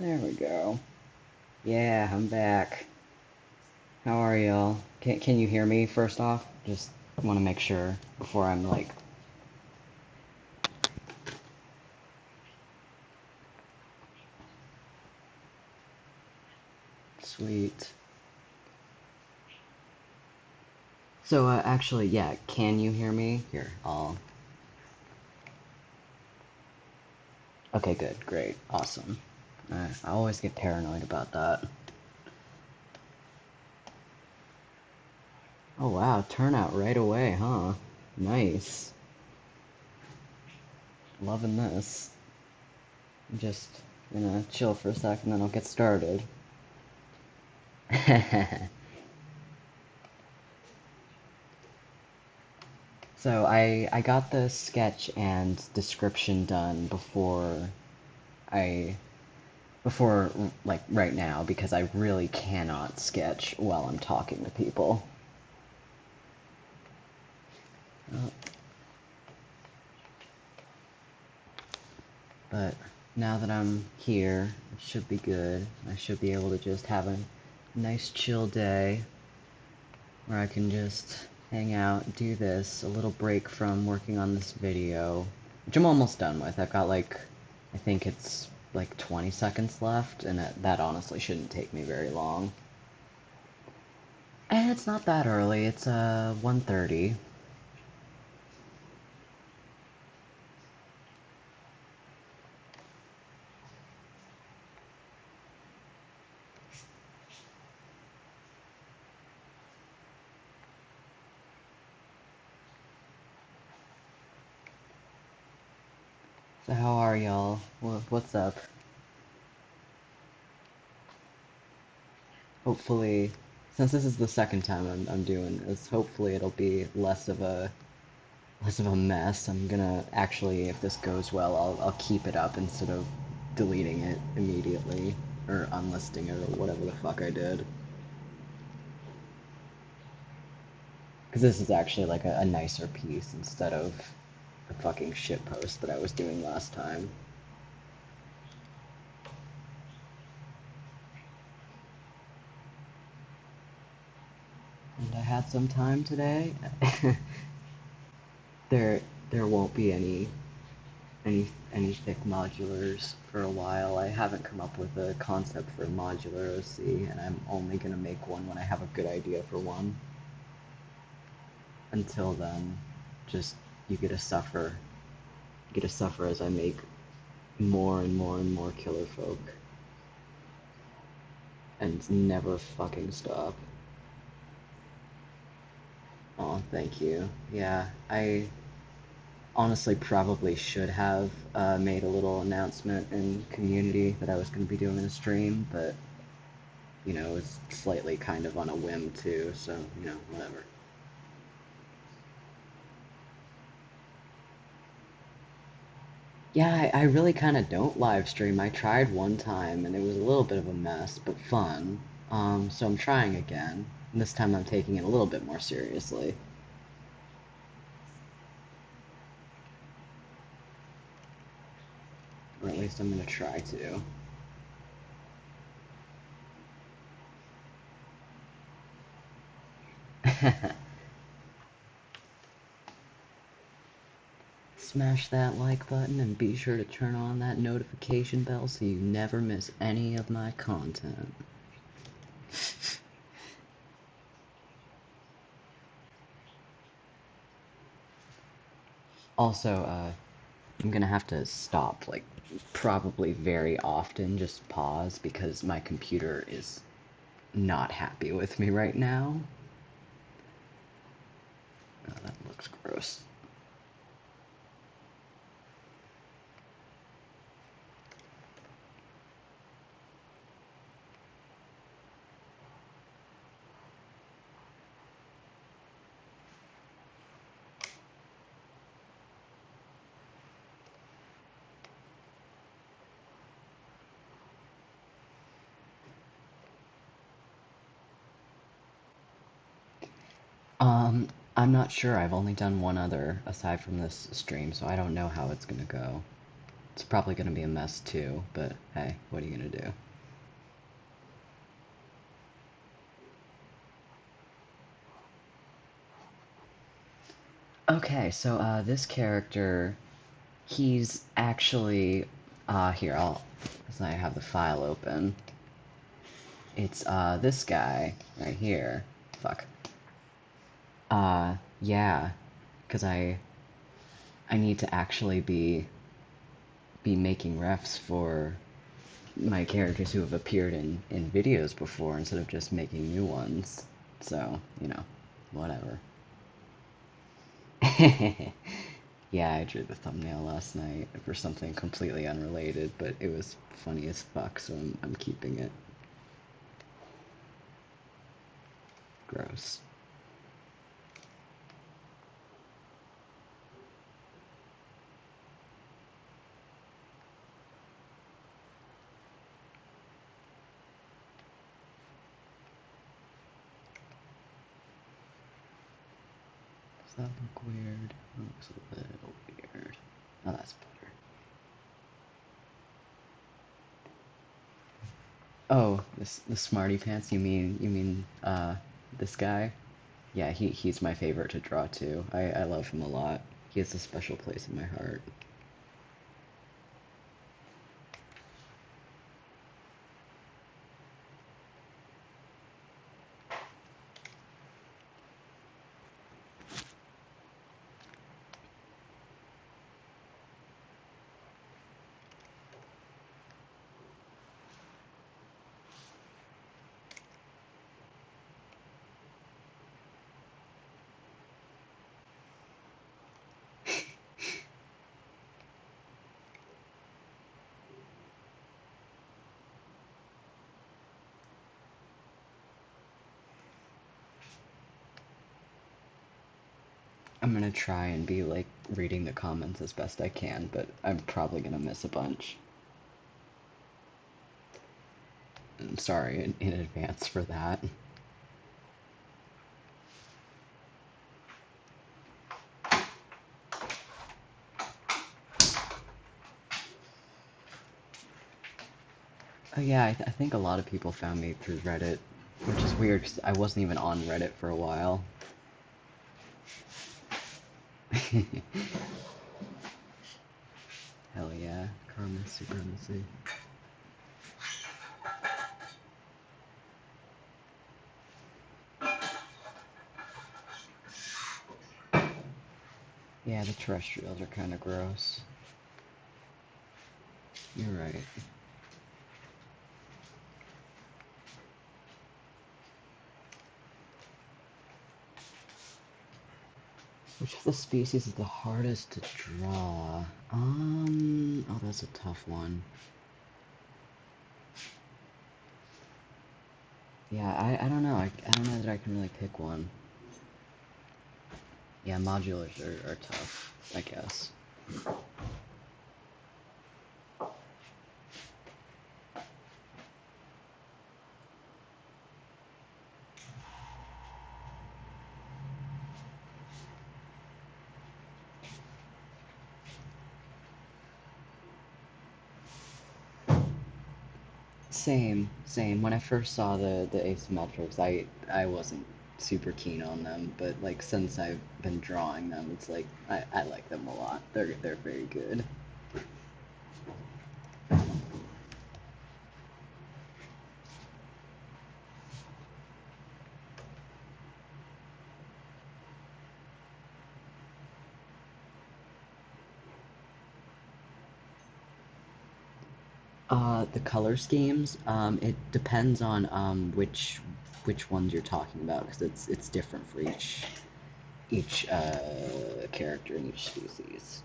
There we go. Yeah, I'm back. How are y'all? Can you hear me first off? Just want to make sure before I'm like... Sweet. So, actually, yeah, can you hear me? Here, I'll... Okay, good, great, awesome. I always get paranoid about that. Oh wow, turnout right away, huh? Nice. Loving this. I'm just gonna chill for a second, then I'll get started. So I got the sketch and description done I before like right now because I really cannot sketch while I'm talking to people. Uh, But now that I'm here, it should be good. I should be able to just have a nice chill day where I can just hang out, do this, a little break from working on this video, which I'm almost done with. I've got like, I think it's like 20 seconds left, and that honestly shouldn't take me very long. And it's not that early, it's 1:30. So how are y'all? What's up? Hopefully, since this is the second time I'm doing this, hopefully it'll be less of a mess. I'm gonna actually, if this goes well, I'll keep it up instead of deleting it immediately or unlisting it or whatever the fuck I did. Because this is actually like a nicer piece instead of the fucking shit post that I was doing last time. And I had some time today. there there won't be any thick modulars for a while. I haven't come up with a concept for a modular OC, and I'm only gonna make one when I have a good idea for one. Until then, just you get to suffer. You get to suffer as I make more and more and more killer folk. And never fucking stop. Oh, thank you. Yeah, I honestly probably should have made a little announcement in community that I was going to be doing a stream, but, you know, it's slightly kind of on a whim too, so, you know, whatever. Yeah, I really kind of don't live stream. I tried one time and it was a little bit of a mess, but fun. So I'm trying again. And this time I'm taking it a little bit more seriously. Or at least I'm gonna try to. Smash that like button and be sure to turn on that notification bell so you never miss any of my content. Also, I'm gonna have to stop, like, probably very often, just pause, because my computer is not happy with me right now. Oh, that looks gross. I'm not sure. I've only done one other aside from this stream, so I don't know how it's gonna go. It's probably gonna be a mess too, but hey, what are you gonna do? Okay, so this character, he's actually here, as I have the file open. It's this guy right here. Fuck. Yeah, because I need to actually be making refs for my characters who have appeared in videos before instead of just making new ones. So, you know, whatever. Yeah, I drew the thumbnail last night for something completely unrelated, but it was funny as fuck, so I'm keeping it. Gross. Does that look weird? It looks a little weird. Oh, that's better. Oh, the smarty pants. You mean this guy? Yeah, he's my favorite to draw too. I love him a lot. He has a special place in my heart. I'm gonna try and be like reading the comments as best I can, but I'm probably gonna miss a bunch. I'm sorry in advance for that. Oh yeah, I think a lot of people found me through Reddit, which is weird because I wasn't even on Reddit for a while. Hell yeah, karma supremacy. Yeah, the terrestrials are kind of gross. You're right. Which of the species is the hardest to draw? Oh, that's a tough one. Yeah, I don't know. I don't know that I can really pick one. Yeah, modulars are tough, I guess. Same. When I first saw the asymmetrics, I wasn't super keen on them, but like since I've been drawing them, it's like I like them a lot. They're very good. The color schemes, it depends on which ones you're talking about because it's different for each character in each species.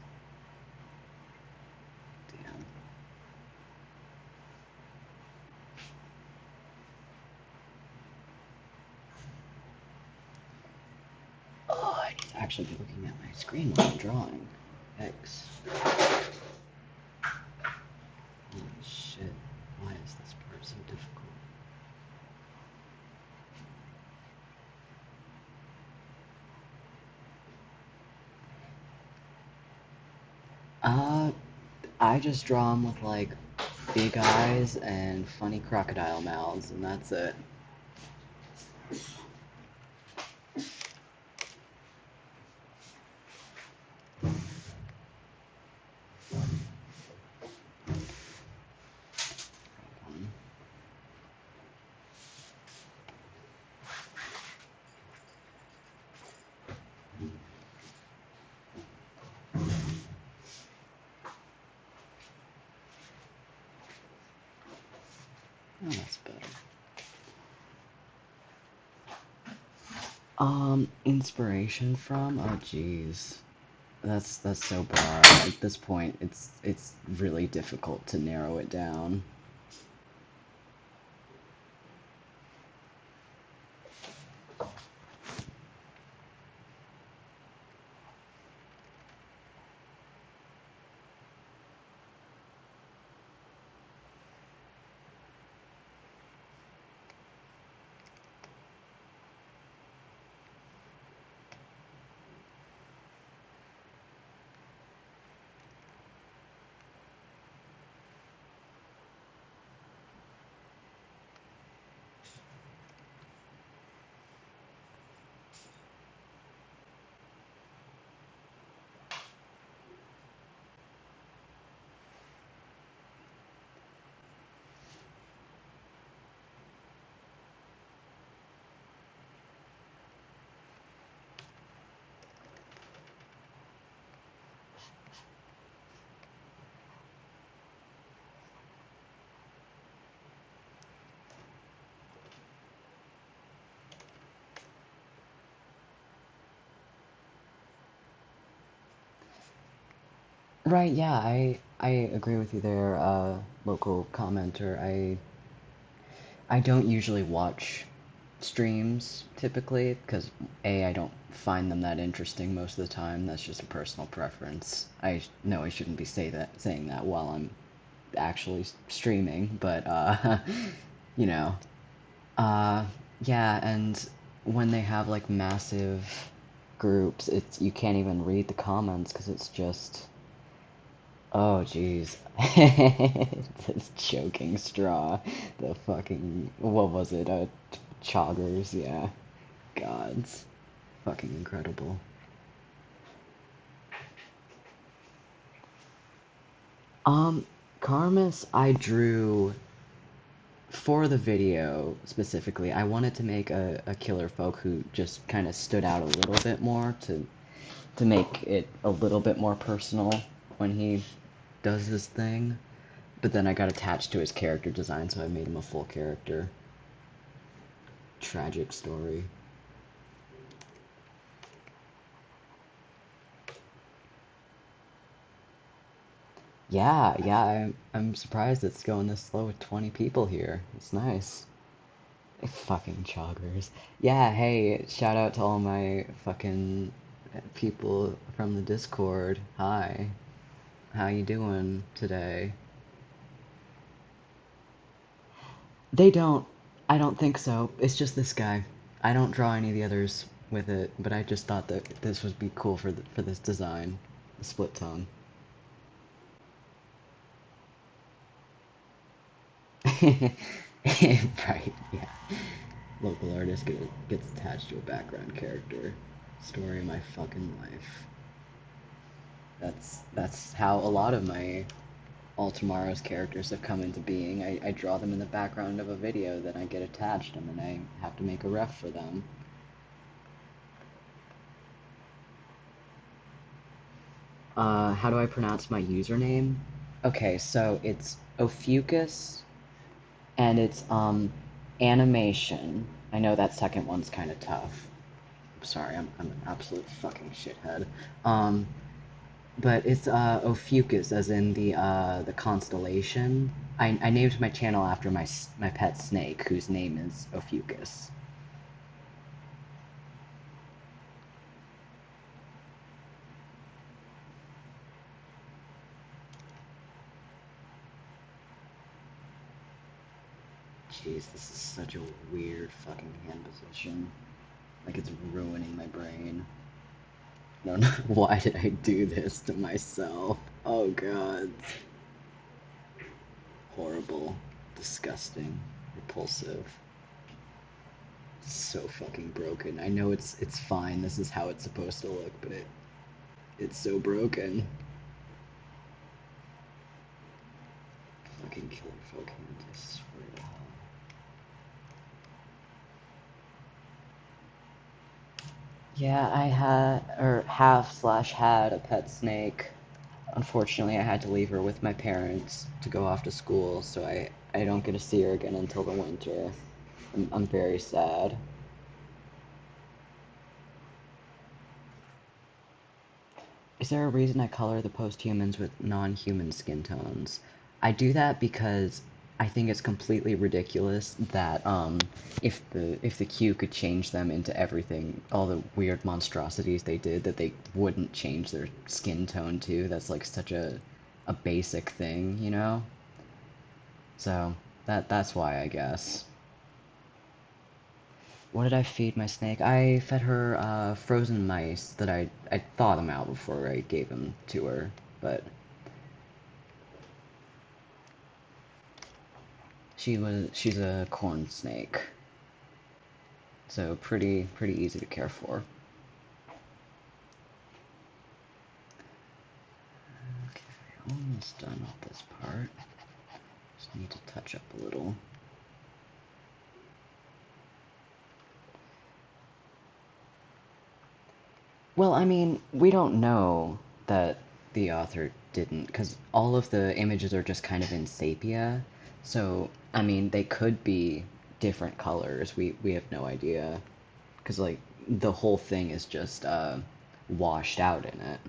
Damn. Oh, I need to actually be looking at my screen while I'm drawing. X. Holy shit. Why is this part so difficult? Uh, I just draw them with like big eyes and funny crocodile mouths, and that's it. Oh, that's better. Inspiration from? Oh, jeez. That's so broad. At this point, it's really difficult to narrow it down. Right, yeah, I agree with you there, local commenter. I don't usually watch streams typically because I don't find them that interesting most of the time. That's just a personal preference. I know I shouldn't be saying that while I'm actually streaming, but you know, uh, yeah, and when they have like massive groups, it's you can't even read the comments because it's just oh jeez. This choking straw. The fucking what was it? Choggers, yeah. Gods. Fucking incredible. Um, Karmas I drew for the video specifically. I wanted to make a killer folk who just kind of stood out a little bit more to make it a little bit more personal when he does this thing. But then I got attached to his character design, so I made him a full character. Tragic story. Yeah, I'm surprised it's going this slow with 20 people here. It's nice. Fucking joggers. Yeah, hey, shout out to all my fucking people from the Discord. Hi. How you doing today? They don't. I don't think so. It's just this guy. I don't draw any of the others with it, but I just thought that this would be cool for this design. The split tongue. Right, yeah. Local artist gets attached to a background character. Story of my fucking life. That's how a lot of my All Tomorrow's characters have come into being. I draw them in the background of a video, then I get attached, and then I have to make a ref for them. How do I pronounce my username? Okay, so it's Ophiuchus, and it's animation. I know that second one's kind of tough. Sorry, I'm an absolute fucking shithead. Um, but it's Ophiuchus, as in the constellation. I named my channel after my pet snake, whose name is Ophiuchus. Jeez, this is such a weird fucking hand position. Like it's ruining my brain. No, no, why did I do this to myself? Oh god. Horrible. Disgusting. Repulsive. So fucking broken. I know it's fine. This is how it's supposed to look, but it's so broken. Fucking killer folk hand, I swear to hell. Yeah, I had or have slash had a pet snake. Unfortunately, I had to leave her with my parents to go off to school, so I I don't get to see her again until the winter. I'm very sad. Is there a reason I color the post-humans with non-human skin tones? I do that because I think it's completely ridiculous that if the Q could change them into everything, all the weird monstrosities they did, that they wouldn't change their skin tone too. That's like such a basic thing, you know? So that's why, I guess. What did I feed my snake? I fed her frozen mice that I thawed them out before I gave them to her, but she's a corn snake, so pretty easy to care for. Okay, almost done with this part. Just need to touch up a little. Well, I mean, we don't know that the author didn't, because all of the images are just kind of in sepia. So, I mean, they could be different colors. We have no idea, because like the whole thing is just washed out in it.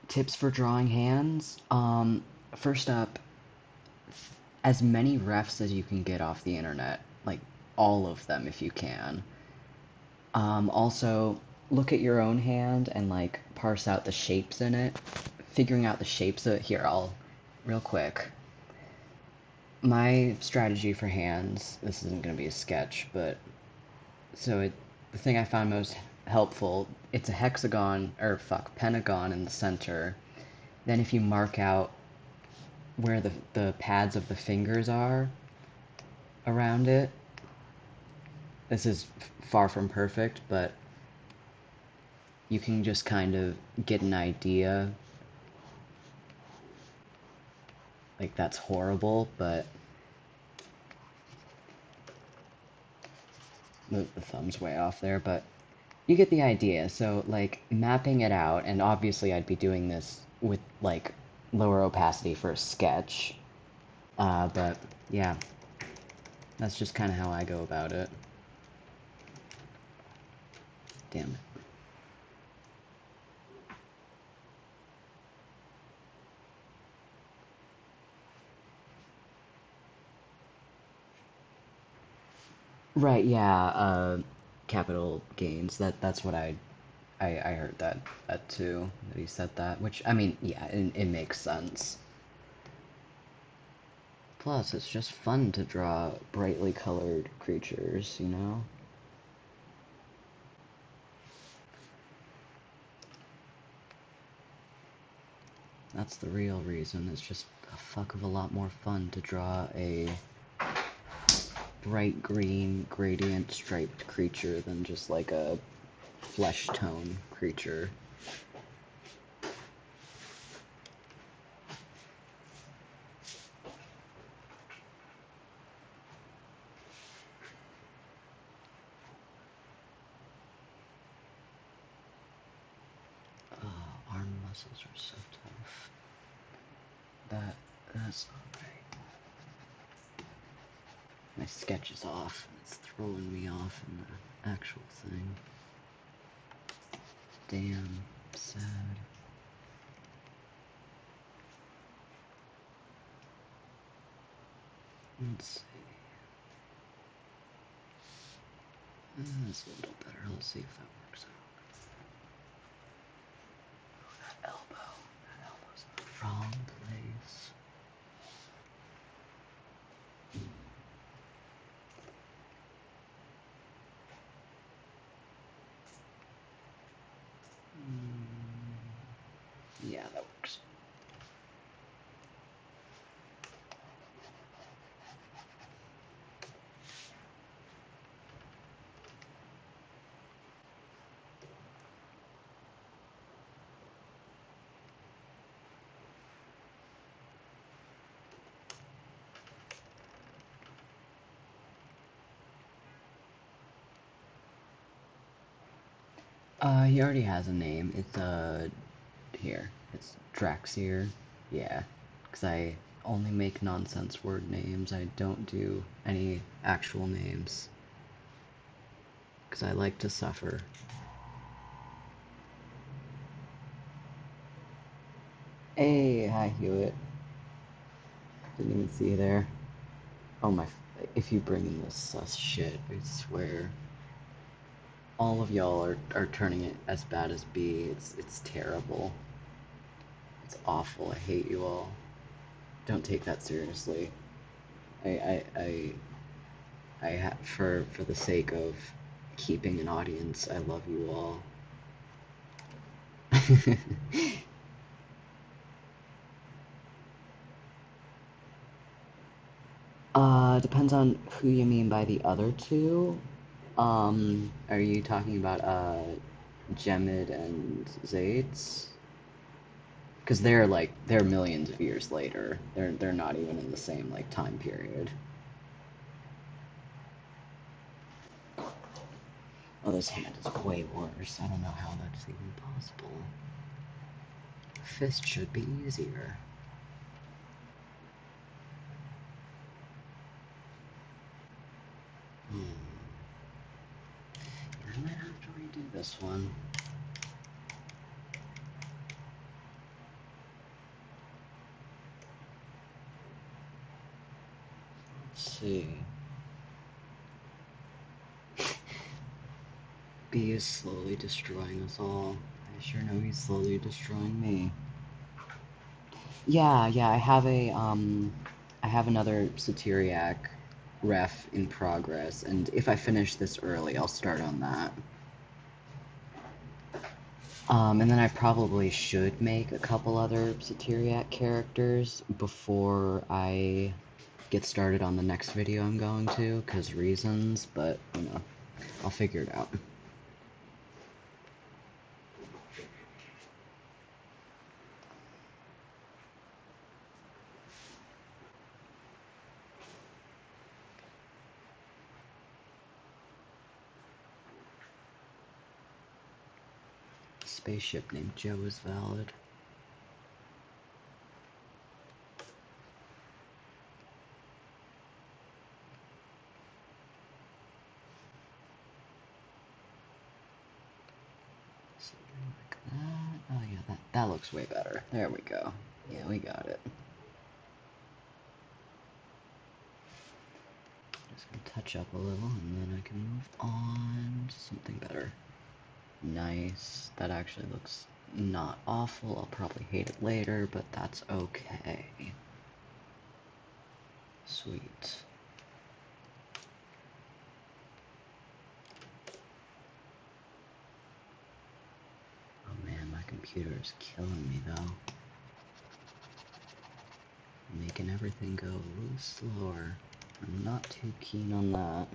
Tips for drawing hands. First up, as many refs as you can get off the internet, like all of them if you can. Also, look at your own hand and like parse out the shapes in it. Figuring out the shapes of it. Here, I'll real quick. My strategy for hands. This isn't going to be a sketch, but the thing I found most helpful. It's a hexagon or pentagon in the center. Then if you mark out where the pads of the fingers are around it. This is far from perfect, but you can just kind of get an idea. Like, that's horrible, but the thumb's way off there, but you get the idea. So, like, mapping it out, and obviously I'd be doing this with, like, lower opacity for a sketch. But, yeah. That's just kind of how I go about it. Damn it. Right, yeah, capital gains. That's what I heard that too, that he said that, which, I mean, yeah, it makes sense. Plus, it's just fun to draw brightly colored creatures, you know? That's the real reason. It's just a fuck of a lot more fun to draw a bright green gradient striped creature than just like a flesh tone creature. Oh, arm muscles are so tough. That's not right. My sketch is off. It's throwing me off in the actual thing. Damn, sad. Let's see. That's a little better. Let's see if that works out. That elbow's in the wrong place. Yeah, that works. He already has a name. It's, here. It's Draxier. Yeah, because I only make nonsense word names. I don't do any actual names. Because I like to suffer. Hey, hi Hewitt. Didn't even see you there. Oh my, if you bring in this sus shit, I swear. All of y'all are turning it as bad as B. It's terrible. It's awful. I hate you all. Don't take that seriously. For the sake of keeping an audience, I love you all. Depends on who you mean by the other two. Are you talking about, Jemid and Zates? Because they're millions of years later. They're not even in the same, like, time period. Oh, this hand is way worse. I don't know how that's even possible. Fist should be easier. I might have to redo this one. Let's see. B is slowly destroying us all. I sure know he's slowly destroying me. Yeah, I have another Satyriac ref in progress, and if I finish this early, I'll start on that. And then I probably should make a couple other Satyriac characters before I get started on the next video I'm going to, because reasons, but, you know, I'll figure it out. Spaceship named Joe is valid. Something like that. Oh yeah, that looks way better. There we go. Yeah, we got it. Just gonna touch up a little, and then I can move on to something better. Nice. That actually looks not awful. I'll probably hate it later, but that's okay. Sweet. Oh man, my computer is killing me though. Making everything go a little slower. I'm not too keen on that.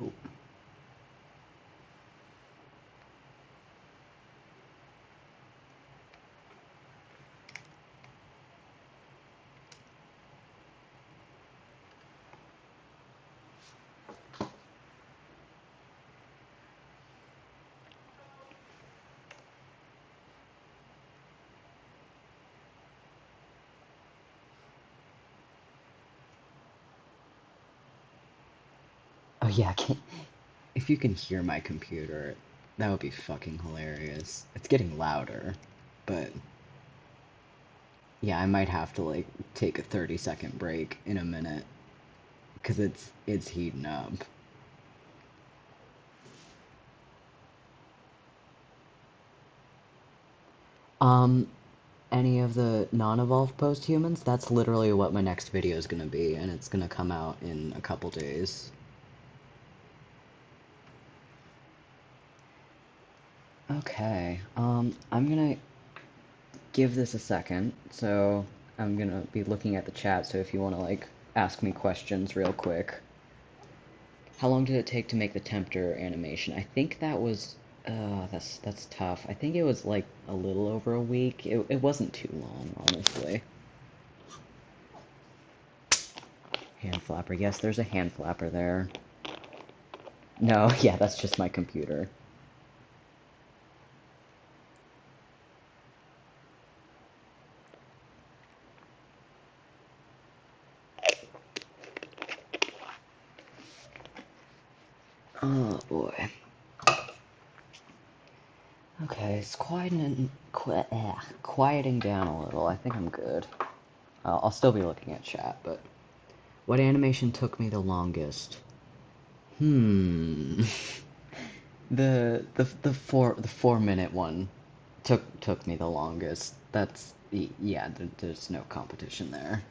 Oh. Oh yeah, if you can hear my computer, that would be fucking hilarious. It's getting louder, but yeah, I might have to like take a 30-second break in a minute because it's heating up. Um, any of the non-evolved post-humans, that's literally what my next video is gonna be, and it's gonna come out in a couple days. Okay, I'm gonna give this a second, so I'm gonna be looking at the chat, so if you wanna, like, ask me questions real quick. How long did it take to make the Tempter animation? I think that was, that's tough. I think it was, like, a little over a week. It wasn't too long, honestly. Hand flapper. Yes, there's a hand flapper there. No, yeah, that's just my computer. Oh boy. Okay, it's quieting down a little. I think I'm good. I'll still be looking at chat, but what animation took me the longest? Hmm. The 4 minute one took me the longest. That's yeah. There's no competition there.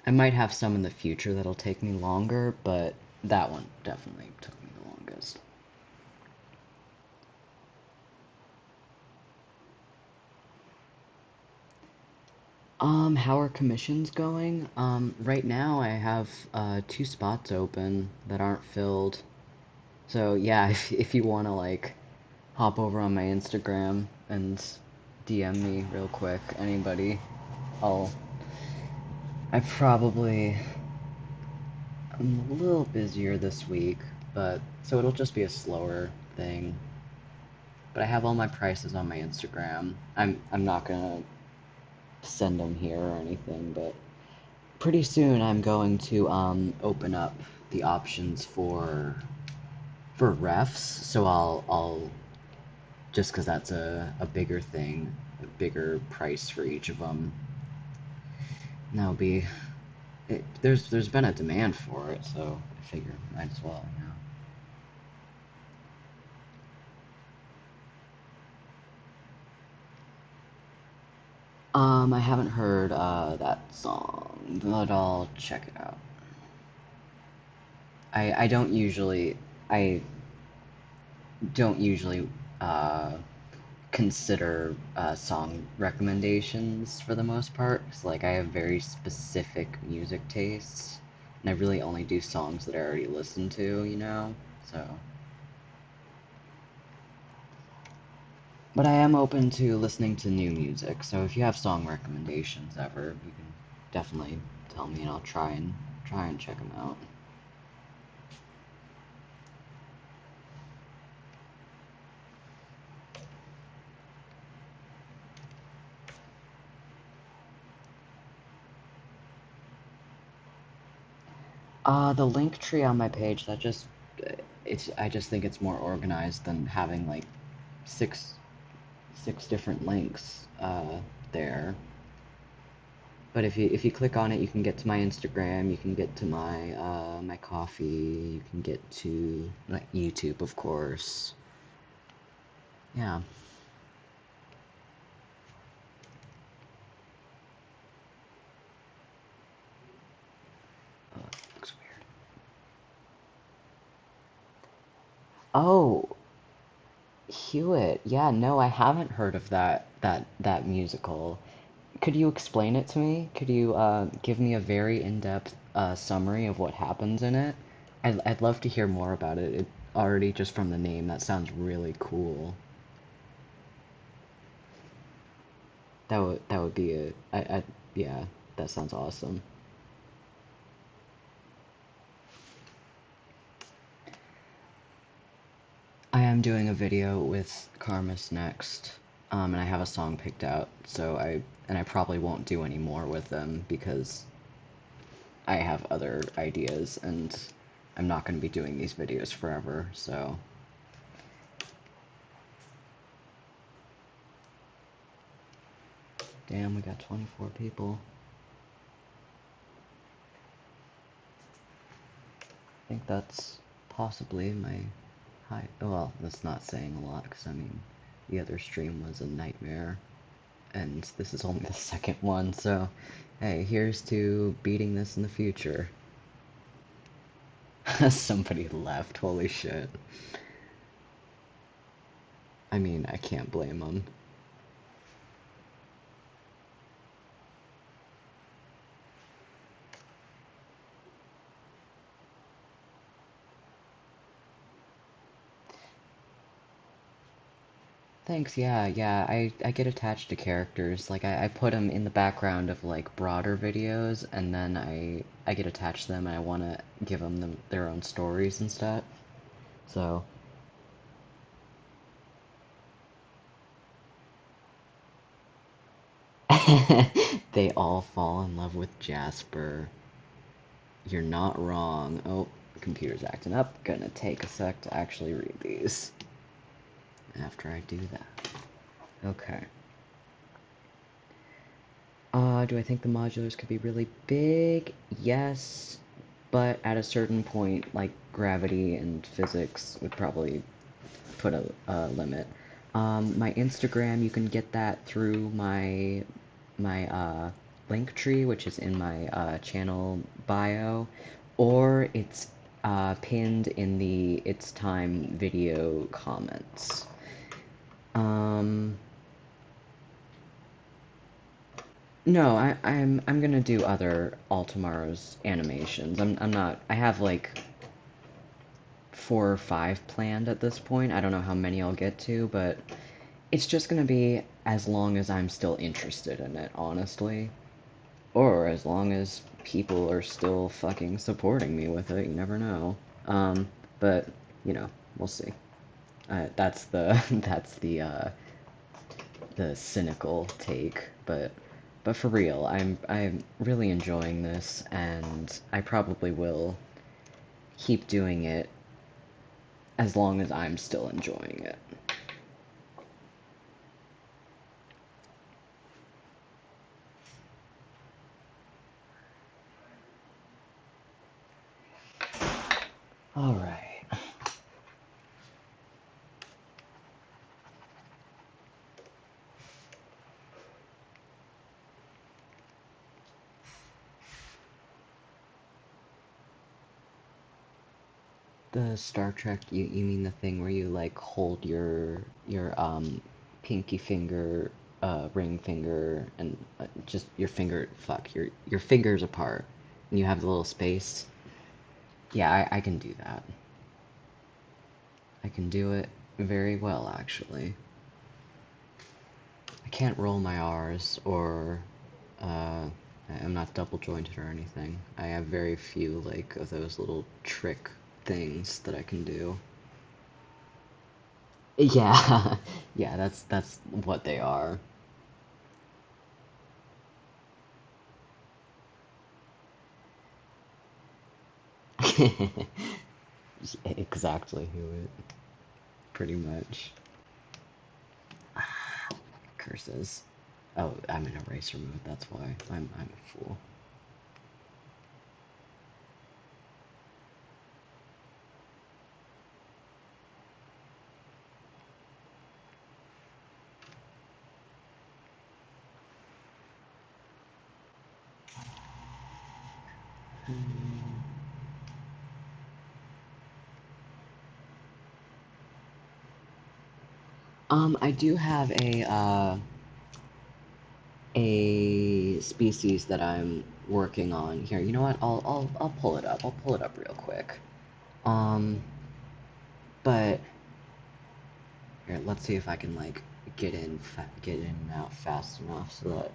I might have some in the future that'll take me longer, but that one definitely took me the longest. How are commissions going? Right now I have 2 spots open that aren't filled. So yeah, if you wanna like hop over on my Instagram and DM me real quick, anybody, I'll I probably I'm a little busier this week, but so it'll just be a slower thing. But I have all my prices on my Instagram. I'm not gonna send them here or anything, but pretty soon I'm going to open up the options for refs. So I'll just because that's a bigger thing, a bigger price for each of them. And that'll be there's been a demand for it, so I figure might as well, you know. I haven't heard that song, but I'll check it out. I I don't usually consider song recommendations for the most part. 'Cause, like I have very specific music tastes, and I really only do songs that I already listened to, you know. So, but I am open to listening to new music. So if you have song recommendations ever, you can definitely tell me, and I'll try and check them out. The link tree on my page, that just I just think it's more organized than having like six six different links there. But if you click on it, you can get to my Instagram, you can get to my coffee, you can get to like YouTube, of course. Yeah. Oh, it looks weird. Oh, Hewitt. Yeah, no, I haven't heard of that musical. Could you explain it to me? Could you give me a very in-depth summary of what happens in it? I'd love to hear more about it. It already just from the name, that sounds really cool. That would be I yeah, that sounds awesome. I am doing a video with Karmas next, and I have a song picked out, so I probably won't do any more with them because I have other ideas and I'm not going to be doing these videos forever, so. Damn, we got 24 people. I think that's possibly my high. Well, that's not saying a lot because I mean, the other stream was a nightmare, and this is only the second one, so hey, here's to beating this in the future. Somebody left, holy shit. I mean, I can't blame them. Thanks, yeah, yeah. I get attached to characters. Like I put them in the background of like broader videos, and then I get attached to them, and I want to give them their own stories and stuff. So they all fall in love with Jasper. You're not wrong. Oh, computer's acting up. Gonna take a sec to actually read these after I do that. Okay. Do I think the modulars could be really big? Yes, but at a certain point, like gravity and physics would probably put a limit. My Instagram, you can get that through my link tree, which is in my channel bio, or it's pinned in the It's Time video comments. Um, No, I'm gonna do other All Tomorrow's animations. I'm not. I have like 4 or 5 planned at this point. I don't know how many I'll get to, but it's just gonna be as long as I'm still interested in it, honestly. Or as long as people are still fucking supporting me with it. You never know. But you know, we'll see. That's the the cynical take, but for real, I'm really enjoying this, and I probably will keep doing it as long as I'm still enjoying it. All right. The Star Trek, you mean the thing where you like hold your pinky finger, ring finger, and just your finger, fuck, your fingers apart, and you have the little space? Yeah, I can do that. I can do it very well, actually. I can't roll my R's, or uh, I'm not double jointed or anything. I have very few like of those little trick things that I can do. Yeah, yeah, that's what they are. Exactly who it. Pretty much. Curses. Oh, I'm in eraser mode. That's why I'm a fool. I do have a species that I'm working on here. You know what? I'll pull it up. I'll pull it up real quick. Um, but here, let's see if I can like get in and out fast enough so that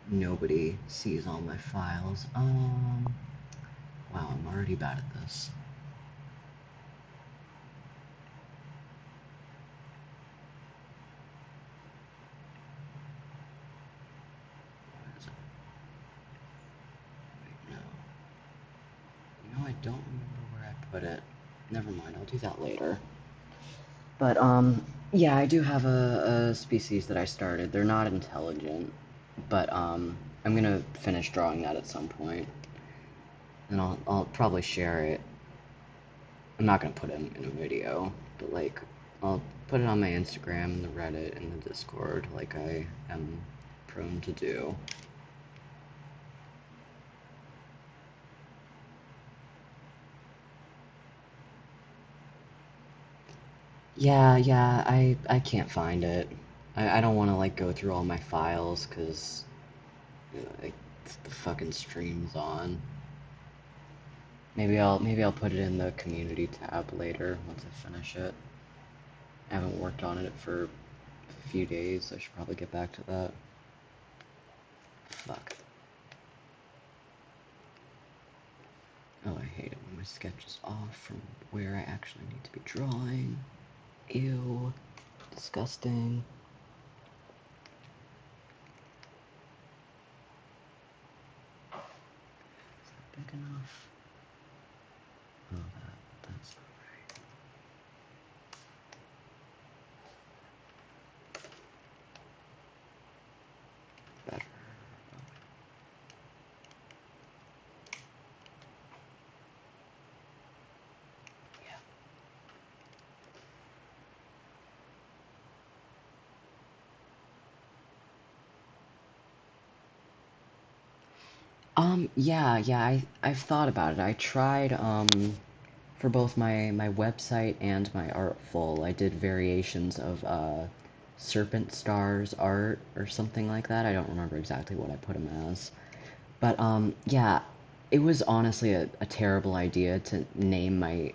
nobody sees all my files. Wow, I'm already bad at this. Where is it? Wait, no. You know, I don't remember where I put it. Never mind, I'll do that later. But, yeah, I do have a species that I started. They're not intelligent, but, I'm gonna finish drawing that at some point. And I'll probably share it. I'm not gonna put it in a video, but, like, I'll put it on my Instagram, the Reddit, and the Discord, like I am prone to do. Yeah, yeah, I can't find it. I don't want to, like, go through all my files, because like, the fucking stream's on. Maybe I'll put it in the community tab later once I finish it. I haven't worked on it for a few days. I should probably get back to that. Fuck. Oh, I hate it when my sketch is off from where I actually need to be drawing. Ew. Disgusting. Is that big enough? Oh, that's not right. Better. Yeah. I've thought about it. I tried, for both my website and my Artful, I did variations of, Serpent Stars art or something like that. I don't remember exactly what I put them as. But, yeah, it was honestly a terrible idea to name my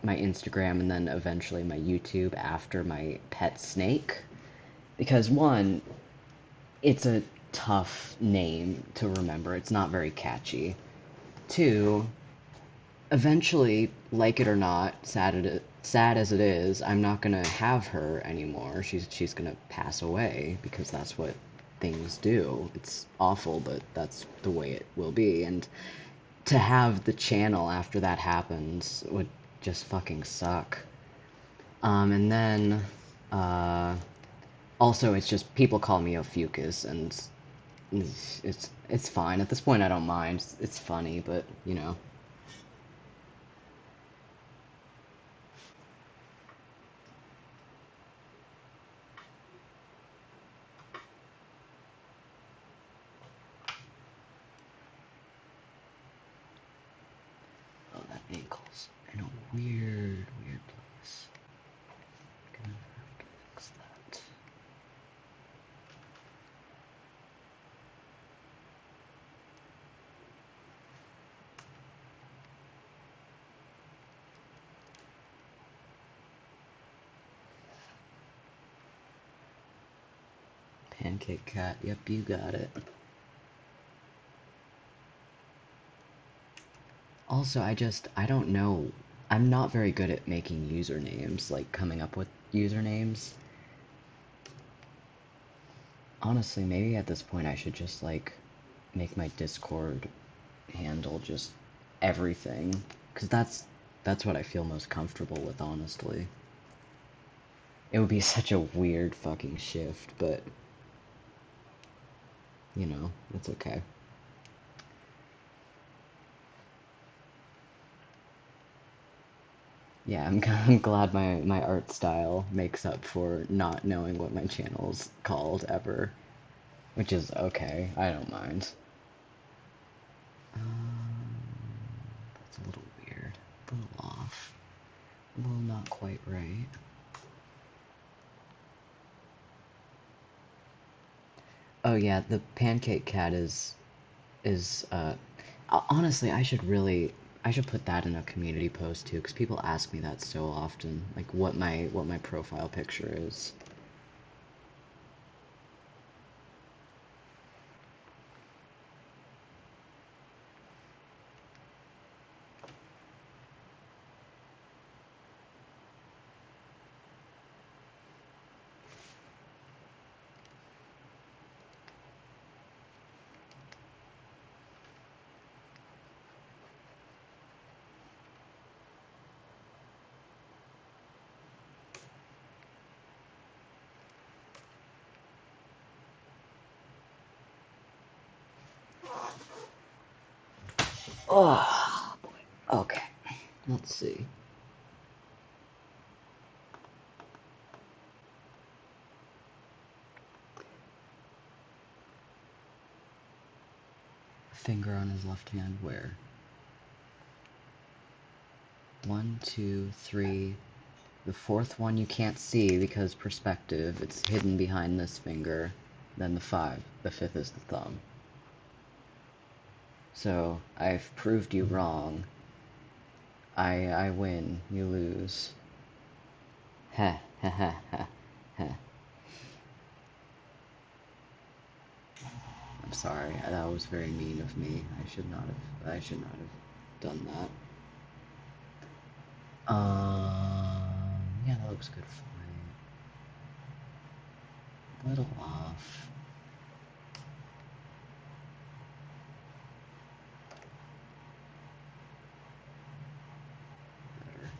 Instagram and then eventually my YouTube after my pet snake. Because, one, it's a tough name to remember. It's not very catchy. Two, eventually, like it or not, sad as it is, I'm not gonna have her anymore. She's gonna pass away because that's what things do. It's awful, but that's the way it will be. And to have the channel after that happens would just fucking suck. And then, uh, also it's just people call me Ophiuchus, and it's fine at this point. I don't mind. It's funny, but you know. Oh, that ankle's in a weird place. Gonna have to fix that. Pancake cat, yep, you got it. Also, I don't know. I'm not very good at making usernames, like coming up with usernames. Honestly, maybe at this point I should just, like, make my Discord handle just everything. Because that's what I feel most comfortable with, honestly. It would be such a weird fucking shift, but, you know, it's okay. Yeah, I'm glad my art style makes up for not knowing what my channel's called ever. Which is okay, I don't mind. That's a little weird. A little off. A little not quite right. Oh yeah, the pancake cat is honestly, I should put that in a community post too, because people ask me that so often, like what my profile picture is. Oh boy. Okay. Let's see. Finger on his left hand where? One, two, three. The fourth one you can't see because perspective. It's hidden behind this finger. Then the five. The fifth is the thumb. So, I've proved you wrong. I win. You lose. Heh, I'm sorry. That was very mean of me. I should not have done that. Yeah, that looks good for me. A little off. Better.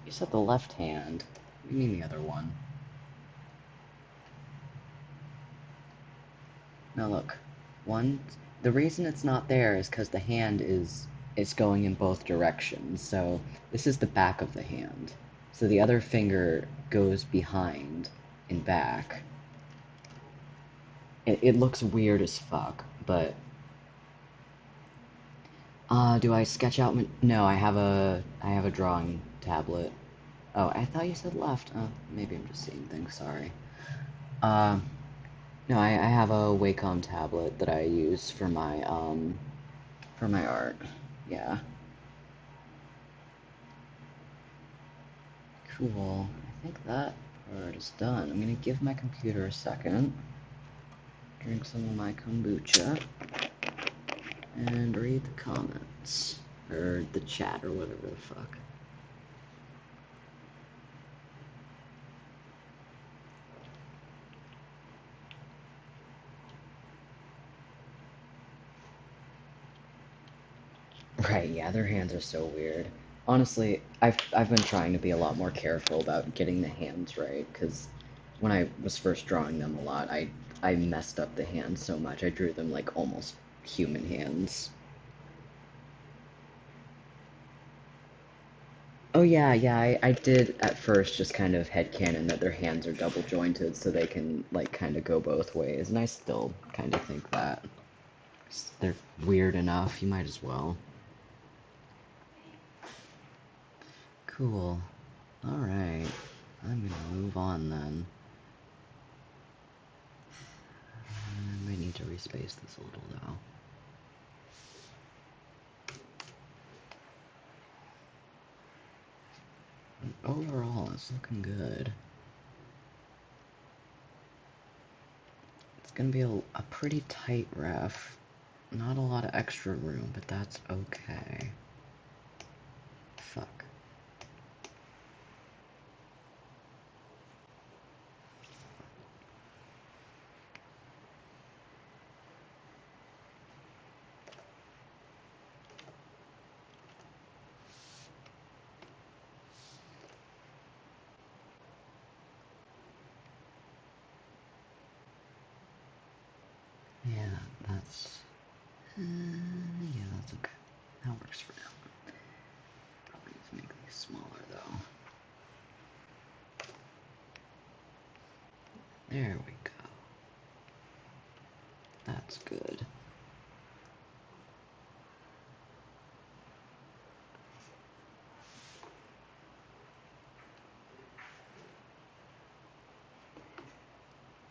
You said the left hand. What do you mean the other one? Now look. The reason it's not there is because the hand is going in both directions. So this is the back of the hand. So the other finger goes behind and back. It looks weird as fuck, but... do I sketch out... No, I have a drawing tablet. Oh, I thought you said left. Maybe I'm just seeing things, sorry. No, I have a Wacom tablet that I use for my art. Yeah. Cool. I think that part is done. I'm gonna give my computer a second. Drink some of my kombucha. And read the comments. Or the chat, or whatever the fuck. Right, yeah, their hands are so weird. Honestly, I've been trying to be a lot more careful about getting the hands right, because when I was first drawing them a lot, I messed up the hands so much. I drew them like almost human hands. Oh yeah, I did at first just kind of headcanon that their hands are double jointed so they can like kind of go both ways, and I still kind of think that. They're weird enough, you might as well. Cool. Alright. I'm gonna move on then. I might need to respace this a little though. Overall, it's looking good. It's gonna be a pretty tight ref. Not a lot of extra room, but that's okay. Fuck. Yeah, that's... yeah, that's okay. That works for now. Probably need to make these smaller, though. There we go. That's good.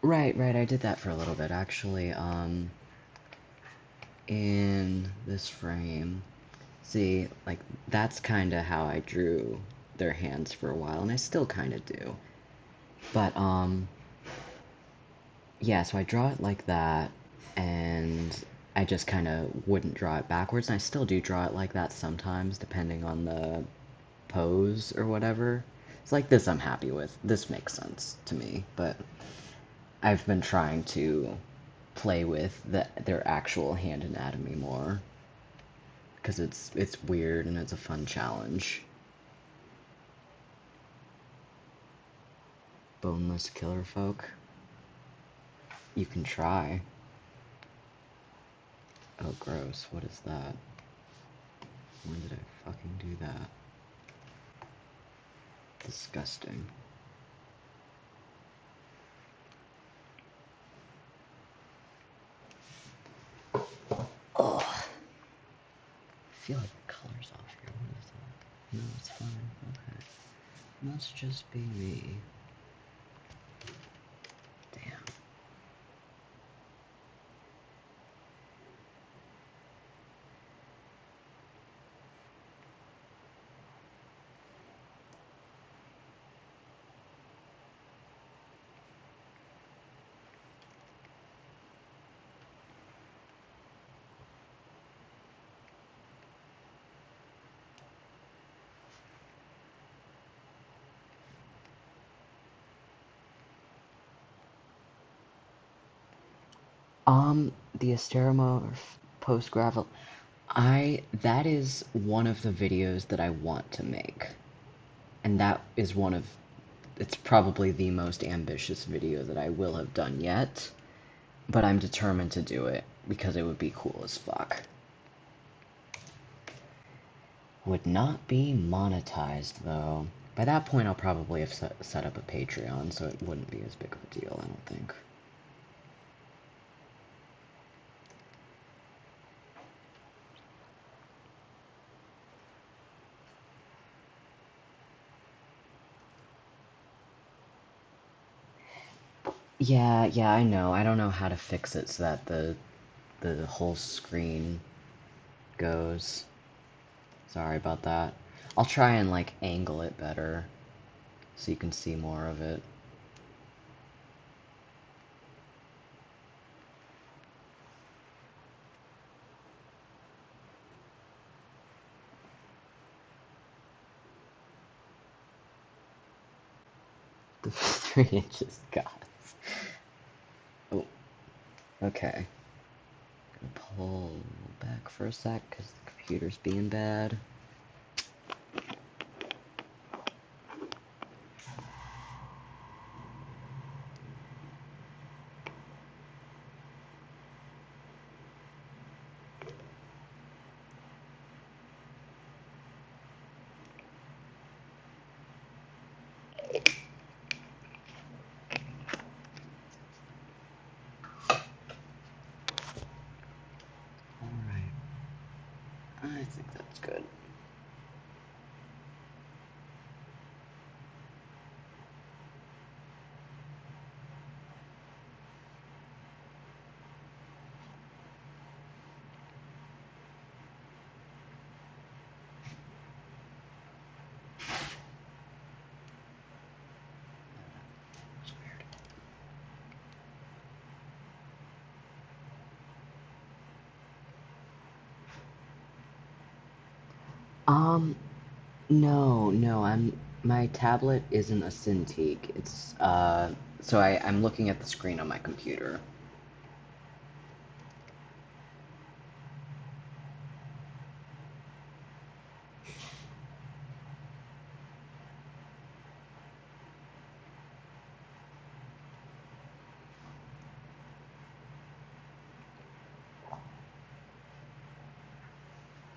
Right, I did that for a little bit, actually, in this frame. See, like, that's kinda how I drew their hands for a while, and I still kinda do. But, yeah, so I draw it like that, and I just kinda wouldn't draw it backwards, and I still do draw it like that sometimes, depending on the pose or whatever. It's like this I'm happy with. This makes sense to me, but I've been trying to play with their actual hand anatomy more, because it's weird and it's a fun challenge. Boneless killer folk? You can try. Oh, gross. What is that? When did I fucking do that? Disgusting. Ugh. I feel like the color's off here. What is that? No, it's fine. Okay. Must just be me. Damn. The Asteromorph post-gravel. That is one of the videos that I want to make. And that is it's probably the most ambitious video that I will have done yet. But I'm determined to do it, because it would be cool as fuck. Would not be monetized, though. By that point, I'll probably have set up a Patreon, so it wouldn't be as big of a deal, I don't think. Yeah, I know. I don't know how to fix it so that the whole screen goes. Sorry about that. I'll try and, like, angle it better so you can see more of it. The 3 inches, guys. Oh, okay. Gonna pull back for a sec because the computer's being bad. Alright. I think that's good. That's weird. No, my tablet isn't a Cintiq. It's, so I'm looking at the screen on my computer.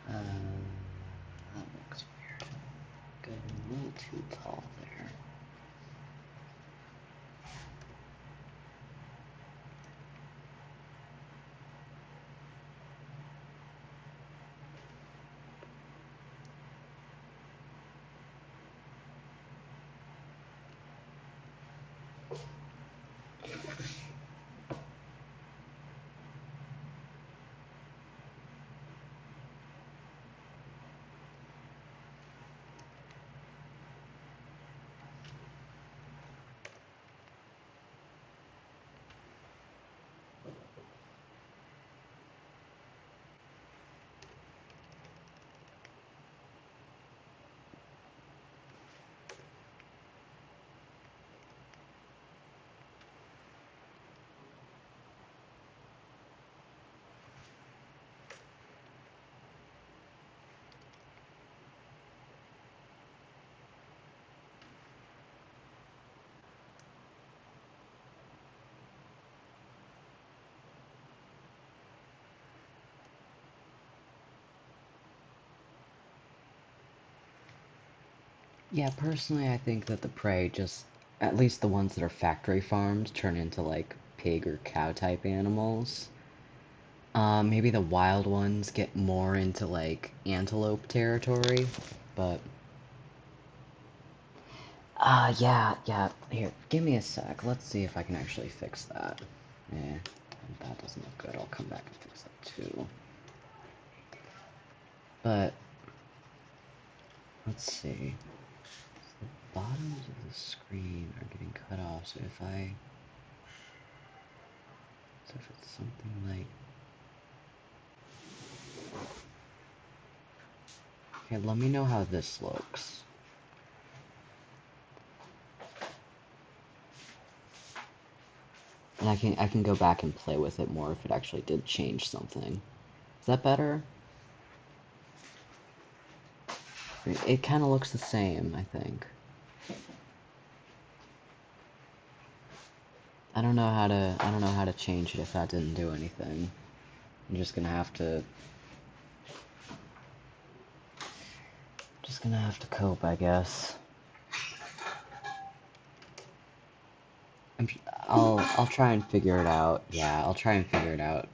That looks weird. Got a little too tall there. Yeah, personally, I think that the prey just, at least the ones that are factory farmed, turn into, like, pig or cow type animals. Maybe the wild ones get more into, like, antelope territory, but... yeah, here, give me a sec. Let's see if I can actually fix that. That doesn't look good. I'll come back and fix that too. But, let's see. The bottoms of the screen are getting cut off, so if it's something like... Okay, let me know how this looks. And I can go back and play with it more if it actually did change something. Is that better? It kind of looks the same, I think. I don't know how to change it if that didn't do anything. I'm just gonna have to cope, I guess. I'll try and figure it out. Yeah, I'll try and figure it out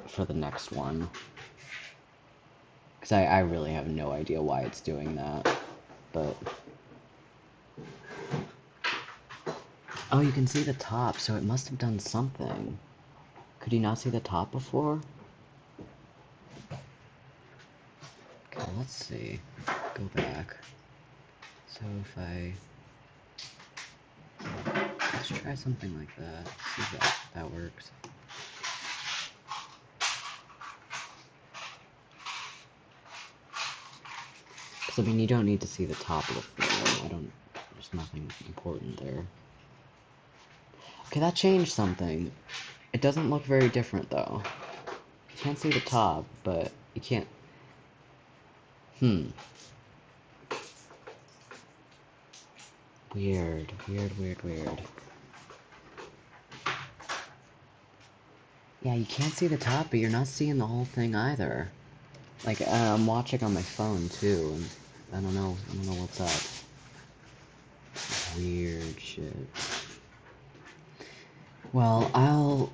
for the next one. Because I really have no idea why it's doing that. But... Oh, you can see the top, so it must have done something. Could you not see the top before? Okay, let's see. Go back. So if let's try something like that. See if that works. Because, I mean, you don't need to see the top of the photo. There's nothing important there. Okay, that changed something. It doesn't look very different, though. You can't see the top, but you can't... Weird. Yeah, you can't see the top, but you're not seeing the whole thing either. Like, I'm watching on my phone, too, and I don't know what's up. Weird shit. Well,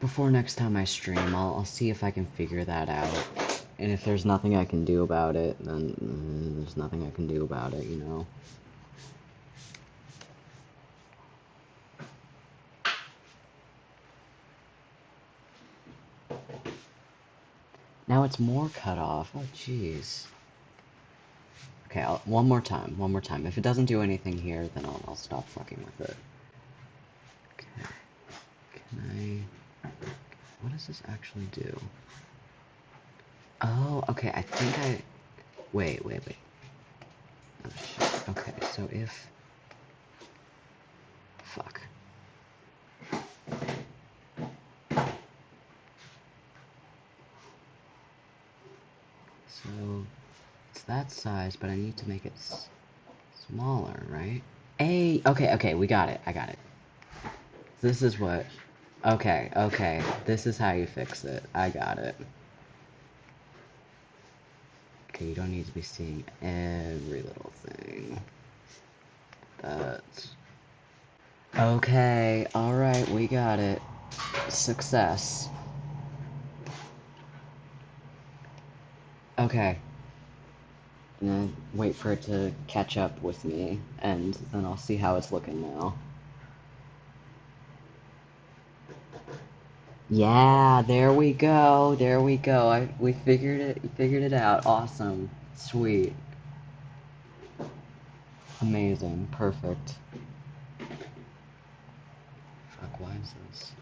before next time I stream, I'll see if I can figure that out. And if there's nothing I can do about it, then there's nothing I can do about it, you know? Now it's more cut off. Oh, jeez. Okay, one more time. If it doesn't do anything here, then I'll stop fucking with it. Okay. Can I... What does this actually do? Oh, okay, I think I... Wait. Oh, shit. Okay, so if... Fuck. So... It's that size, but I need to make it smaller, right? Hey, okay, we got it. I got it. This is what... Okay. This is how you fix it. I got it. Okay, you don't need to be seeing every little thing. That's... Okay, alright, we got it. Success. Okay. I'm gonna wait for it to catch up with me, and then I'll see how it's looking now. Yeah, there we go. We figured it out. Awesome. Sweet. Amazing. Perfect. Fuck, why is this?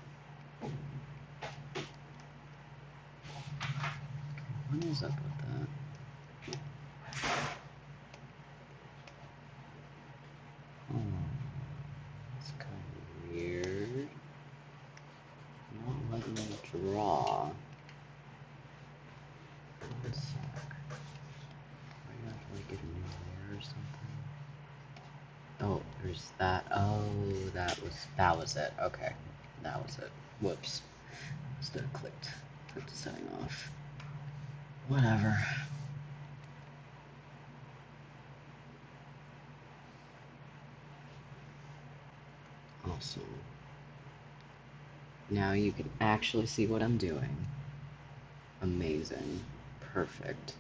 What is up with that? Oh, it's kind of weird. Not letting me draw. One sec. Might have to like get a new layer or something. Oh, there's that. Oh, that was it. Okay, that was it. Whoops. Must have clicked the setting off. Whatever. Awesome. Now you can actually see what I'm doing. Amazing. Perfect.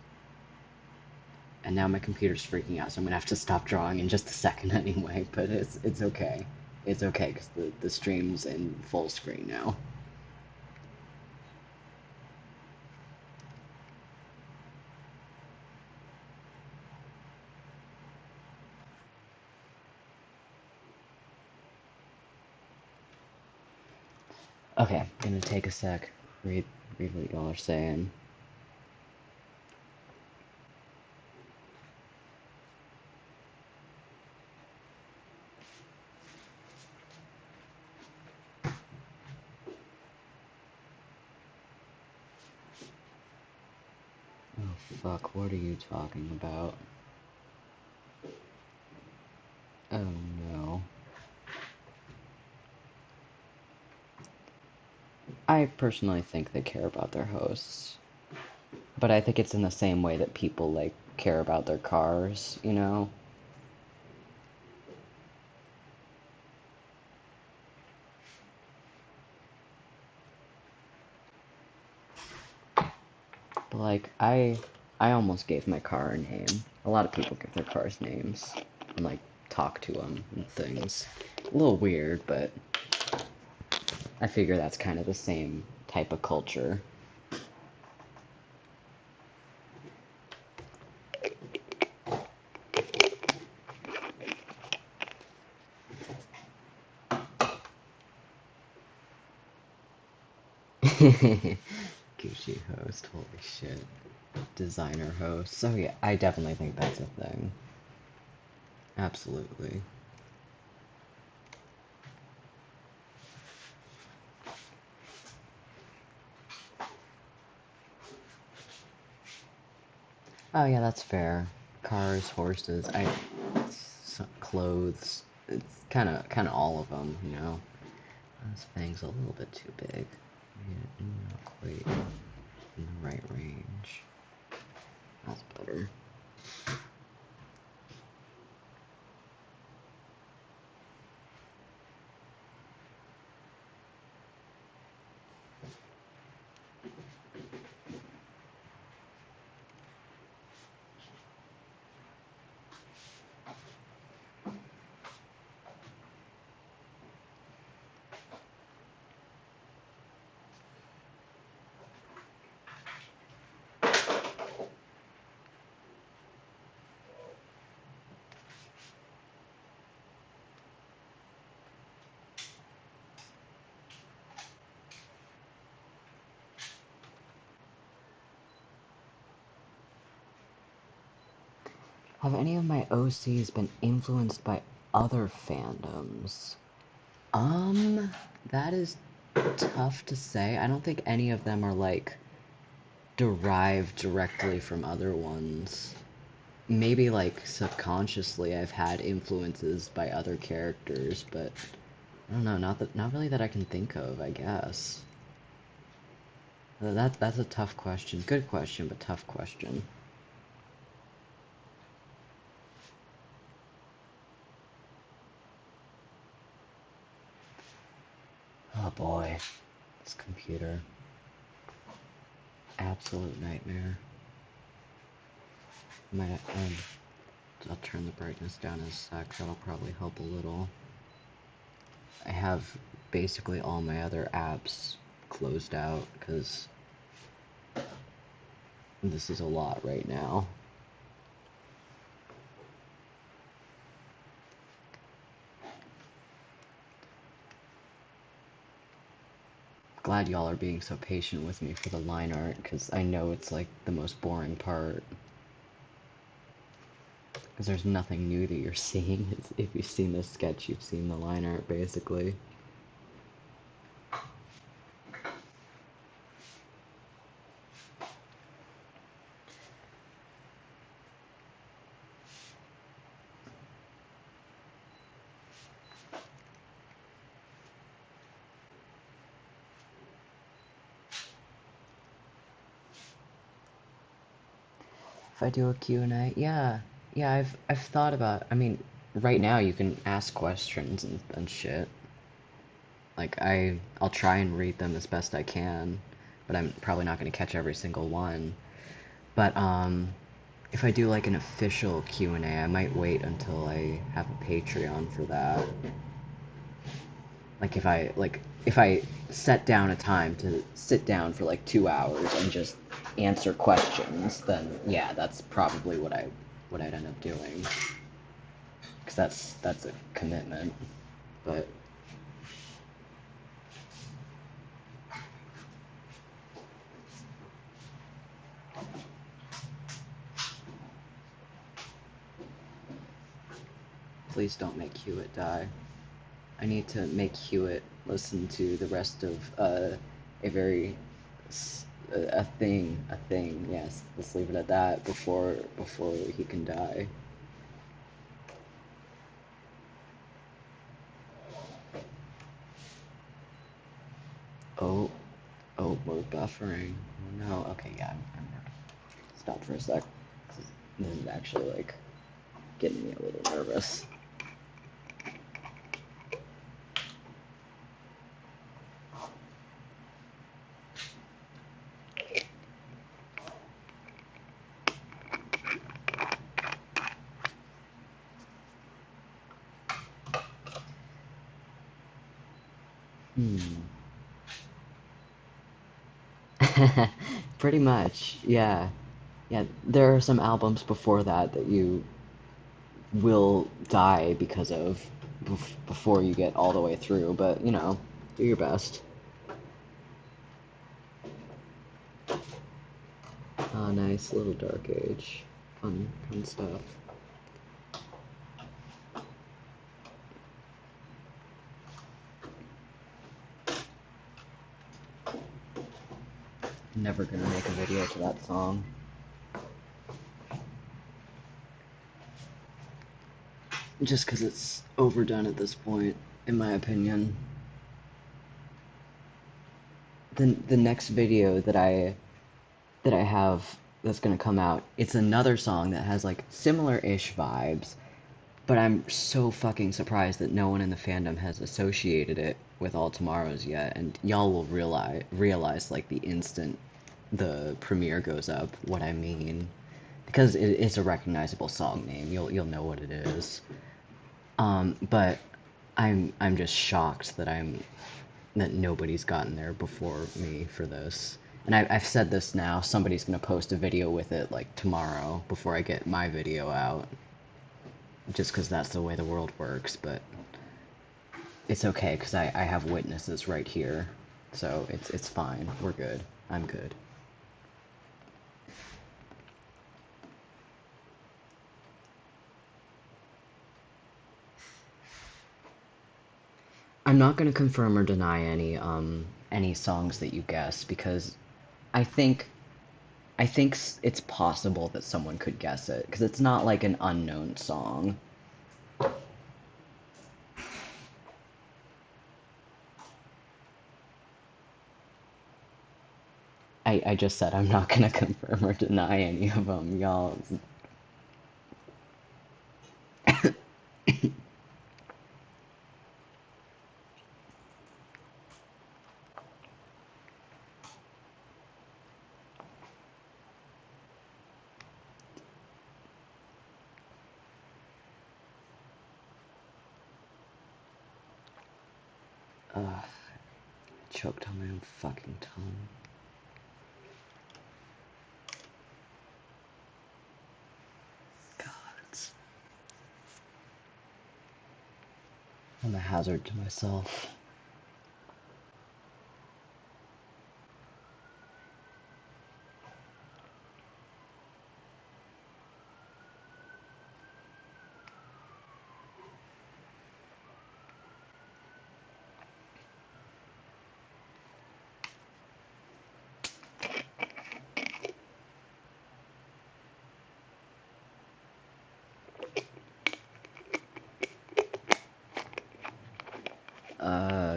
And now my computer's freaking out, so I'm gonna have to stop drawing in just a second anyway, but it's okay. It's okay, because the stream's in full screen now. Okay, gonna take a sec. Read what y'all are saying. fuck, what are you talking about? Oh no. I personally think they care about their hosts. But I think it's in the same way that people, like, care about their cars, you know? But, like, I almost gave my car a name. A lot of people give their cars names. And, like, talk to them and things. A little weird, but I figure that's kind of the same type of culture. Gucci host, holy shit. Designer host. So yeah, I definitely think that's a thing. Absolutely. Oh yeah, that's fair. Cars, horses, clothes. It's kind of all of them, you know. This thing's a little bit too big. Yeah, not quite in the right range. That's better. Have any of my OCs been influenced by other fandoms? That is tough to say. I don't think any of them are, like, derived directly from other ones. Maybe, like, subconsciously I've had influences by other characters, but I don't know, not really that I can think of, I guess. That's a tough question. Good question, but tough question. Oh boy, this computer. Absolute nightmare. I'll turn the brightness down in a sec, that'll probably help a little. I have basically all my other apps closed out, because this is a lot right now. Glad y'all are being so patient with me for the line art, because I know it's like the most boring part. Because there's nothing new that you're seeing. If you've seen this sketch, you've seen the line art, basically. If I do a Q&A, yeah. Yeah, I've thought about, I mean, right now you can ask questions and shit. Like, I'll try and read them as best I can, but I'm probably not going to catch every single one. But, if I do, like, an official Q&A, I might wait until I have a Patreon for that. Like, if I set down a time to sit down for, like, 2 hours and just answer questions, then, yeah, that's probably what I'd end up doing. Because that's a commitment. But please don't make Hewitt die. I need to make Hewitt listen to the rest of a very a thing, a thing. Yes, let's leave it at that before he can die. Oh, oh, we're buffering. Oh no. Okay, yeah, I'm stop for a sec. This is actually like getting me a little nervous. Pretty much, yeah. Yeah, there are some albums before that that you will die because of before you get all the way through, but you know, do your best. Ah, nice little Dark Age. Fun stuff. Never gonna make a video to that song. Just because it's overdone at this point, in my opinion. The next video that I have that's gonna come out, it's another song that has like similar-ish vibes, but I'm so fucking surprised that no one in the fandom has associated it with All Tomorrows yet, and y'all will realize like the instant the premiere goes up what I mean, because it's a recognizable song name. You'll know what it is. But I'm just shocked that nobody's gotten there before me for this. And I've said this now, somebody's gonna post a video with it like tomorrow before I get my video out. Just because that's the way the world works, but it's okay because I have witnesses right here. So it's fine. We're good. I'm good. I'm not going to confirm or deny any songs that you guess because I think it's possible that someone could guess it because it's not like an unknown song. I just said I'm not going to confirm or deny any of them, y'all. Choked on my own fucking tongue. God. I'm a hazard to myself.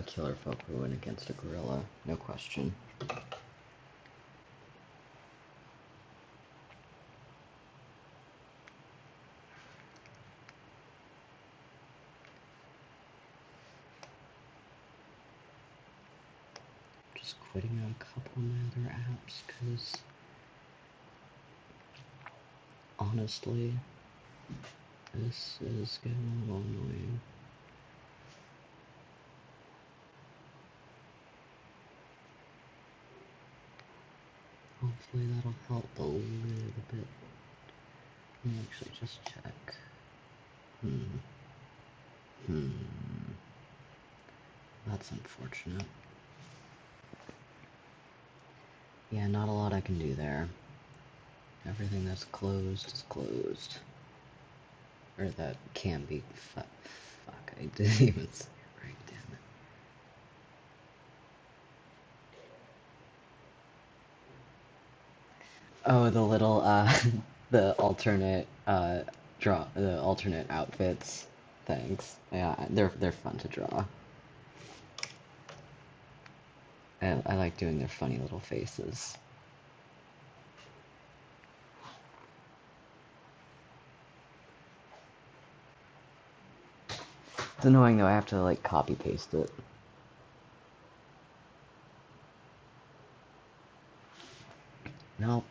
Killer folk who win against a gorilla, no question. Just quitting out a couple of my other apps, because honestly, this is getting a little annoying. Hopefully that'll help a little bit. Let me actually just check. That's unfortunate. Yeah, not a lot I can do there. Everything that's closed is closed. Or that can be. Fuck, I didn't even say it right, damn it. Oh, the little the alternate the alternate outfits. Thanks. Yeah, they're fun to draw. I like doing their funny little faces. It's annoying though, I have to like copy paste it. No,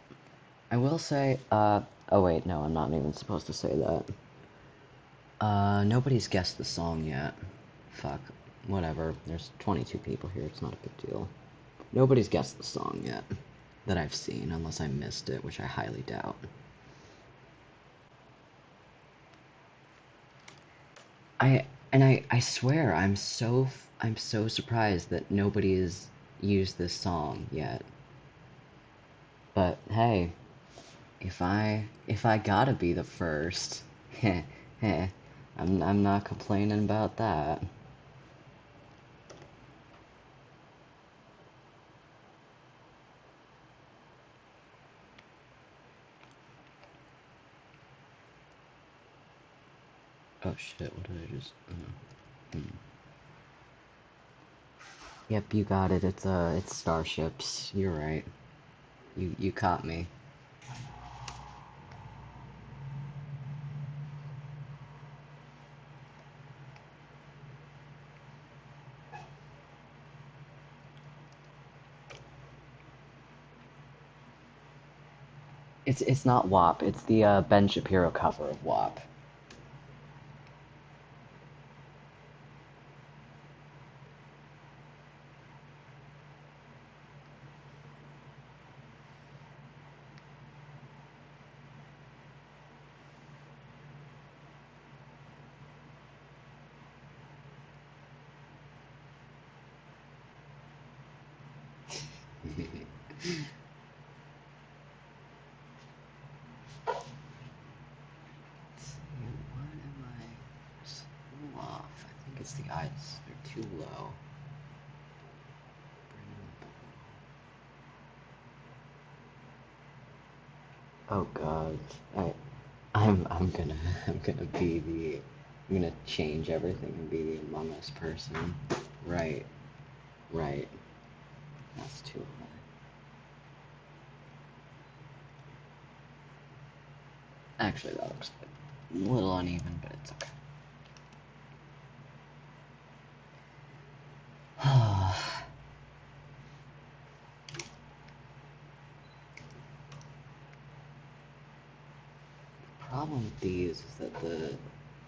I will say, oh wait, no, I'm not even supposed to say that. Nobody's guessed the song yet. Fuck. Whatever. There's 22 people here, it's not a big deal. Nobody's guessed the song yet that I've seen, unless I missed it, which I highly doubt. I swear I'm so surprised that nobody has used this song yet. But hey, if I gotta be the first, heh heh, I'm not complaining about that. Oh shit, what did I just... Yep, you got it. It's starships. You're right. You caught me. It's not WAP. It's the Ben Shapiro cover of WAP. What am I so off? I think it's the eyes. They're too low. Oh god. I'm gonna I'm gonna be the I'm gonna change everything and be the Among Us person. Right. Right. That's too high. Actually that looks good. A little uneven, but it's okay. Problem with these is that the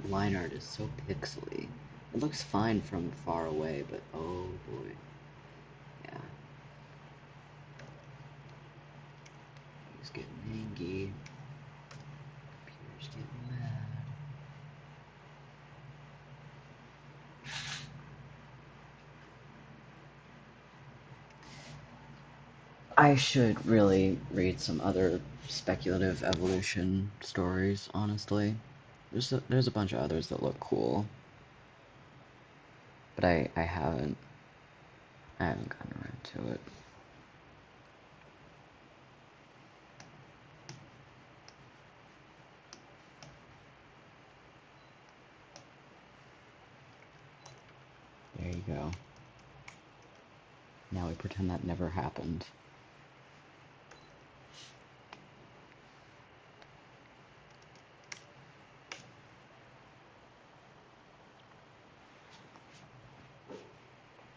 line art is so pixely. It looks fine from far away, but oh boy. Yeah. He's getting angry. Computer's getting mad. I should really read some other speculative evolution stories, honestly. There's a bunch of others that look cool. But I haven't gotten around to it. There you go. Now we pretend that never happened.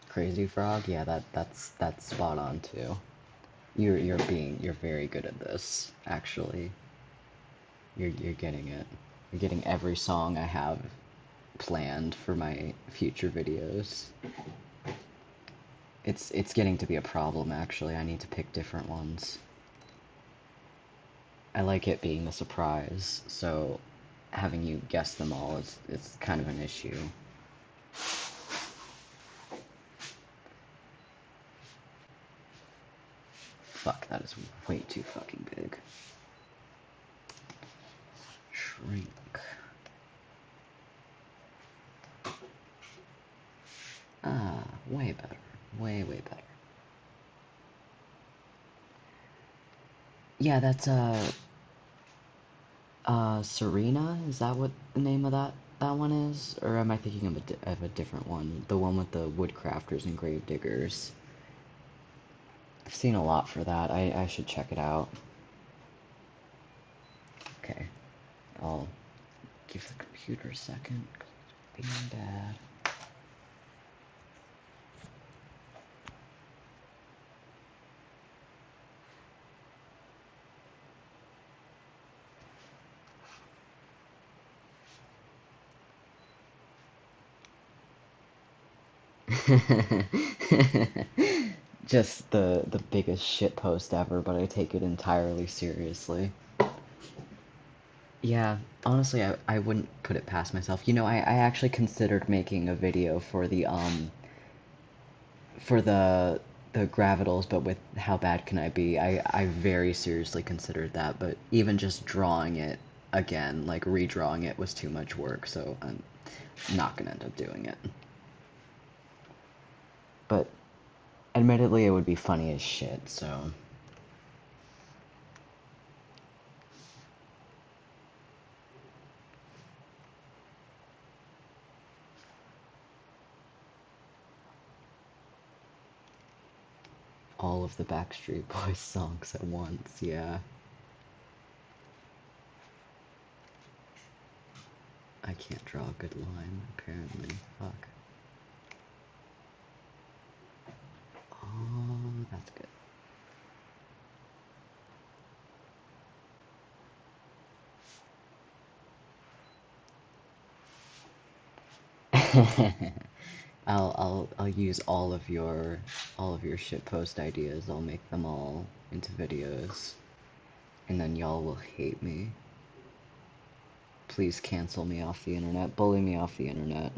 Crazy Frog? Yeah, that's spot on too. You're very good at this, actually. You're getting it. You're getting every song I have planned for my future videos. It's getting to be a problem, actually. I need to pick different ones. I like it being a surprise, so having you guess them all is kind of an issue. Fuck, that is way too fucking big. Shrink. Ah, way better. Way, way better. Yeah, that's Serena. Is that what the name of that one is, or am I thinking of of a different one? The one with the woodcrafters and grave diggers. I've seen a lot for that. I should check it out. Okay, I'll give the computer a second. Being bad. Just the biggest shit post ever, but I take it entirely seriously. Yeah, honestly, I wouldn't put it past myself. You know, I actually considered making a video for the gravitals, but with how bad can I be? I very seriously considered that, but even just drawing it again, like redrawing it, was too much work, so I'm not gonna end up doing it. But admittedly, it would be funny as shit, so. All of the Backstreet Boys songs at once, yeah. I can't draw a good line, apparently. Fuck. Oh, that's good. I'll use all of your shitpost ideas. I'll make them all into videos. And then y'all will hate me. Please cancel me off the internet. Bully me off the internet.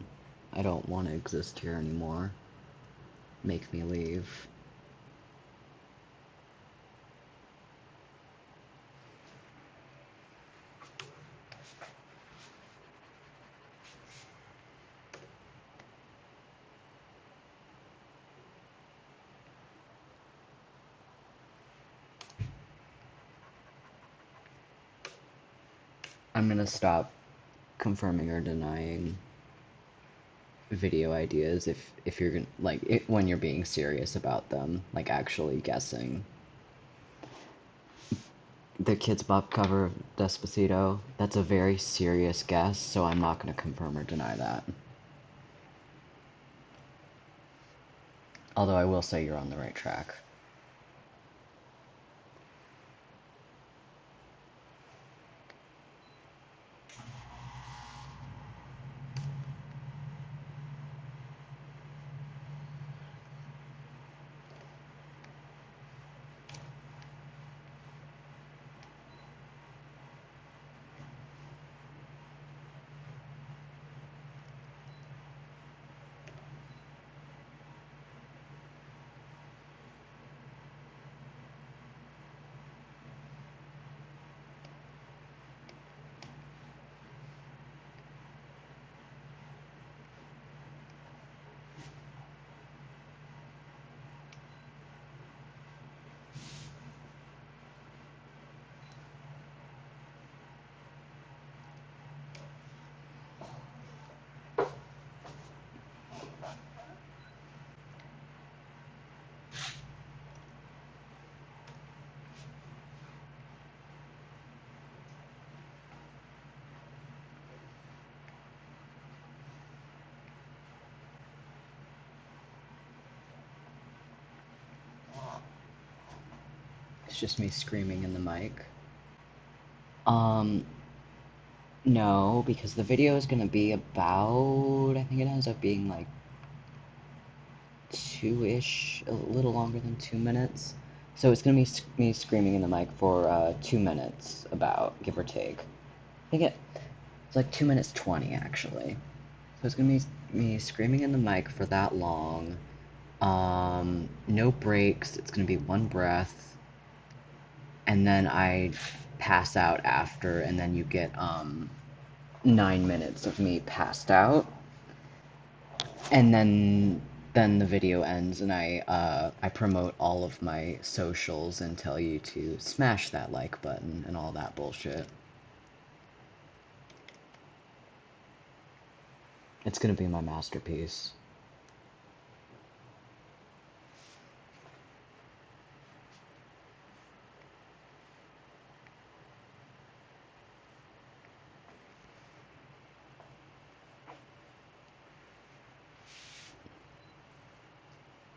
I don't want to exist here anymore. Make me leave. I'm gonna stop confirming or denying video ideas if you're gonna when you're being serious about them, like actually guessing. The Kids Bop cover of Despacito, that's a very serious guess, so I'm not going to confirm or deny that. Although I will say you're on the right track. It's just me screaming in the mic. Um, no, because the video is gonna be about, I think it ends up being like two-ish, a little longer than 2 minutes. So it's gonna be me screaming in the mic for 2 minutes, about, give or take. I think it's like 2 minutes 20 actually. So it's gonna be me screaming in the mic for that long. No breaks. It's gonna be one breath, and then I pass out after, and then you get 9 minutes of me passed out, and then then the video ends and I promote all of my socials and tell you to smash that like button and all that bullshit. It's gonna be my masterpiece.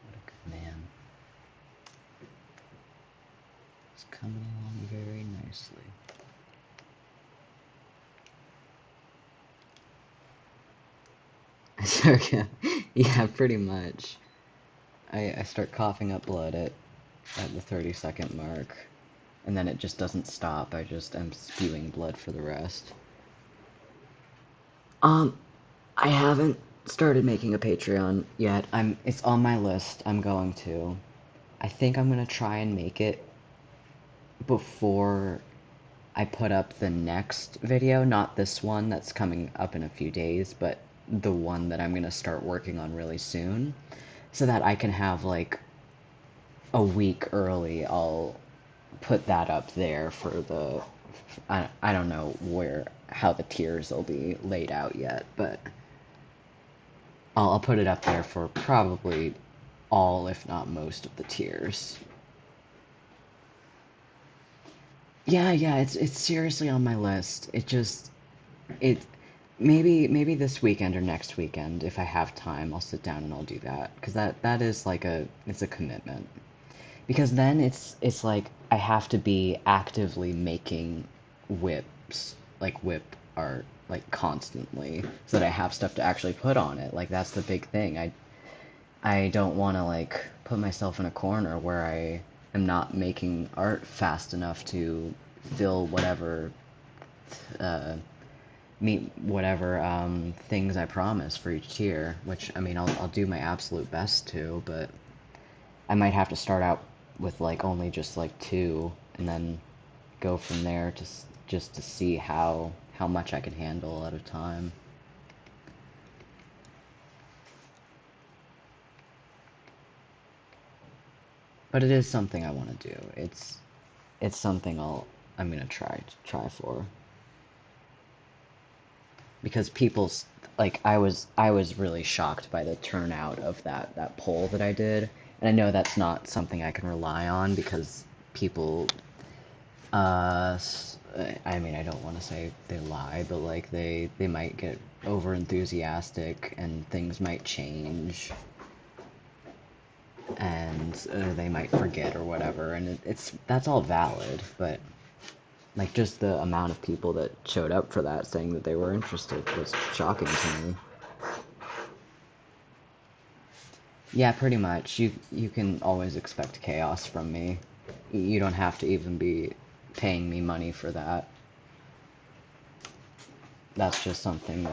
What a good man. It's coming along very nicely. Yeah, pretty much. I start coughing up blood at the 30-second mark, and then it just doesn't stop. I just am spewing blood for the rest. I haven't started making a Patreon yet. It's on my list. I'm going to. I think I'm gonna try and make it before I put up the next video, not this one that's coming up in a few days, but the one that I'm gonna start working on really soon, so that I can have like a week early. I'll put that up there for the I don't know how the tiers will be laid out yet, but I'll put it up there for probably all, if not most, of the tiers. Yeah, it's seriously on my list. It maybe this weekend or next weekend, if I have time, I'll sit down and I'll do that, because that is like it's a commitment. Because then it's like I have to be actively making whips, like whip art, like constantly, so that I have stuff to actually put on it. Like that's the big thing. I don't want to like put myself in a corner where I am not making art fast enough to fill whatever meet whatever things I promise for each tier, which I mean I'll do my absolute best to, but I might have to start out with like only just like 2 and then go from there to just to see how much I can handle at a time. But it is something I want to do. It's something I'm gonna try for, because people's like I was really shocked by the turnout of that poll that I did, and I know that's not something I can rely on because people I mean, I don't want to say they lie, but like they might get over enthusiastic and things might change, and they might forget or whatever, and that's all valid, but like just the amount of people that showed up for that saying that they were interested was shocking to me. Yeah, pretty much. You can always expect chaos from me. You don't have to even be paying me money for that. That's just something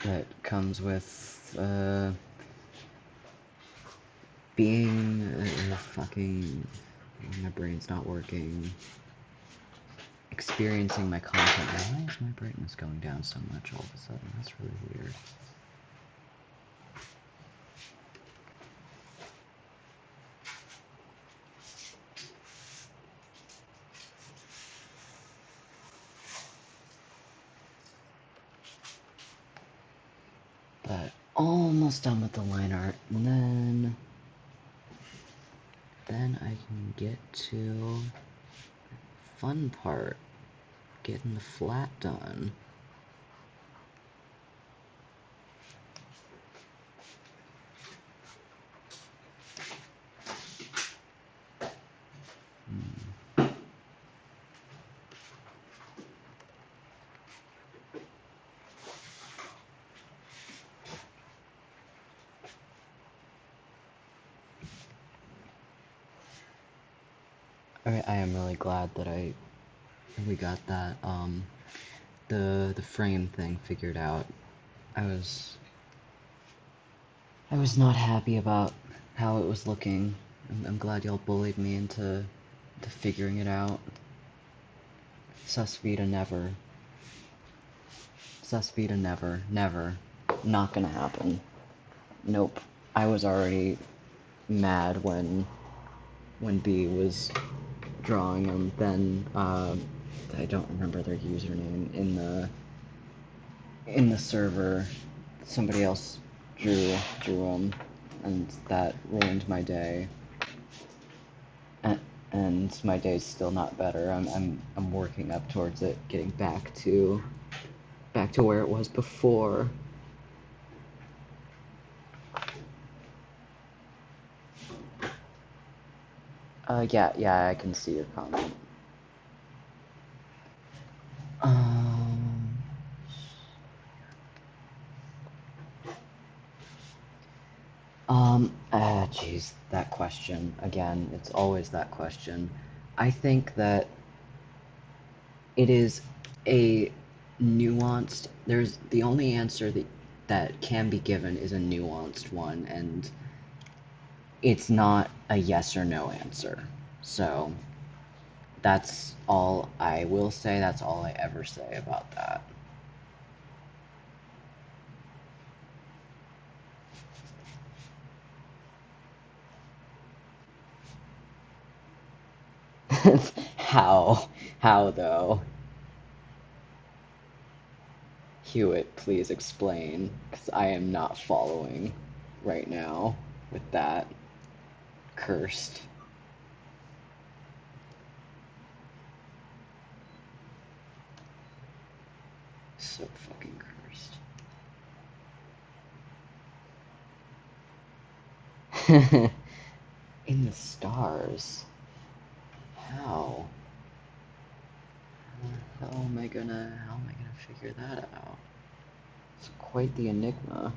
that comes with being fucking, my brain's not working, experiencing my content. Why is my brightness going down so much all of a sudden? That's really weird. But almost done with the line art, and then I can get to fun part, getting the flat done. I am really glad that we got that the frame thing figured out. I was not happy about how it was looking. I'm glad y'all bullied me into figuring it out. Sus Vita never. Sus Vita never. Never. Not gonna happen. Nope. I was already mad when B was drawing, and then I don't remember their username in the server. Somebody else drew them, and that ruined my day. And my day's still not better. I'm working up towards it, getting back to where it was before. Yeah, I can see your comment. Geez, that question. Again, it's always that question. I think that it is a nuanced, there's the only answer that can be given is a nuanced one, and it's not a yes or no answer. So that's all I will say, that's all I ever say about that. How? How though? Hewitt, please explain, because I am not following right now with that. Cursed. So fucking cursed. In the stars. How? How am I gonna figure that out? It's quite the enigma.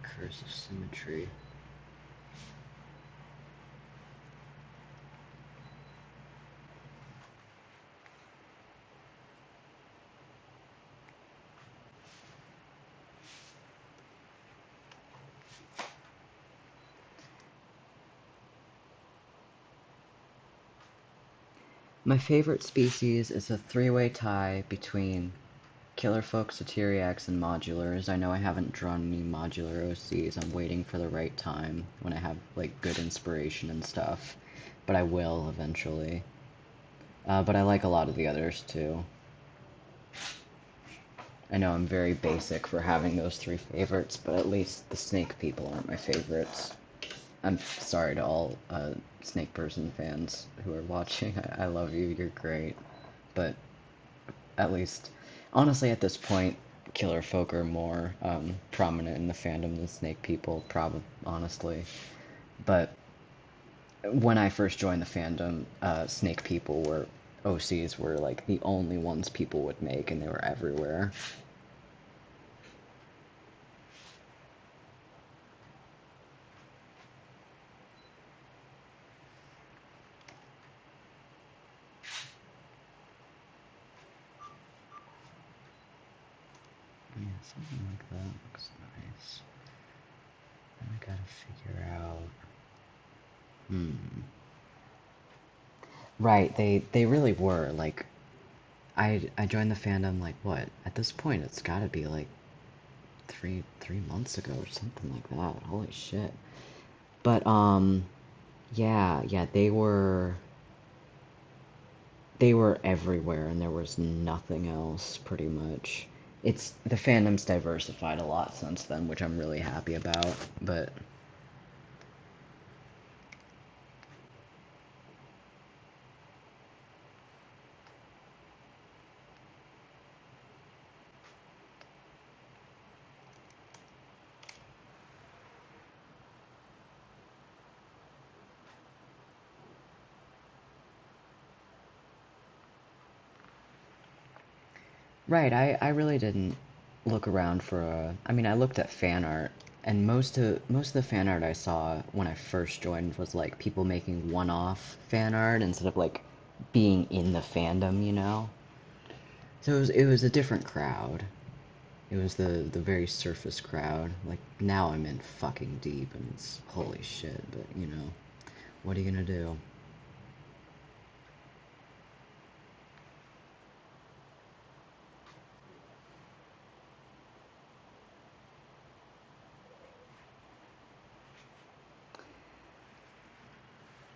The curse of symmetry. My favorite species is a three-way tie between Killer Folk, Satyriacs, and Modulars. I know I haven't drawn any Modular OCs. I'm waiting for the right time when I have, like, good inspiration and stuff. But I will, eventually. But I like a lot of the others, too. I know I'm very basic for having those three favorites, but at least the snake people aren't my favorites. I'm sorry to all Snake Person fans who are watching. I love you, you're great. But at least, honestly, at this point, Killer Folk are more prominent in the fandom than Snake People, probably, honestly. But when I first joined the fandom, Snake People were, OCs were like the only ones people would make, and they were everywhere. Yeah, something like that looks nice. Then I gotta figure out... Right, they really were, like, I joined the fandom, like, what? At this point, it's gotta be, like, three months ago or something like that. Holy shit. But, yeah, they were everywhere, and there was nothing else, pretty much. The fandom's diversified a lot since then, which I'm really happy about, but... Right, I really didn't look around for I mean, I looked at fan art, and most of the fan art I saw when I first joined was like people making one-off fan art instead of like being in the fandom, you know? So it was a different crowd. It was the very surface crowd. Like now I'm in fucking deep and it's holy shit, but you know, what are you gonna do?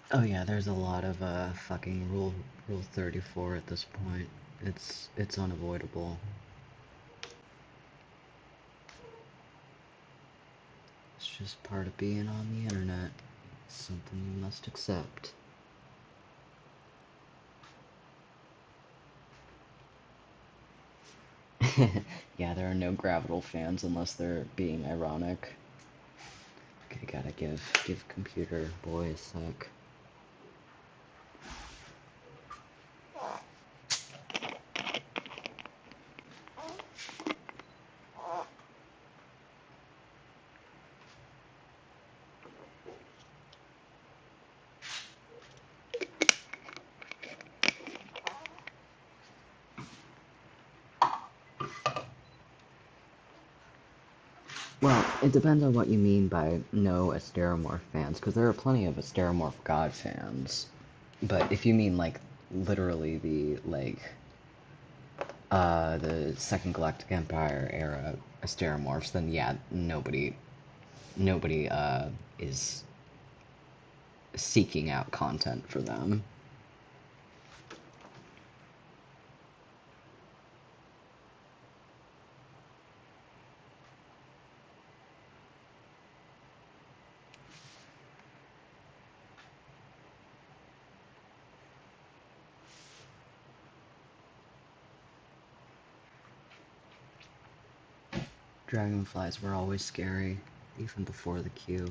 Oh yeah, there's a lot of fucking rule 34 at this point. It's unavoidable. It's just part of being on the internet. It's something you must accept. Yeah, there are no Gravital fans unless they're being ironic. Okay, gotta give computer boy a sec. Well, it depends on what you mean by no Asteromorph fans, because there are plenty of Asteromorph God fans. But if you mean, like, literally the Second Galactic Empire era Asteromorphs, then yeah, nobody is seeking out content for them. Dragonflies were always scary, even before the queue.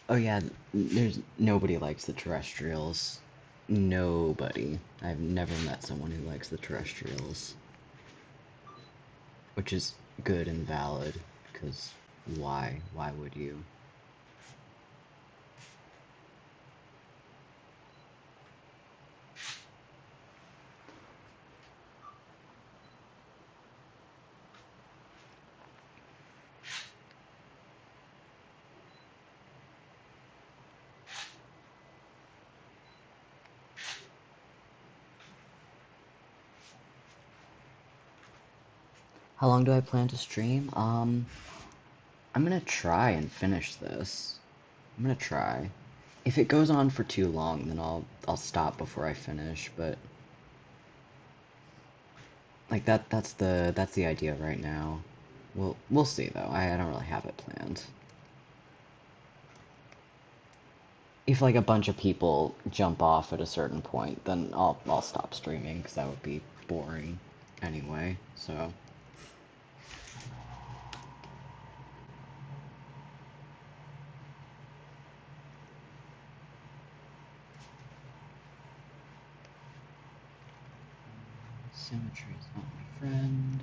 Oh yeah, there's nobody likes the terrestrials. Nobody. I've never met someone who likes the terrestrials. Which is good and valid, because why? Why would you? How long do I plan to stream? I'm gonna try and finish this. I'm gonna try. If it goes on for too long, then I'll stop before I finish, but like that's the idea right now. We'll see though. I don't really have it planned. If like a bunch of people jump off at a certain point, then I'll stop streaming because that would be boring anyway. So symmetry is not my friend.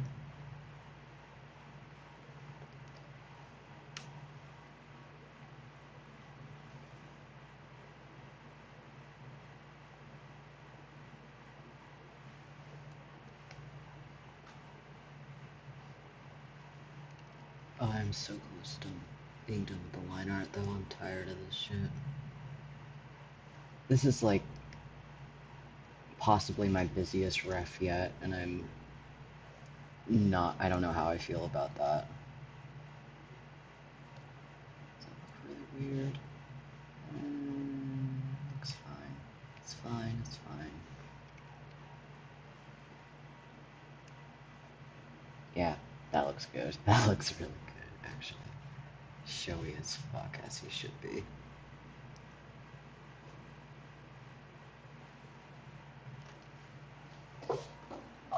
Oh, I'm so close to being done with the line art, though. I'm tired of this shit. This is, like, possibly my busiest ref yet, and I don't know how I feel about that. Does that look really weird? Looks fine. It's fine, it's fine. Yeah, that looks good. That looks really good, actually. Showy as fuck, as he should be.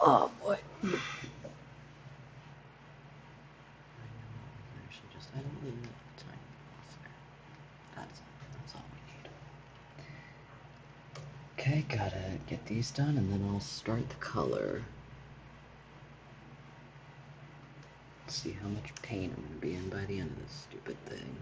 Oh boy. I should just add a little tiny off there. That's all we need. Okay, gotta get these done and then I'll start the color. Let's see how much pain I'm gonna be in by the end of this stupid thing.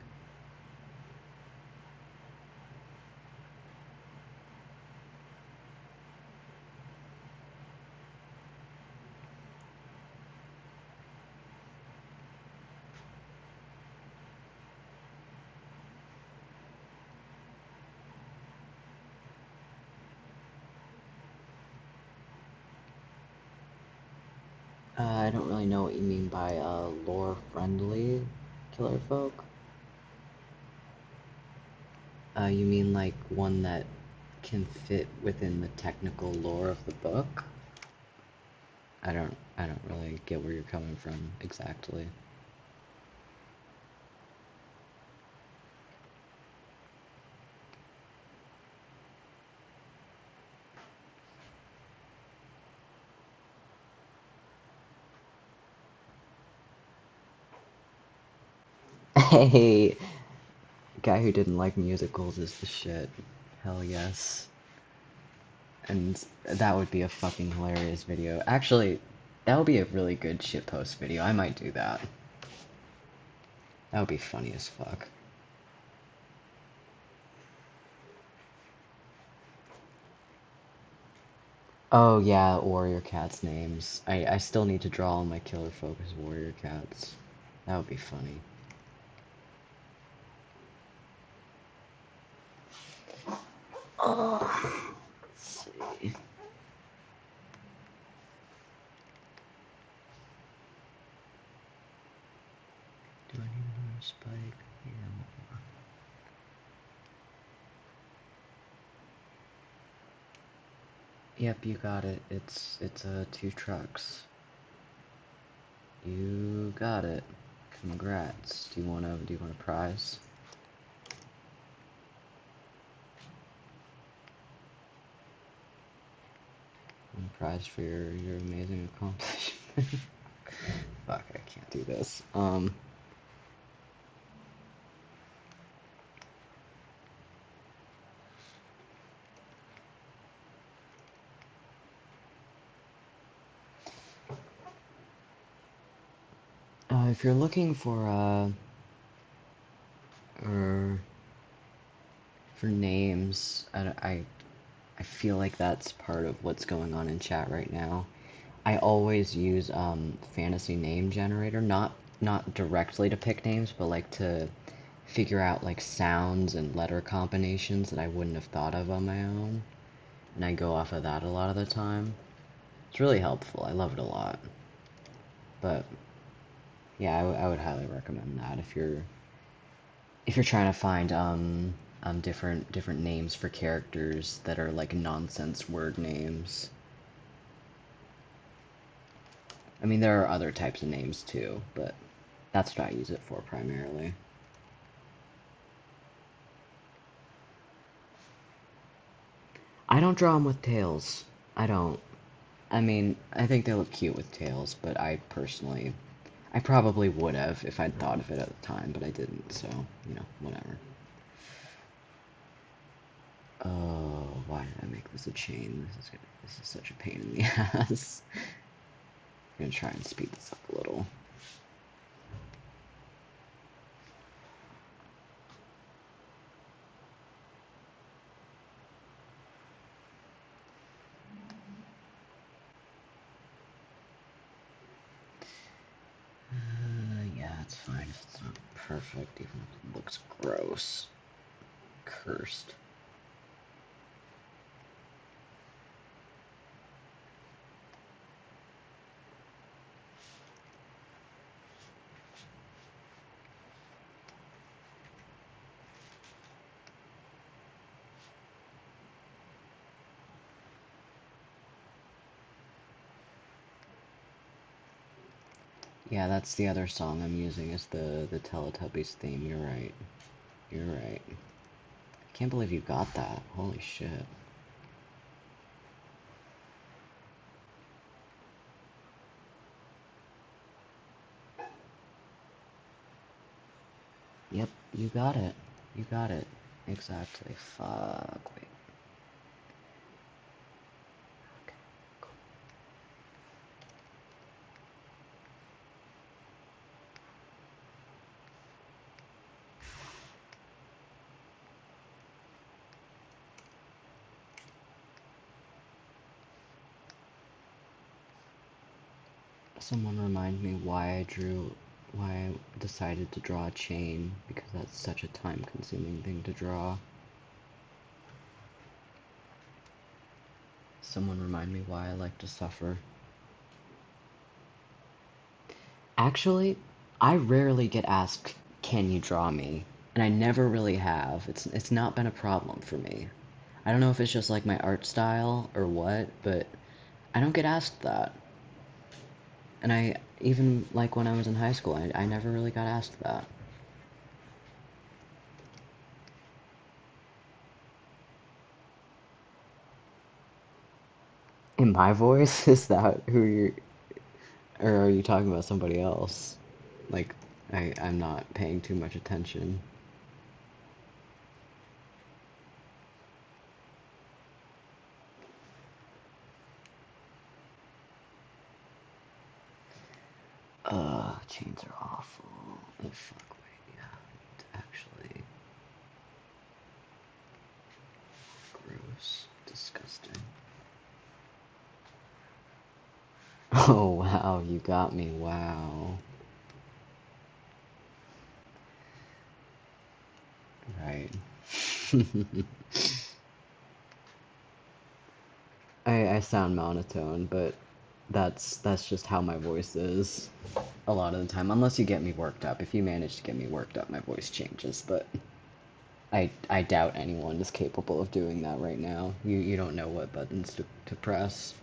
I don't really know what you mean by lore-friendly killer folk. You mean like one that can fit within the technical lore of the book? I don't really get where you're coming from exactly. Hey, guy who didn't like musicals is the shit. Hell yes. And that would be a fucking hilarious video. Actually, that would be a really good shitpost video. I might do that. That would be funny as fuck. Oh yeah, warrior cats names. I still need to draw all my killer folk as warrior cats. That would be funny. Oh, let's see. Do I need another spike? Yeah. Yep, you got it. It's two trucks. You got it. Congrats. Do you want a prize? A prize for your amazing accomplishment. Fuck, I can't do this. If you're looking for or for names, I feel like that's part of what's going on in chat right now. I always use fantasy name generator, not directly to pick names, but like to figure out like sounds and letter combinations that I wouldn't have thought of on my own. And I go off of that a lot of the time. It's really helpful. I love it a lot. But yeah, I would highly recommend that if you're trying to find different names for characters that are like nonsense word names. I mean, there are other types of names too, but that's what I use it for primarily. I don't draw them with tails. I don't. I mean, I think they look cute with tails, but I probably would have if I'd thought of it at the time, but I didn't, so, whatever. Oh, why did I make this a chain? This is such a pain in the ass. I'm gonna try and speed this up a little. Yeah, it's fine if it's not perfect, even if it looks gross. Cursed. Yeah, that's the other song I'm using is the Teletubbies theme. You're right. You're right. I can't believe you got that. Holy shit. Yep, you got it. You got it. Exactly. Fuck. Wait. Okay, cool. Someone remind me why I decided to draw a chain, because that's such a time-consuming thing to draw. Someone remind me why I like to suffer. Actually, I rarely get asked, "Can you draw me?" And I never really have. It's not been a problem for me. I don't know if it's just like my art style or what, but I don't get asked that. And I even like when I was in high school, I never really got asked that. In my voice, is that who you're, or are you talking about somebody else? Like, I'm not paying too much attention. Chains are awful. Oh, fuck, wait, yeah. Actually, gross. Disgusting. Oh, wow, you got me, wow. Right. I sound monotone, but that's just how my voice is a lot of the time. Unless you get me worked up. If you manage to get me worked up, my voice changes, but I doubt anyone is capable of doing that right now. You don't know what buttons to press.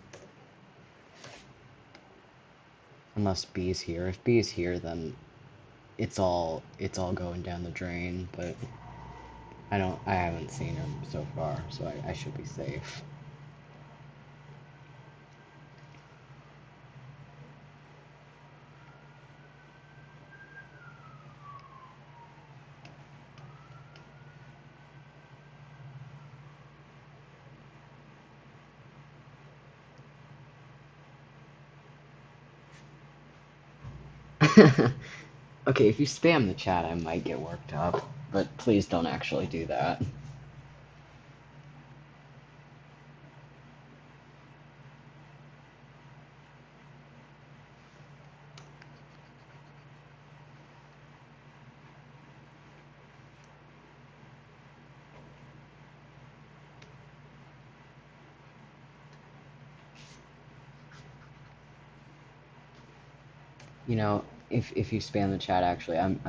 Unless B's here. If B's here, then it's all going down the drain, but I haven't seen him so far, so I should be safe. Okay, if you spam the chat, I might get worked up, but please don't actually do that. You know, if you spam the chat, actually, I'm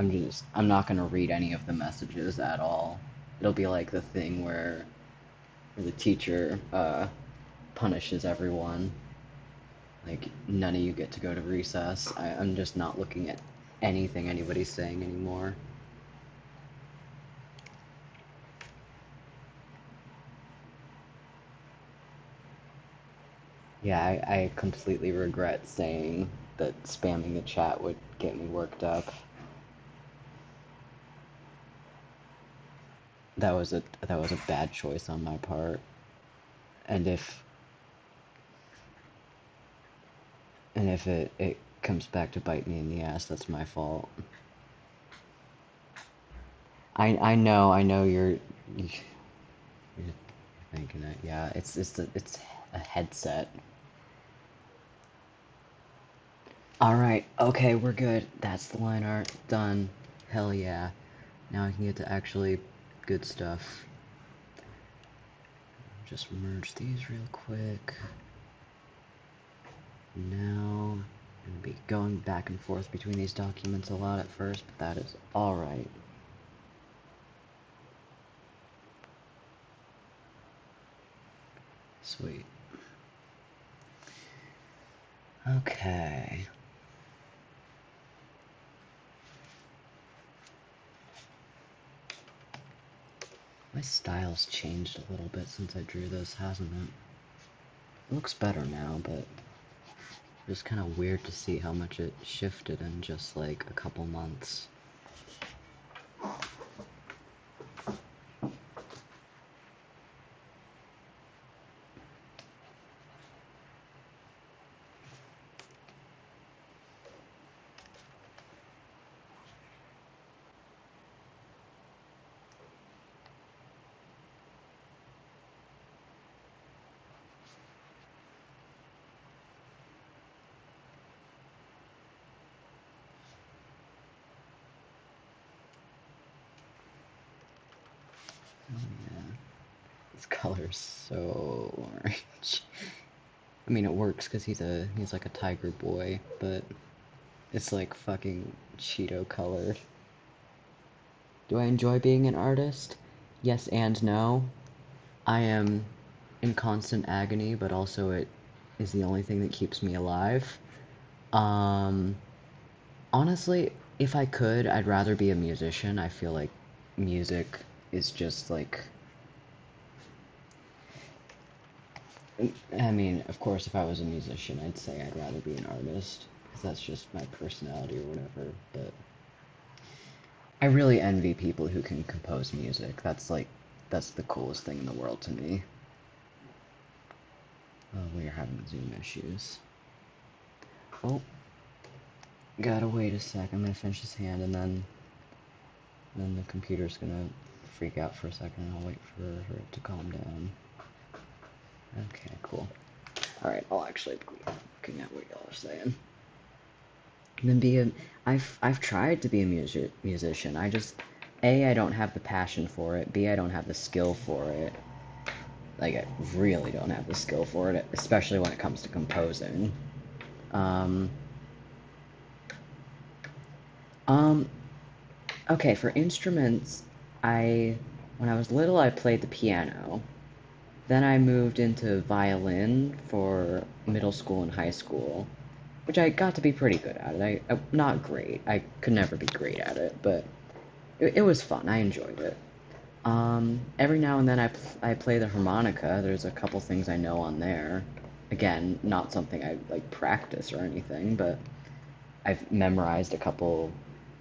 not gonna read any of the messages at all. It'll be like the thing where the teacher punishes everyone. Like none of you get to go to recess. I'm just not looking at anything anybody's saying anymore. Yeah, I completely regret saying that spamming the chat would get me worked up. That was a bad choice on my part. And if it comes back to bite me in the ass, that's my fault. I know you're thinking it. Yeah, it's a headset. All right, okay, we're good. That's the line art done. Hell yeah. Now I can get to actually good stuff. Just merge these real quick. Now I'm gonna be going back and forth between these documents a lot at first, but that is all right. Sweet. Okay. My style's changed a little bit since I drew this, hasn't it? It looks better now, but it's kind of weird to see how much it shifted in just like a couple months. Oh yeah, this color's so orange. I mean, it works because he's like a tiger boy, but It's like fucking Cheeto colored. Do I enjoy being an artist? Yes and no. I am in constant agony, but also it is the only thing that keeps me alive. Um, Honestly, if I could, I'd rather be a musician. I feel like music is just like. I mean, of course, if I was a musician, I'd say I'd rather be an artist, because that's just my personality or whatever, but I really envy people who can compose music. That's the coolest thing in the world to me. Oh, we are having Zoom issues. Oh, gotta wait a sec. I'm gonna finish this hand, and then the computer's gonna freak out for a second, and I'll wait for it to calm down. Okay, cool. Alright, I'll actually be looking at what y'all are saying. And then I've tried to be a musician. I don't have the passion for it. B, I don't have the skill for it. Like, I really don't have the skill for it, especially when it comes to composing. Um, okay, for instruments, when I was little, I played the piano. Then I moved into violin for middle school and high school, which I got to be pretty good at it. Not great. I could never be great at it, but it was fun. I enjoyed it. Every now and then I play the harmonica. There's a couple things I know on there. Again, not something I like practice or anything, but I've memorized a couple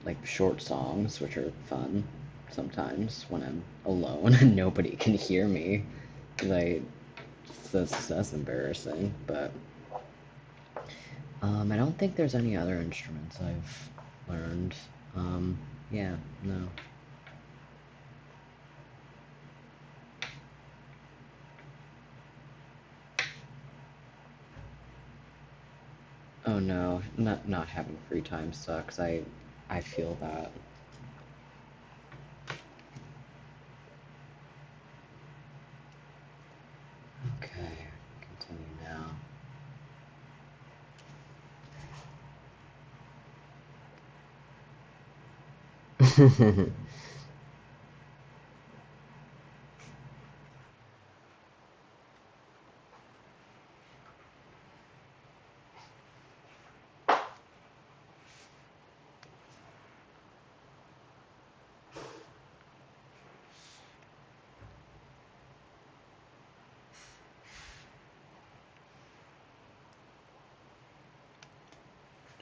like short songs, which are fun sometimes when I'm alone and nobody can hear me. Like that's embarrassing, but I don't think there's any other instruments I've learned. Yeah, no. Oh no, not having free time sucks. I feel that. Okay, continue now.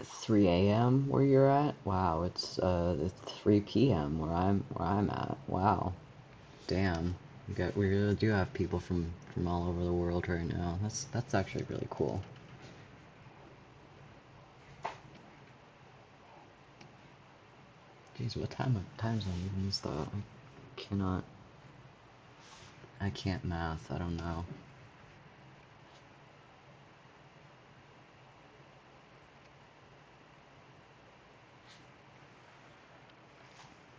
3 a.m. where you're at? Wow, it's 3 p.m. where I'm at. Wow. Damn. We really do have people from all over the world right now. That's actually really cool. Jeez, what time zone even is that? I can't math. I don't know.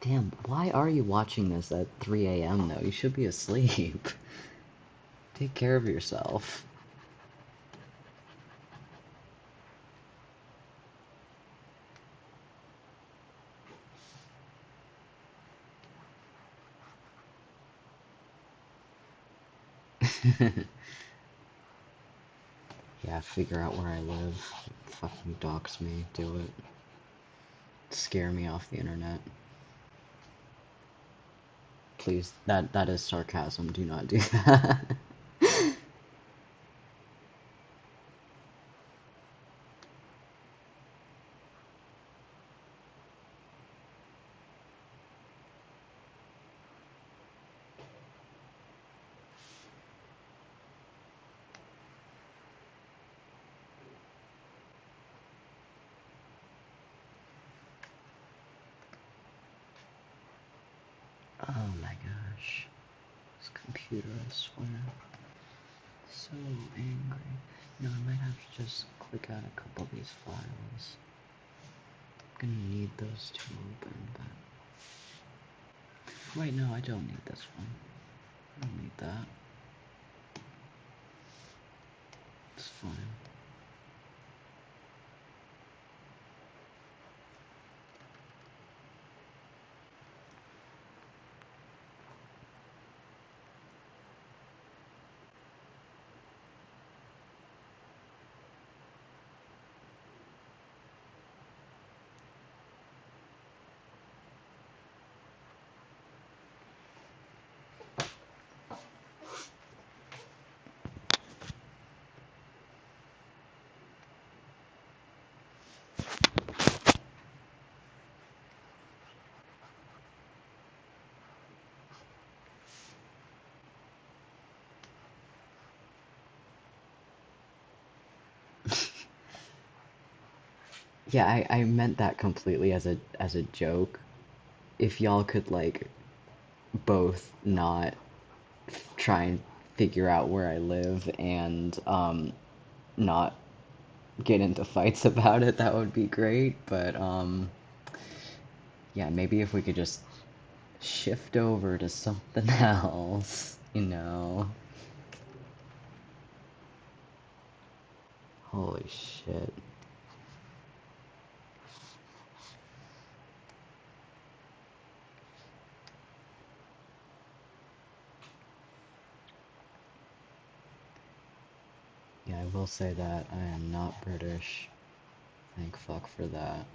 Damn, why are you watching this at 3 a.m. though? You should be asleep. Take care of yourself. Yeah, figure out where I live. Fucking dox me. Do it. Scare me off the internet. Please, that is sarcasm. Do not do that. Oh my gosh. This computer, I swear. So angry. No, I might have to just click out a couple of these files. I'm gonna need those to open, but... Wait, no, I don't need this one. I don't need that. It's fine. Yeah, I meant that completely as a joke. If y'all could like both not try and figure out where I live and not get into fights about it, that would be great. But yeah, maybe if we could just shift over to something else, you know. Holy shit. Yeah, I will say that I am not British. Thank fuck for that.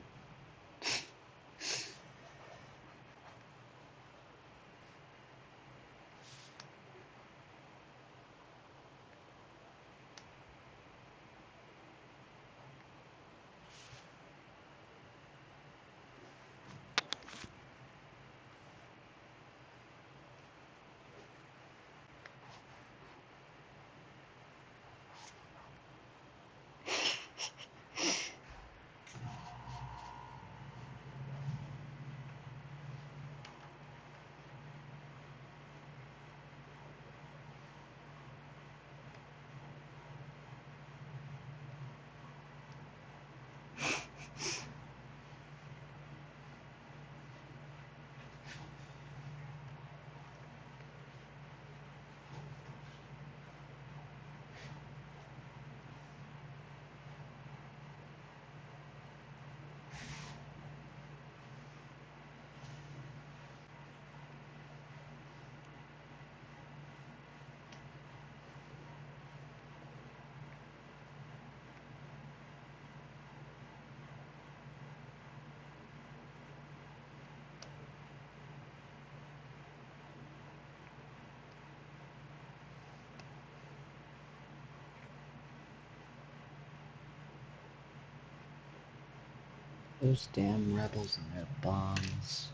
Those damn rebels and their bombs.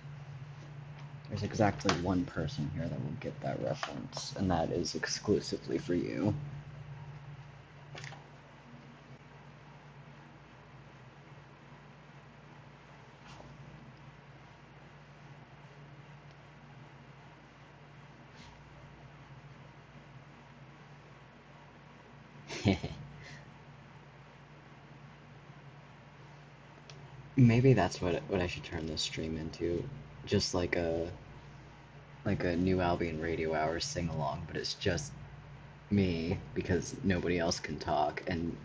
There's exactly one person here that will get that reference, and that is exclusively for you. Maybe that's what I should turn this stream into. Just like a New Albion Radio Hour sing along, but it's just me because nobody else can talk, and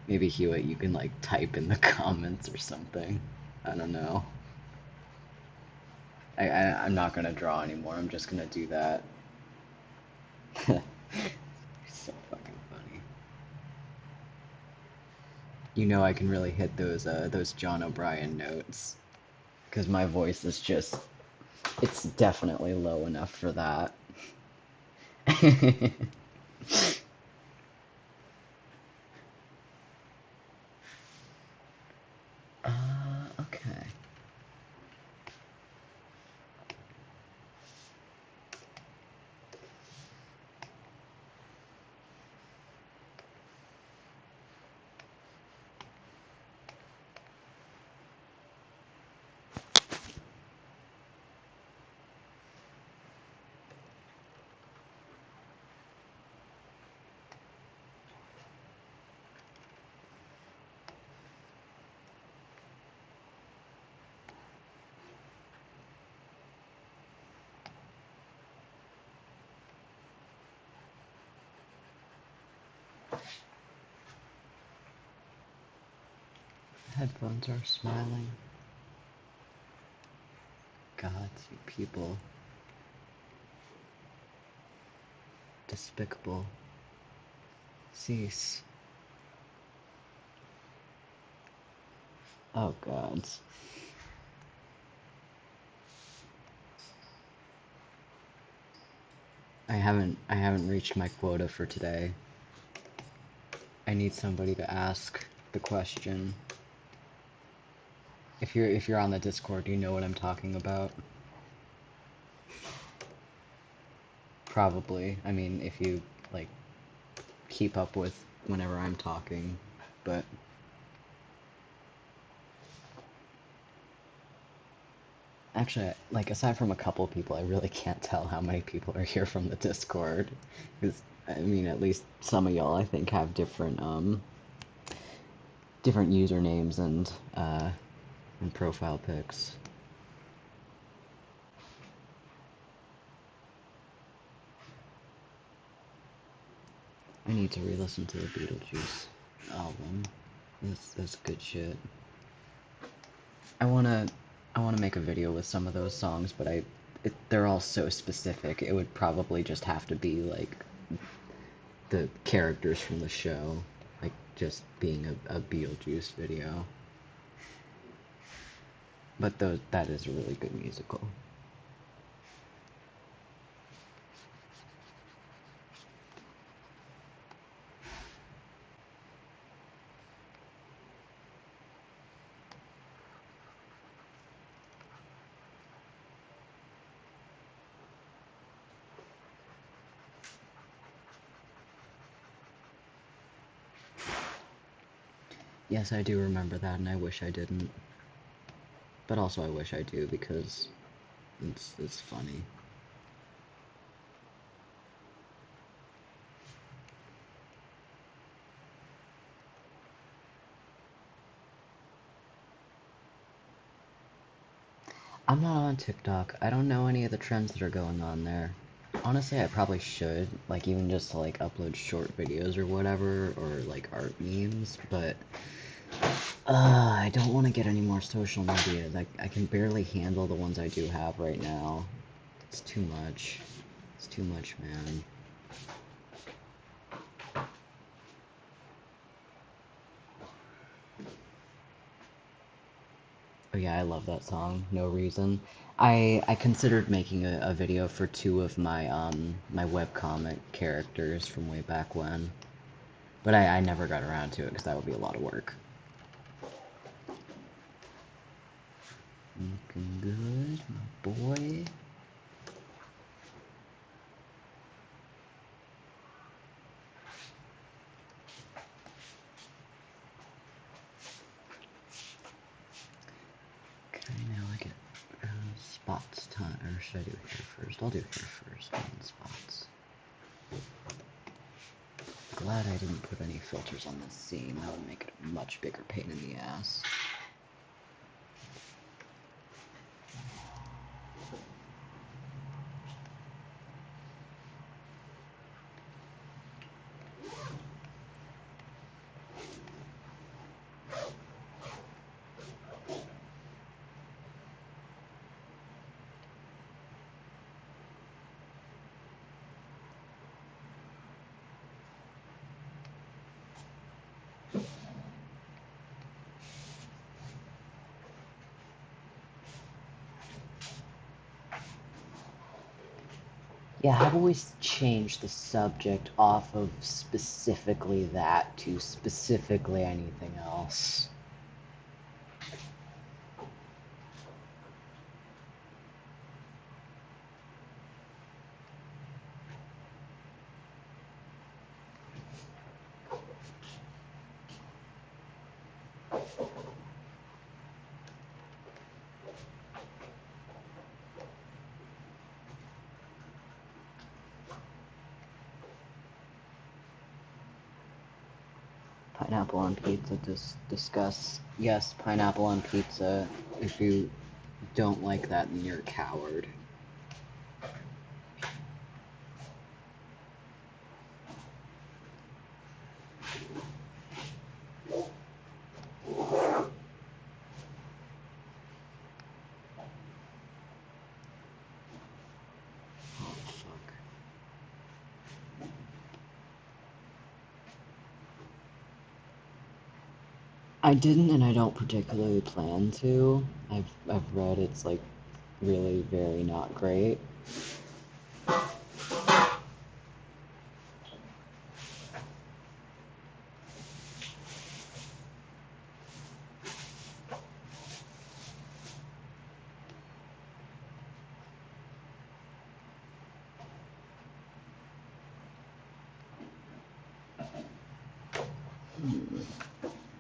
maybe Hewitt, you can like type in the comments or something. I don't know. I'm not gonna draw anymore. I'm just gonna do that. So fucking funny. You know I can really hit those John O'Brien notes because my voice is just it's definitely low enough for that. Okay. Headphones are smiling. God, you people. Despicable. Cease. Oh God. I haven't reached my quota for today. I need somebody to ask the question. If you're on the Discord, do you know what I'm talking about? Probably. I mean, if you like keep up with whenever I'm talking, but Actually, like, aside from a couple people, I really can't tell how many people are here from the Discord. Because, I mean, at least some of y'all, I think, have different usernames and profile pics. I need to re-listen to the Beetlejuice album. That's good shit. I wanna make a video with some of those songs, but they're all so specific. It would probably just have to be like the characters from the show, like just being a Beetlejuice video. But that is a really good musical. Yes, I do remember that, and I wish I didn't. But also I wish I do, because it's funny. I'm not on TikTok. I don't know any of the trends that are going on there. Honestly, I probably should, like, even just to, like, upload short videos or whatever, or, like, art memes, but I don't want to get any more social media. Like, I can barely handle the ones I do have right now. It's too much. It's too much, man. Oh yeah, I love that song. No Reason. I considered making a video for two of my my webcomic characters from way back when, but I never got around to it because that would be a lot of work. Looking good, my boy. Okay, now I get spots time. Or should I do hair first? I'll do hair first, and then spots. Glad I didn't put any filters on this scene. That would make it a much bigger pain in the ass. Yeah, I've always changed the subject off of specifically that to specifically anything else. Pineapple on pizza, discuss. Yes, pineapple on pizza. If you don't like that, then you're a coward. Oh, fuck. I didn't, and I don't particularly plan to. I've read it's, like, really very not great.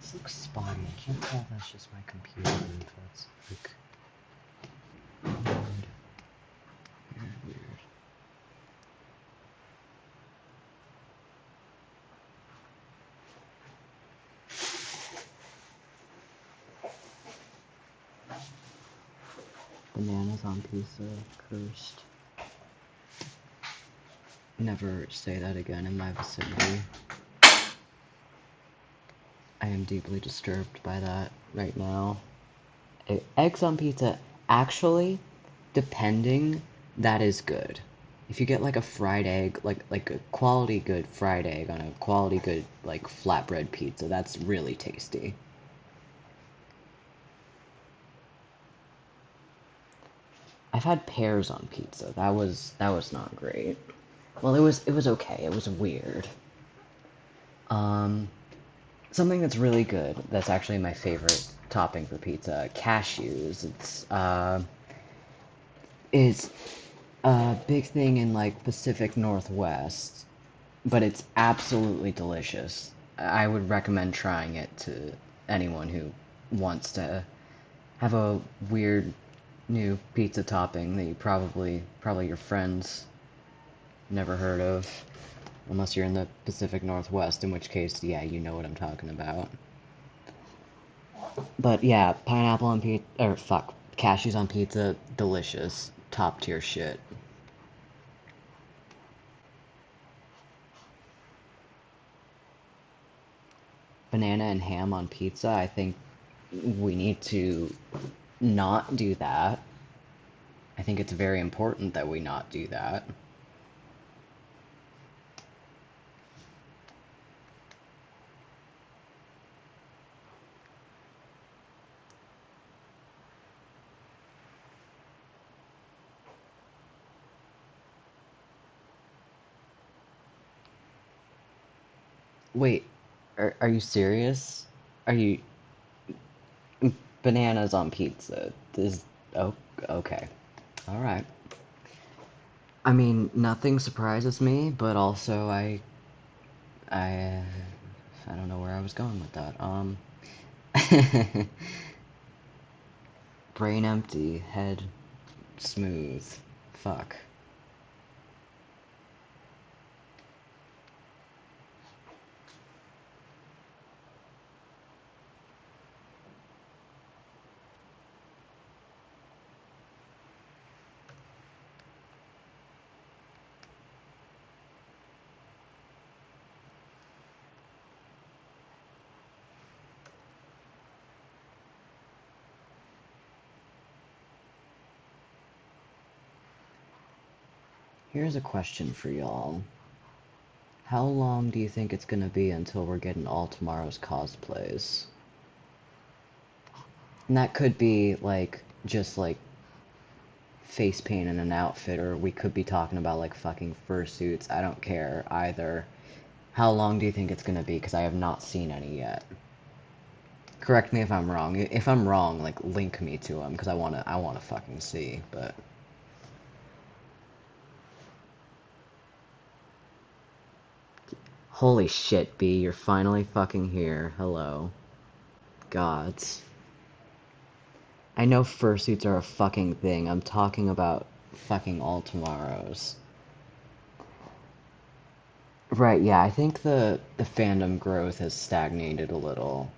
This looks spotty. I can't tell if that's just my computer or if that's, like... Bananas on pizza. Cursed. Never say that again in my vicinity. I am deeply disturbed by that right now. Eggs on pizza, actually, depending, that is good. If you get like a fried egg, like a quality good fried egg on a quality good like flatbread pizza, that's really tasty. I've had pears on pizza. That was not great. Well, it was okay. It was weird. Um, Something that's really good. That's actually my favorite topping for pizza. Cashews. It's a big thing in like Pacific Northwest, but it's absolutely delicious. I would recommend trying it to anyone who wants to have a weird new pizza topping that you probably your friends never heard of, unless you're in the Pacific Northwest, in which case, yeah, you know what I'm talking about. But yeah, pineapple on pizza, or fuck, cashews on pizza, delicious, top tier shit. Banana and ham on pizza, I think we need to not do that. I think it's very important that we not do that. Wait, are you serious? Are you bananas on pizza? This oh okay. All right. I mean, nothing surprises me, but also I I don't know where I was going with that. Brain empty, head smooth. Fuck. Here's a question for y'all. How long do you think it's gonna be until we're getting all tomorrow's cosplays? And that could be like just like face paint and an outfit, or we could be talking about like fucking fursuits. I don't care either. How long do you think it's gonna be? Because I have not seen any yet. Correct me if I'm wrong. If I'm wrong, like link me to them because I wanna fucking see. But holy shit, B, you're finally fucking here. Hello, gods. I know fursuits are a fucking thing. I'm talking about fucking all tomorrows. Right, yeah, I think the fandom growth has stagnated a little,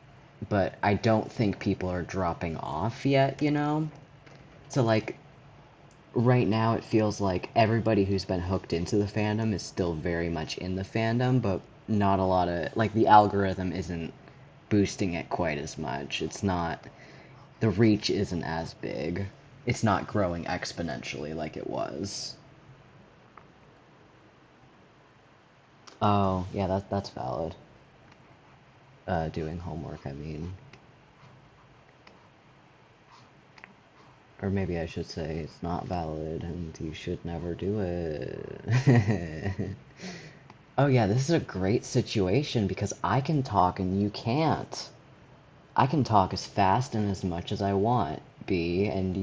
but I don't think people are dropping off yet, you know? So like right now it feels like everybody who's been hooked into the fandom is still very much in the fandom, but not a lot of like the algorithm isn't boosting it quite as much. It's not the reach isn't as big. It's not growing exponentially like it was. Oh, yeah, that's valid. Doing homework, I mean. Or maybe I should say it's not valid and you should never do it. Oh yeah, this is a great situation because I can talk and you can't. I can talk as fast and as much as I want, B, and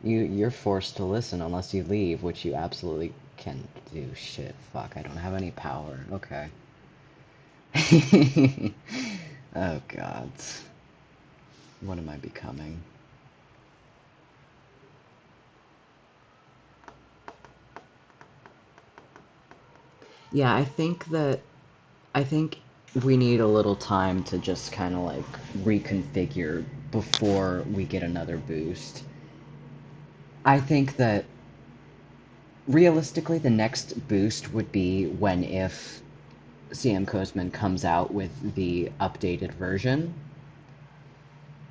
you're forced to listen unless you leave, which you absolutely can do. Shit, fuck, I don't have any power. Okay. Oh god. What am I becoming? Yeah, I think we need a little time to just kind of like reconfigure before we get another boost. I think that realistically the next boost would be when if CM Kozman comes out with the updated version,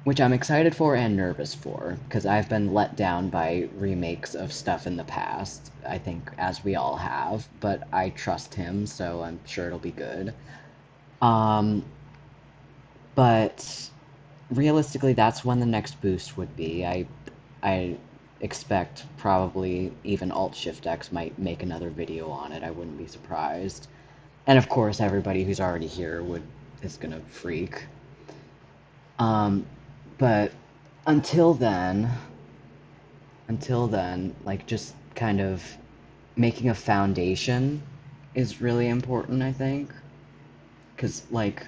which I'm excited for and nervous for, because I've been let down by remakes of stuff in the past, I think, as we all have, but I trust him, so I'm sure it'll be good. Um, but realistically, that's when the next boost would be. I expect probably even Alt-Shift-X might make another video on it, I wouldn't be surprised. And of course, everybody who's already here is gonna freak. Um, but until then, like just kind of making a foundation is really important, I think. Because, like,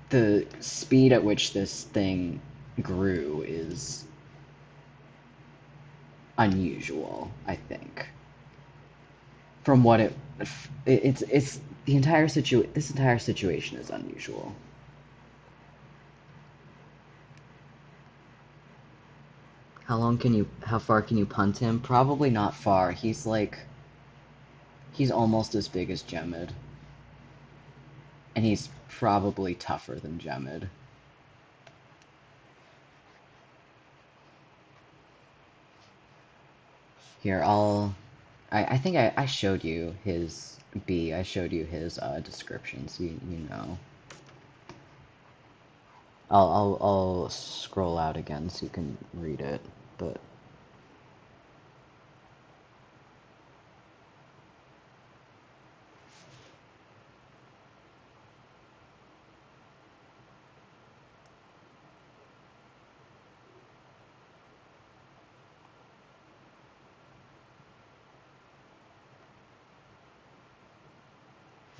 the speed at which this thing grew is unusual, I think. From what it's the entire this entire situation is unusual. How far can you punt him? Probably not far. He's almost as big as Gemid. And he's probably tougher than Gemid. Here, I think I showed you his B. I showed you his description, so you know. I'll scroll out again so you can read it, but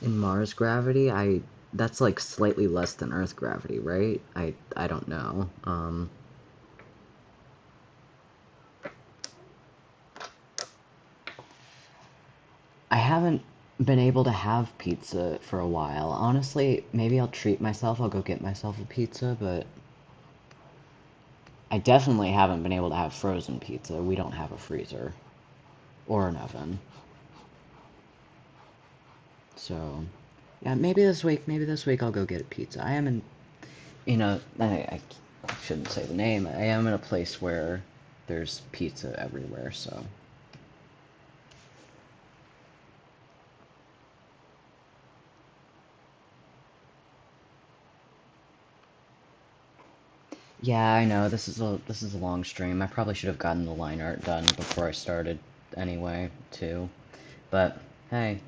in Mars gravity, that's like slightly less than Earth gravity, right? I don't know. I haven't been able to have pizza for a while. Honestly, maybe I'll treat myself. I'll go get myself a pizza, but I definitely haven't been able to have frozen pizza. We don't have a freezer or an oven. So, yeah, maybe this week I'll go get a pizza. I am I shouldn't say the name. I am in a place where there's pizza everywhere, so. Yeah, I know, this is a long stream. I probably should have gotten the line art done before I started anyway, too. But, hey,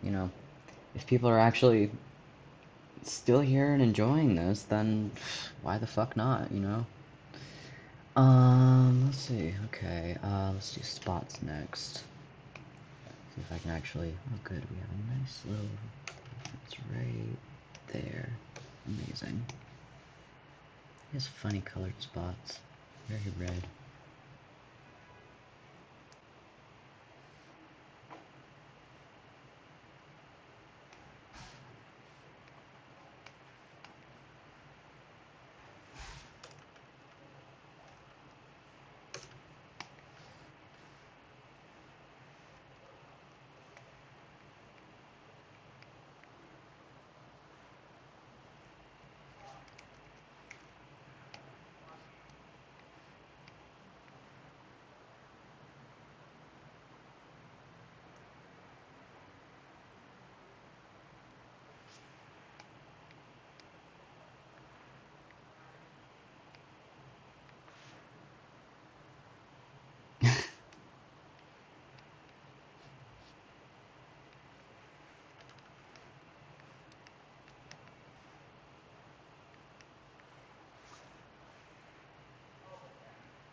if people are actually still here and enjoying this, then why the fuck not? Let's see. Okay, let's do spots next. See if I can actually. Oh, good. We have a nice little. It's right there. Amazing. He has funny colored spots. Very red.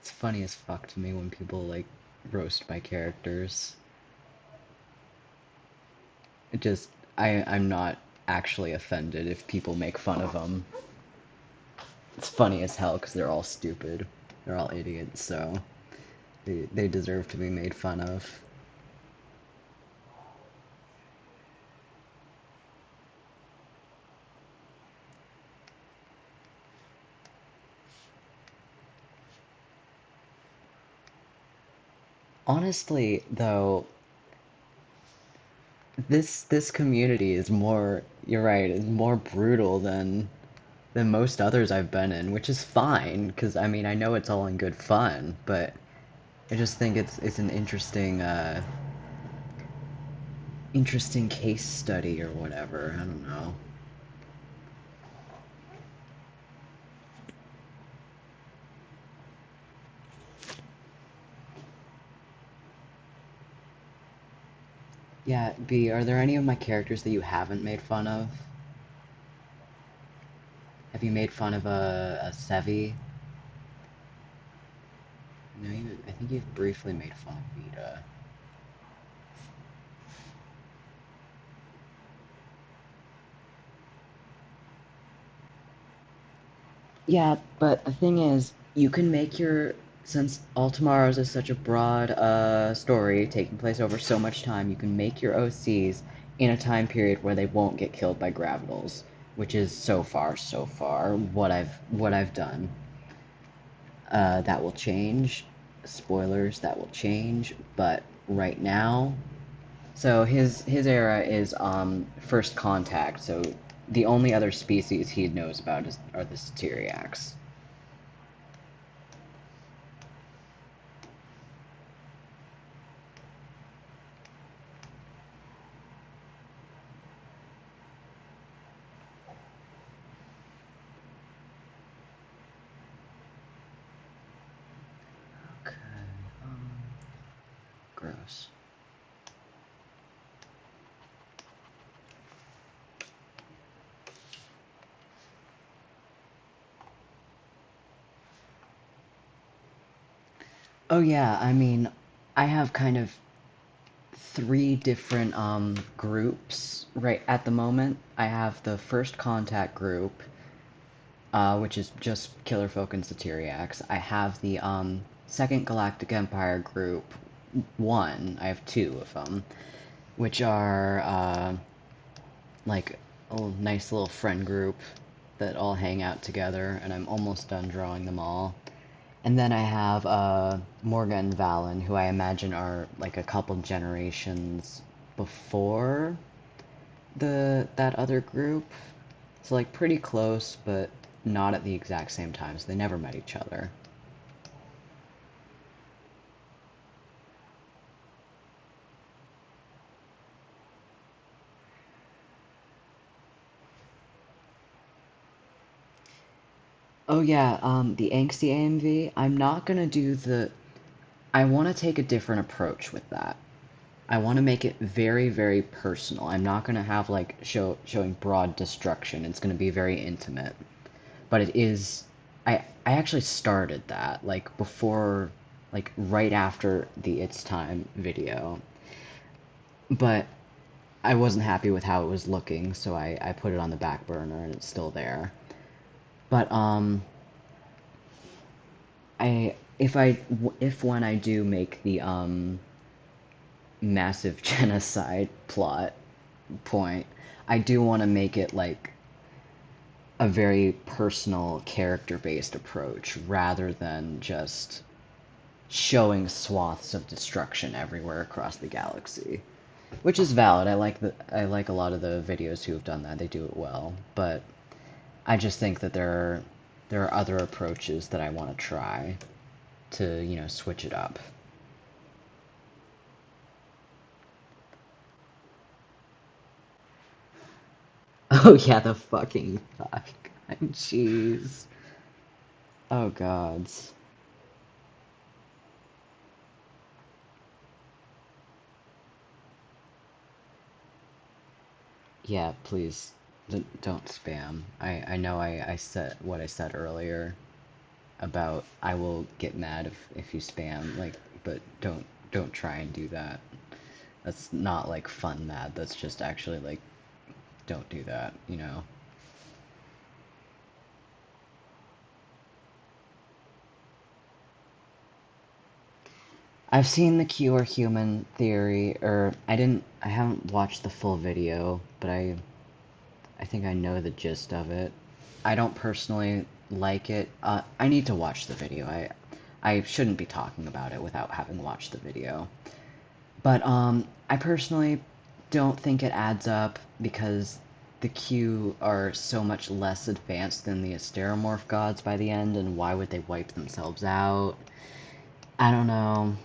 It's funny as fuck to me when people like roast my characters. It just I'm not actually offended if people make fun of them. It's funny as hell because they're all stupid. They're all idiots, so they deserve to be made fun of. Honestly, though, this community is more, you're right, is more brutal than most others I've been in, which is fine, because I mean I know it's all in good fun, but I just think it's an interesting case study or whatever. I don't know. Yeah, B, are there any of my characters that you haven't made fun of? Have you made fun of a Sevi? No, I think you've briefly made fun of Vita. Yeah, but the thing is, you can make your since All Tomorrows is such a broad story taking place over so much time, you can make your OCs in a time period where they won't get killed by Gravitals, which is so far what I've done. That will change. Spoilers, that will change, but right now, so his era is first contact. So the only other species he knows about are the Satyriacs. Okay. Gross. Oh yeah, I mean, I have kind of three different groups right at the moment. I have the first contact group, which is just Killer Folk and Satyriacs. I have the second Galactic Empire group, one. I have two of them, which are like a nice little friend group that all hang out together, and I'm almost done drawing them all. And then I have Morga and Valen, who I imagine are like a couple generations before that other group. So like pretty close, but not at the exact same time, so they never met each other. Oh yeah, the Angsty AMV, I'm not gonna do the... I want to take a different approach with that. I want to make it very, very personal. I'm not going to have like showing broad destruction. It's going to be very intimate. But it is I actually started that like before, like right after the It's Time video. But I wasn't happy with how it was looking, so I put it on the back burner and it's still there. But if when I do make the massive genocide plot point, I do want to make it like a very personal character based approach rather than just showing swaths of destruction everywhere across the galaxy. Which is valid. I like a lot of the videos who have done that. They do it well, but I just think that there are other approaches that I want to try to, switch it up. Oh yeah, the fucking fuck. Jeez. Oh gods. Yeah, please don't spam. I know I said what I said earlier about I will get mad if you spam, like, but don't try and do that. That's not like fun mad. That's just actually like don't do that. I've seen the Cure Human theory, or I haven't watched the full video, but I think I know the gist of it. I don't personally like it. I need to watch the video. I shouldn't be talking about it without having watched the video. But I personally don't think it adds up because the Q are so much less advanced than the Asteromorph gods by the end, and why would they wipe themselves out? I don't know.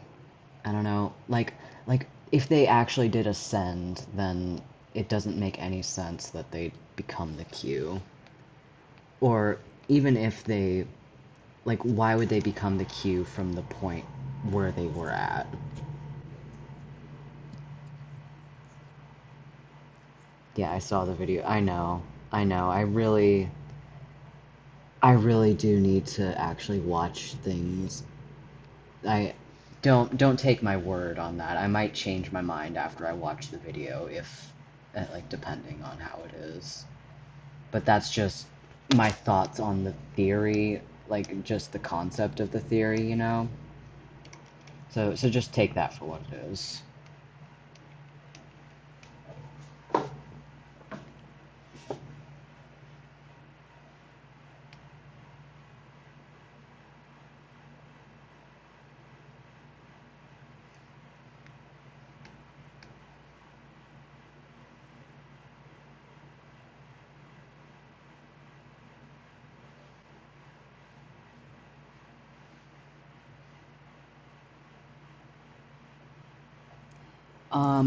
I don't know. Like if they actually did ascend, then it doesn't make any sense that they become the Q. Or even if they, like, why would they become the Q from the point where they were at? Yeah, I saw the video. I know. I know. I really do need to actually watch things. I don't take my word on that. I might change my mind after I watch the video if like depending on how it is. But that's just my thoughts on the theory, like just the concept of the theory, you know? So just take that for what it is.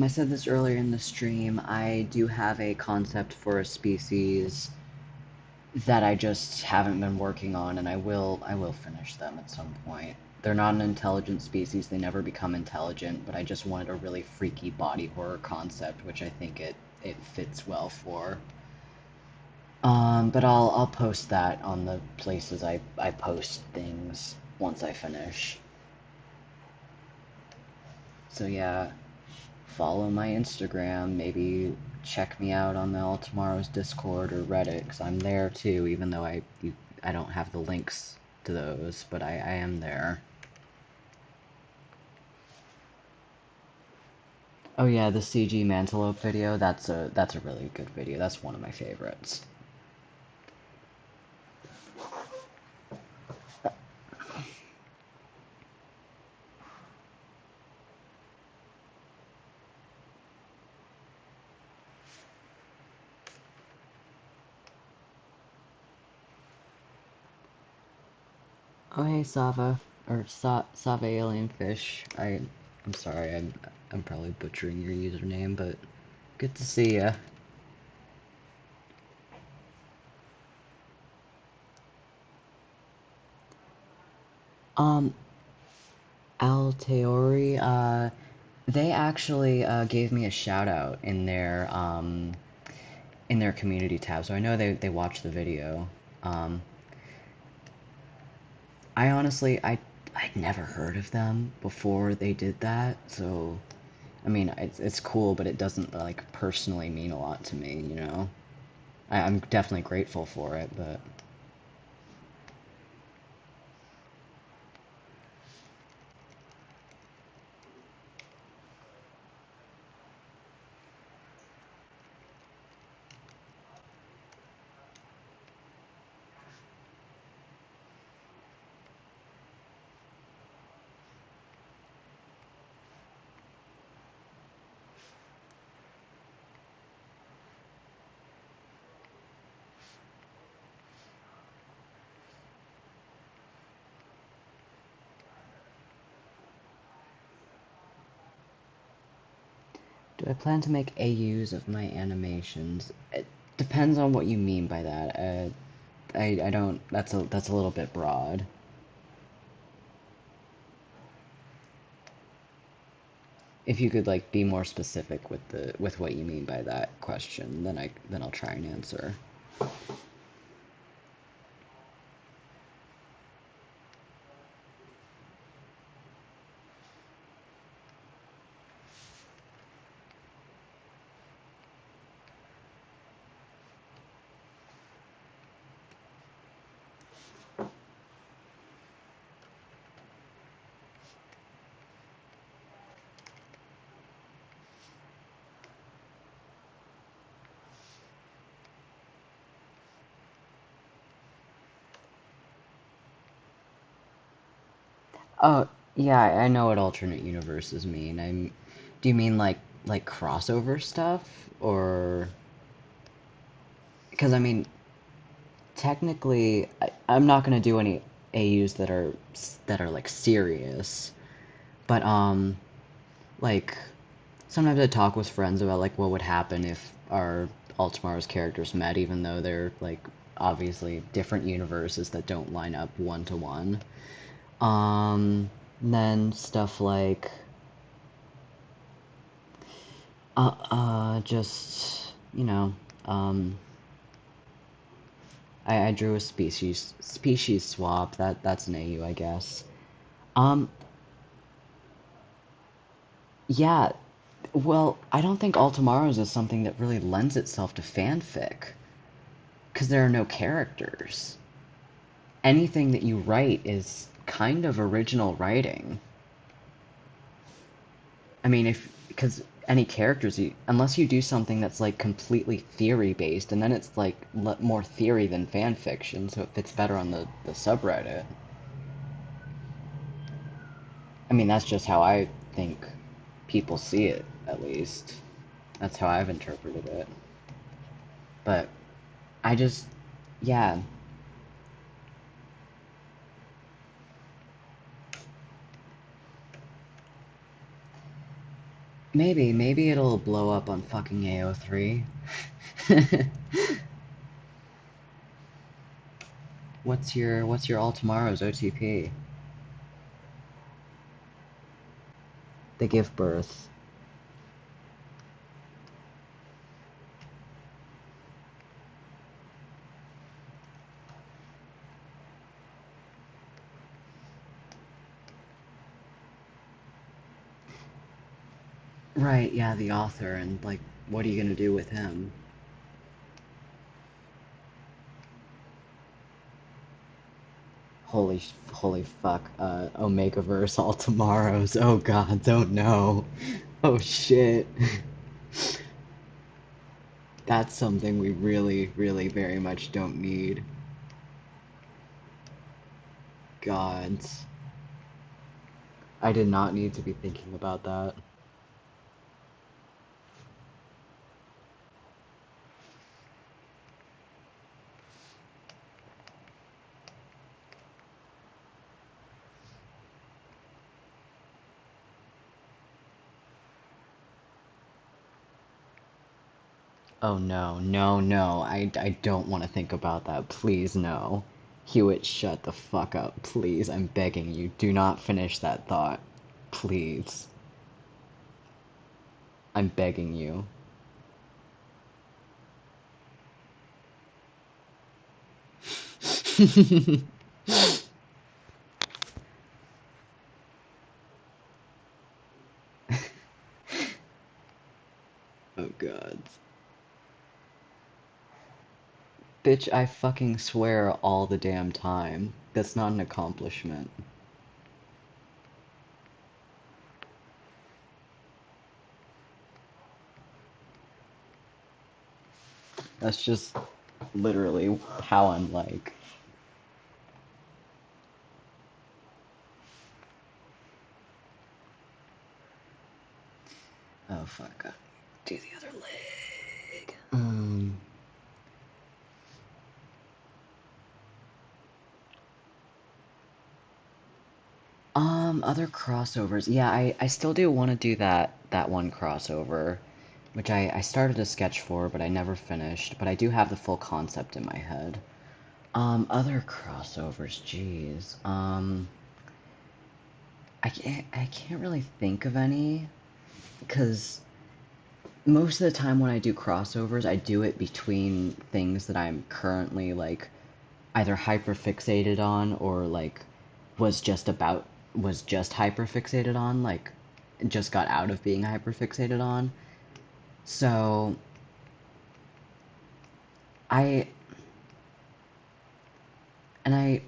I said this earlier in the stream. I do have a concept for a species that I just haven't been working on, and I will finish them at some point. They're not an intelligent species, they never become intelligent, but I just wanted a really freaky body horror concept, which I think it fits well for. But I'll post that on the places I post things once I finish. So yeah, follow my Instagram, maybe check me out on the All Tomorrow's Discord or Reddit, because I'm there too, even though I don't have the links to those, but I am there. Oh yeah, the CG Mantelope video, that's a really good video. That's one of my favorites. Oh hey Sava, or Sava Alien Fish. I'm sorry, I'm probably butchering your username, but good to see ya. Um, Alteori, they actually gave me a shout out in their community tab, so I know they watched the video. Um, I honestly I'd never heard of them before they did that, so I mean it's cool, but it doesn't like personally mean a lot to me, you know. I'm definitely grateful for it, but do I plan to make AUs of my animations? It depends on what you mean by that. I don't. That's a little bit broad. If you could like be more specific with what you mean by that question, then I'll try and answer. Oh, yeah, I know what alternate universes mean. Do you mean like crossover stuff or because I mean technically I'm not gonna do any AUs that are like serious, but like sometimes I talk with friends about like what would happen if our Altamar's characters met, even though they're like obviously different universes that don't line up one to one. Then stuff like just um, I drew a species swap. That's an AU, I guess. Um, yeah. Well, I don't think All Tomorrows is something that really lends itself to fanfic because there are no characters. Anything that you write is kind of original writing. I mean, if because any characters, unless you do something that's like completely theory based, and then it's like more theory than fan fiction, so it fits better on the subreddit. I mean, that's just how I think people see it, at least. That's how I've interpreted it. But I just, yeah, maybe it'll blow up on fucking AO3. What's your All Tomorrow's OTP? They give birth. Right, yeah, the author, and like, what are you gonna do with him? Holy fuck, Omegaverse all tomorrows. Oh god, don't know. Oh shit. That's something we really, really very much don't need. Gods. I did not need to be thinking about that. Oh no, no, no. I don't want to think about that. Please, no. Hewitt, shut the fuck up. Please, I'm begging you. Do not finish that thought. Please. I'm begging you. Oh god. Bitch, I fucking swear all the damn time. That's not an accomplishment. That's just literally how I'm like. Oh fuck. Do the other leg. Other crossovers. Yeah, I still do want to do that one crossover, which I started a sketch for, but I never finished, but I do have the full concept in my head. Other crossovers, jeez. I can't really think of any, because most of the time when I do crossovers, I do it between things that I'm currently like either hyper fixated on or like was just hyper fixated on, like just got out of being hyper fixated on. So I and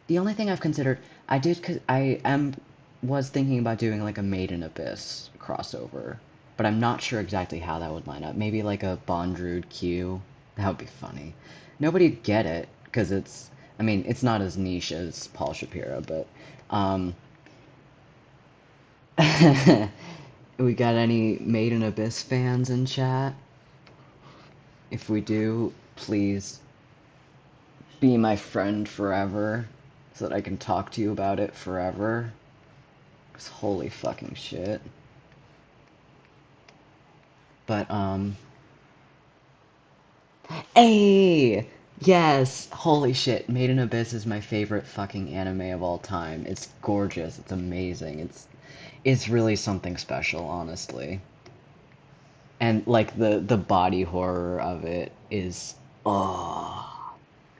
the only thing I've considered I did cause I am was thinking about doing like a Made in Abyss crossover, but I'm not sure exactly how that would line up. Maybe like a Bondrude Q. That would be funny. Nobody'd get it because it's I mean, it's not as niche as Paul Shapiro, but um, we got any Made in Abyss fans in chat? If we do, please be my friend forever so that I can talk to you about it forever. 'Cause holy fucking shit. But, hey! Yes! Holy shit, Made in Abyss is my favorite fucking anime of all time. It's gorgeous, it's amazing, it's really something special, honestly. And, like, the body horror of it is, oh,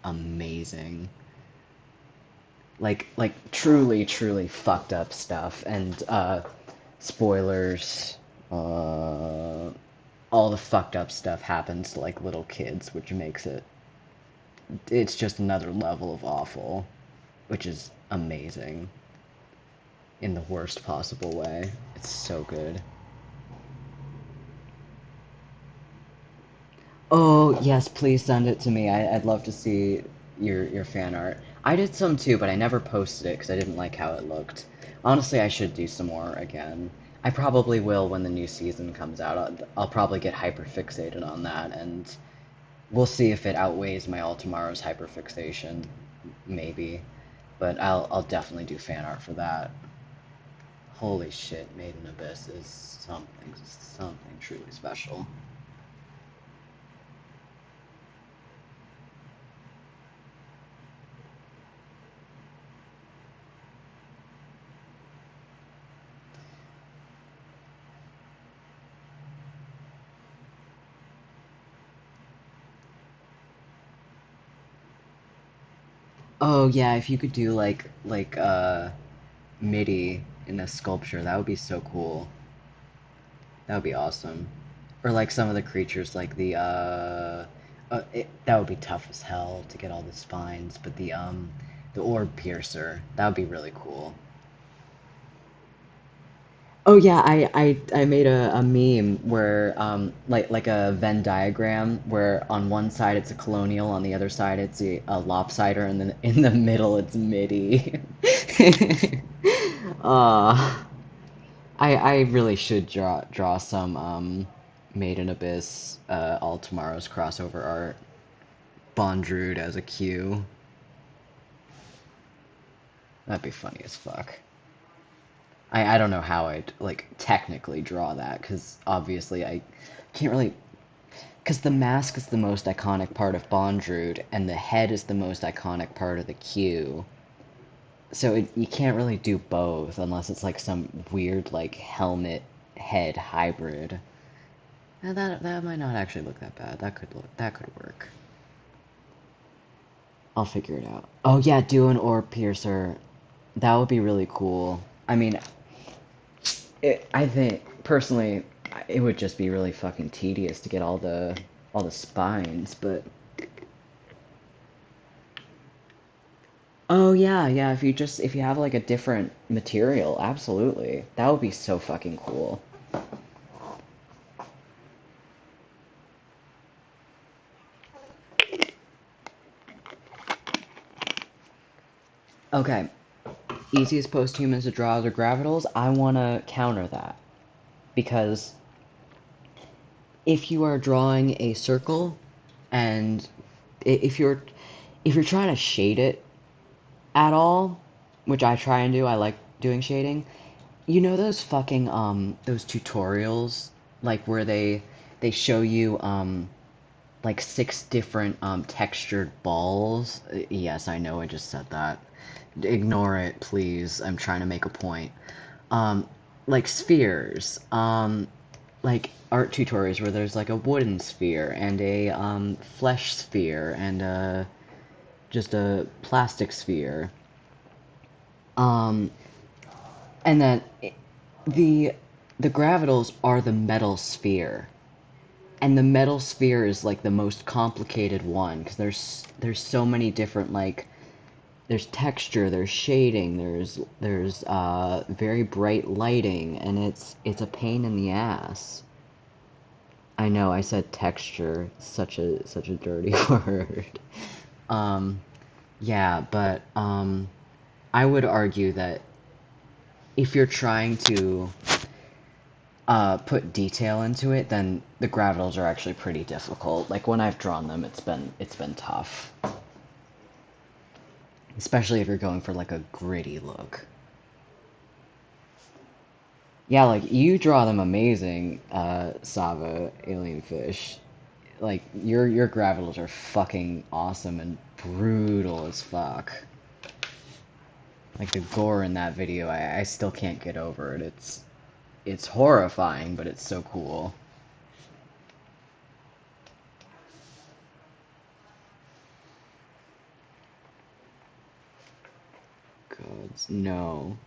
amazing. Like truly, truly fucked up stuff. And, spoilers, uh, all the fucked up stuff happens to, like, little kids, which makes it's just another level of awful, which is amazing in the worst possible way. It's so good. Oh, yes, please send it to me. I'd love to see your fan art. I did some too, but I never posted it because I didn't like how it looked. Honestly, I should do some more again. I probably will when the new season comes out. I'll probably get hyperfixated on that, and we'll see if it outweighs my All Tomorrow's hyperfixation. Maybe. But I'll definitely do fan art for that. Holy shit, Made in Abyss is something truly special. Oh yeah, if you could do like MIDI in a sculpture, that would be so cool. That would be awesome. Or like some of the creatures, like that would be tough as hell to get all the spines, but the orb piercer, that would be really cool. Oh yeah, I made a meme where like a Venn diagram where on one side it's a colonial, on the other side it's a lopsider, and then in the middle it's MIDI. uh I really should draw some Made in Abyss All Tomorrow's crossover art. Bondrude as a Q. That'd be funny as fuck. I don't know how I'd like technically draw that because obviously I can't really, because the mask is the most iconic part of Bondrude and the head is the most iconic part of the Q. So you can't really do both unless it's like some weird like helmet head hybrid. And that might not actually look that bad. That could work. I'll figure it out. Oh yeah, do an orb piercer. That would be really cool. I mean, I think personally, it would just be really fucking tedious to get all the spines. But oh yeah, yeah. If you have like a different material, absolutely, that would be so fucking cool. Okay, easiest posthumans to draw are gravitals. I want to counter that because if you are drawing a circle and if you're trying to shade it at all, which I try and do, I like doing shading. You know those fucking those tutorials like where they show you like six different textured balls? Yes, I know I just said that. Ignore it, please. I'm trying to make a point. Um like spheres. Like art tutorials where there's like a wooden sphere and a flesh sphere and just a plastic sphere. Um, and then the the gravitals are the metal sphere, and the metal sphere is like the most complicated one because there's so many different like there's texture, there's shading, there's very bright lighting, and it's a pain in the ass. I know I said texture, such a dirty word. Um, Yeah, but, I would argue that if you're trying to put detail into it, then the gravitals are actually pretty difficult. Like when I've drawn them, it's been tough, especially if you're going for like a gritty look. Yeah, like you draw them amazing, Sava, Alien Fish. Like your gravitals are fucking awesome and brutal as fuck. Like the gore in that video, I still can't get over it. It's horrifying, but it's so cool. Gods, no.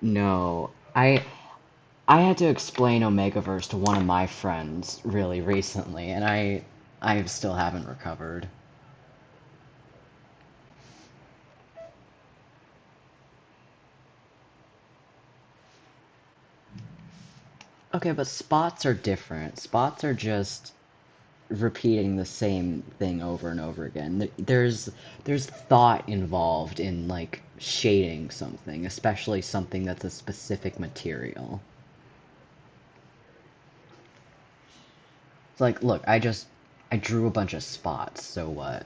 No. I had to explain Omegaverse to one of my friends really recently, and I still haven't recovered. Okay, but spots are different. Spots are just repeating the same thing over and over again. There's thought involved in like shading something, especially something that's a specific material. It's like, look, I drew a bunch of spots, so what?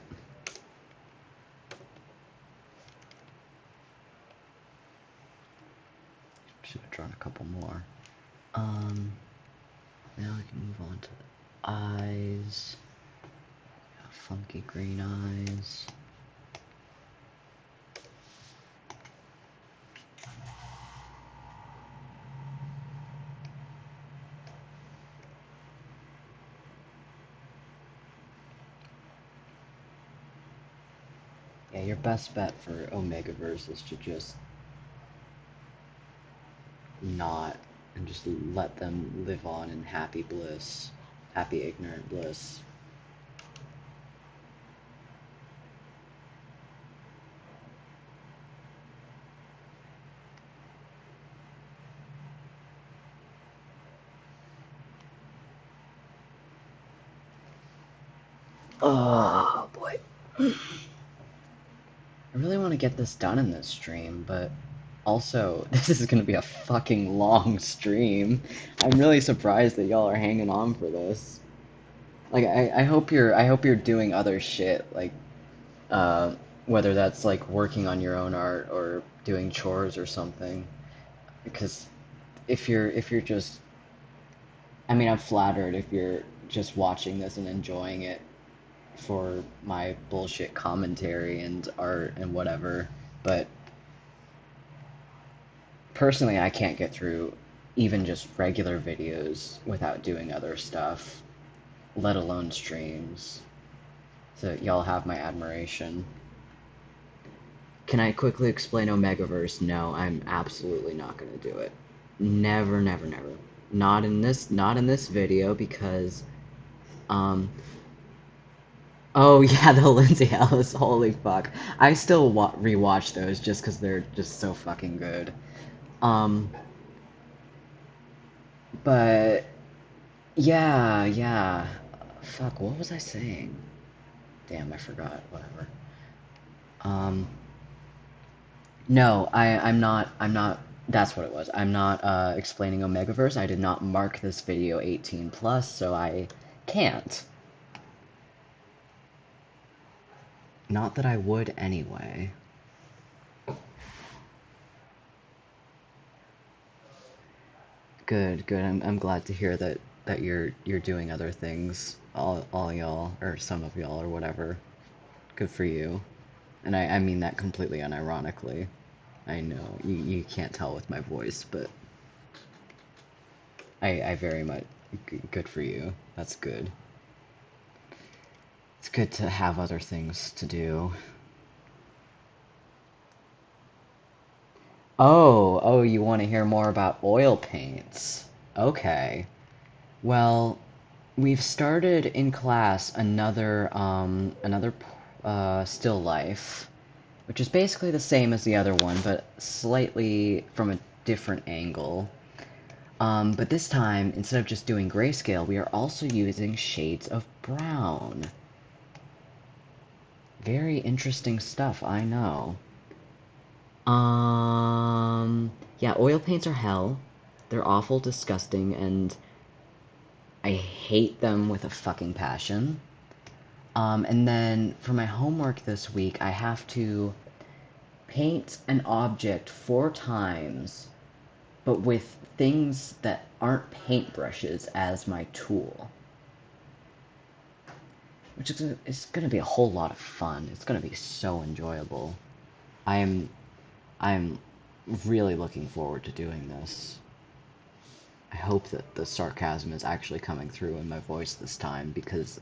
Should have drawn a couple more. Now we can move on to the eyes. Got funky green eyes. Yeah, your best bet for Omegaverse is to just not, and just let them live on in happy bliss. Happy ignorant bliss. Oh boy. I really want to get this done in this stream, but also, this is going to be a fucking long stream. I'm really surprised that y'all are hanging on for this. Like, I hope you're doing other shit, like, whether that's like working on your own art or doing chores or something. Because if you're just, I mean, I'm flattered if you're just watching this and enjoying it for my bullshit commentary and art and whatever, but personally, I can't get through even just regular videos without doing other stuff, let alone streams. So y'all have my admiration. Can I quickly explain Omegaverse? No, I'm absolutely not gonna do it. Never, never, never. Not in this video because, um, oh yeah, the Lindsay Ellis, holy fuck. I still rewatch those just because they're just so fucking good. Um, but yeah, yeah. Fuck, what was I saying? Damn, I forgot. Whatever. Um, no, I'm not, that's what it was. I'm not, explaining Omegaverse. I did not mark this video 18 plus, so I can't. Not that I would anyway. Good, good. I'm glad to hear that you're doing other things. All y'all, or some of y'all, or whatever. Good for you. And I mean that completely unironically. I know you can't tell with my voice, but I very much good for you. That's good. It's good to have other things to do. Oh, you want to hear more about oil paints? Okay. Well, we've started in class another still life, which is basically the same as the other one, but slightly from a different angle. But this time, instead of just doing grayscale, we are also using shades of brown. Very interesting stuff, I know. Yeah, oil paints are hell. They're awful, disgusting, and I hate them with a fucking passion. And then for my homework this week, I have to paint an object 4 times, but with things that aren't paintbrushes as my tool. Which is going to be a whole lot of fun. It's going to be so enjoyable. I'm I'm really looking forward to doing this. I hope that the sarcasm is actually coming through in my voice this time because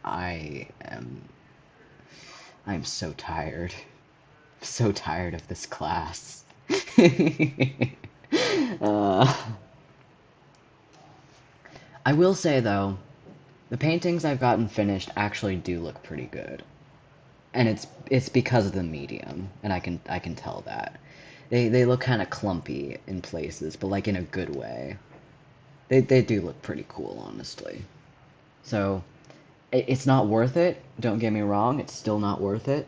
I am I'm so tired. So tired of this class. uh, I will say though, the paintings I've gotten finished actually do look pretty good. And it's because of the medium, and I can tell that. They look kind of clumpy in places, but like in a good way. They do look pretty cool, honestly. So it's not worth it. Don't get me wrong, it's still not worth it.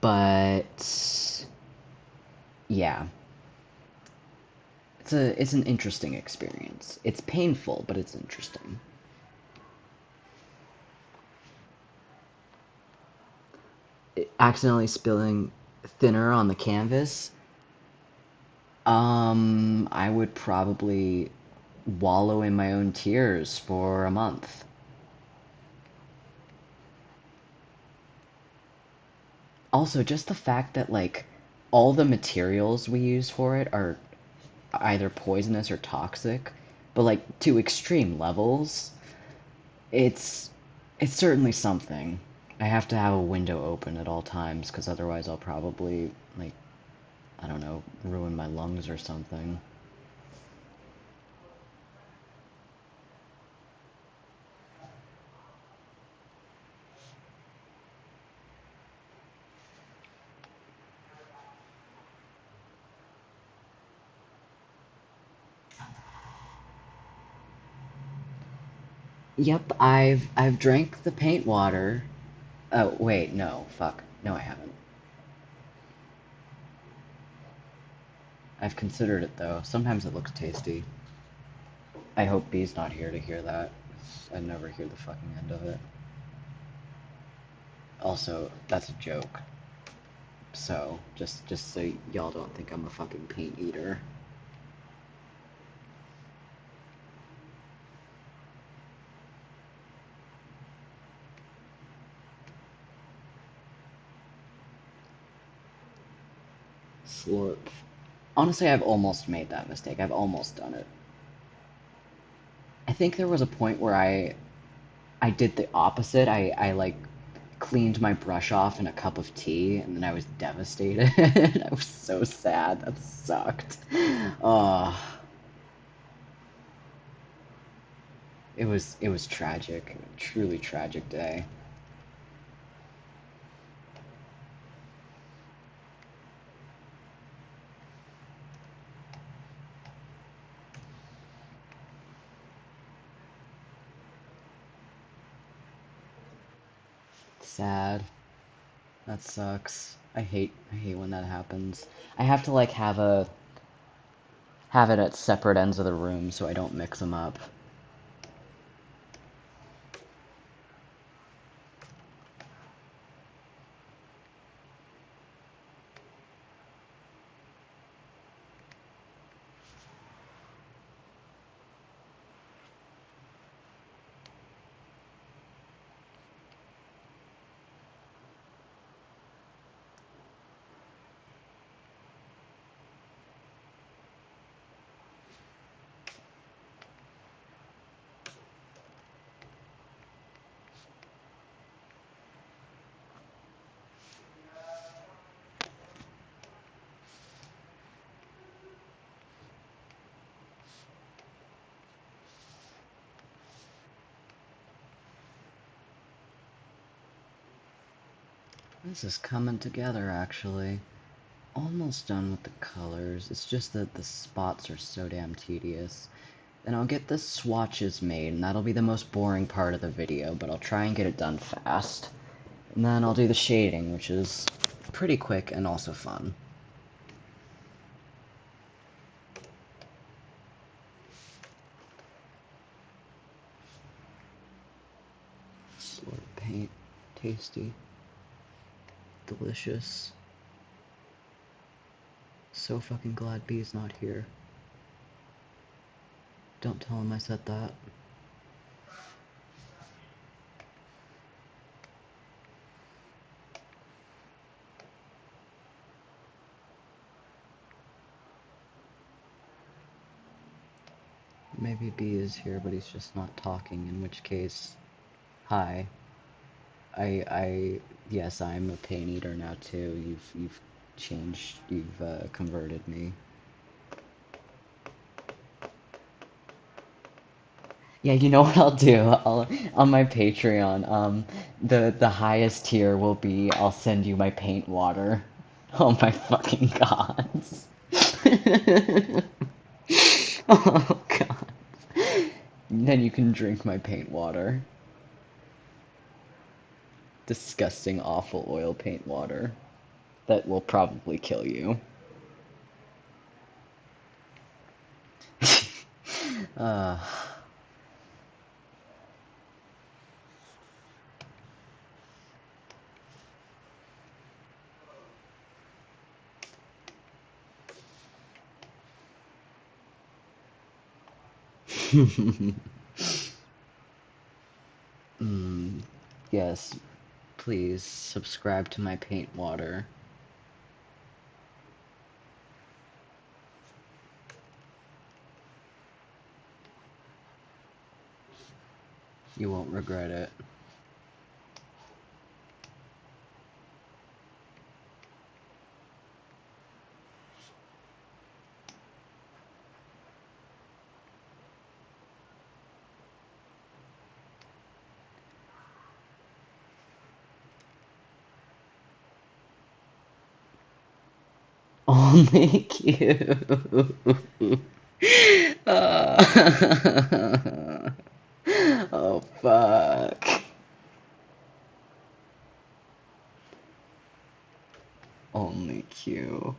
But yeah, it's an interesting experience. It's painful, but it's interesting. Accidentally spilling thinner on the canvas. I would probably wallow in my own tears for a month. Also, just the fact that, like, all the materials we use for it are either poisonous or toxic, but, like, to extreme levels, it's it's certainly something. I have to have a window open at all times, because otherwise I'll probably, like, I don't know, ruin my lungs or something. Yep, I've drank the paint water. Oh, wait, no, fuck. No, I haven't. I've considered it, though. Sometimes it looks tasty. I hope B's not here to hear that. I never hear the fucking end of it. Also, that's a joke. So, just so y'all don't think I'm a fucking paint eater. Slurp. Honestly, I've almost made that mistake. I've almost done it. I think there was a point where I did the opposite. I like cleaned my brush off in a cup of tea, and then I was devastated. I was so sad. That sucked. Oh, it was tragic. Truly tragic day. Sad. That sucks. I hate when that happens. I have to like have it at separate ends of the room so I don't mix them up. This is coming together actually. Almost done with the colors. It's just that the spots are so damn tedious. And I'll get the swatches made, and that'll be the most boring part of the video, but I'll try and get it done fast. And then I'll do the shading, which is pretty quick and also fun. Slurp paint. Tasty. Delicious. So fucking glad B's not here. Don't tell him I said that. Maybe B is here, but he's just not talking, in which case, hi. Yes, I'm a pain eater now too. You've changed, you've converted me. Yeah, you know what I'll do? On my Patreon, the highest tier will be I'll send you my paint water. Oh my fucking gods. Oh god. Then you can drink my paint water. Disgusting, awful oil paint water. That will probably kill you. uh yes, please subscribe to my paint water. You won't regret it. Only you. Oh fuck. Only Q.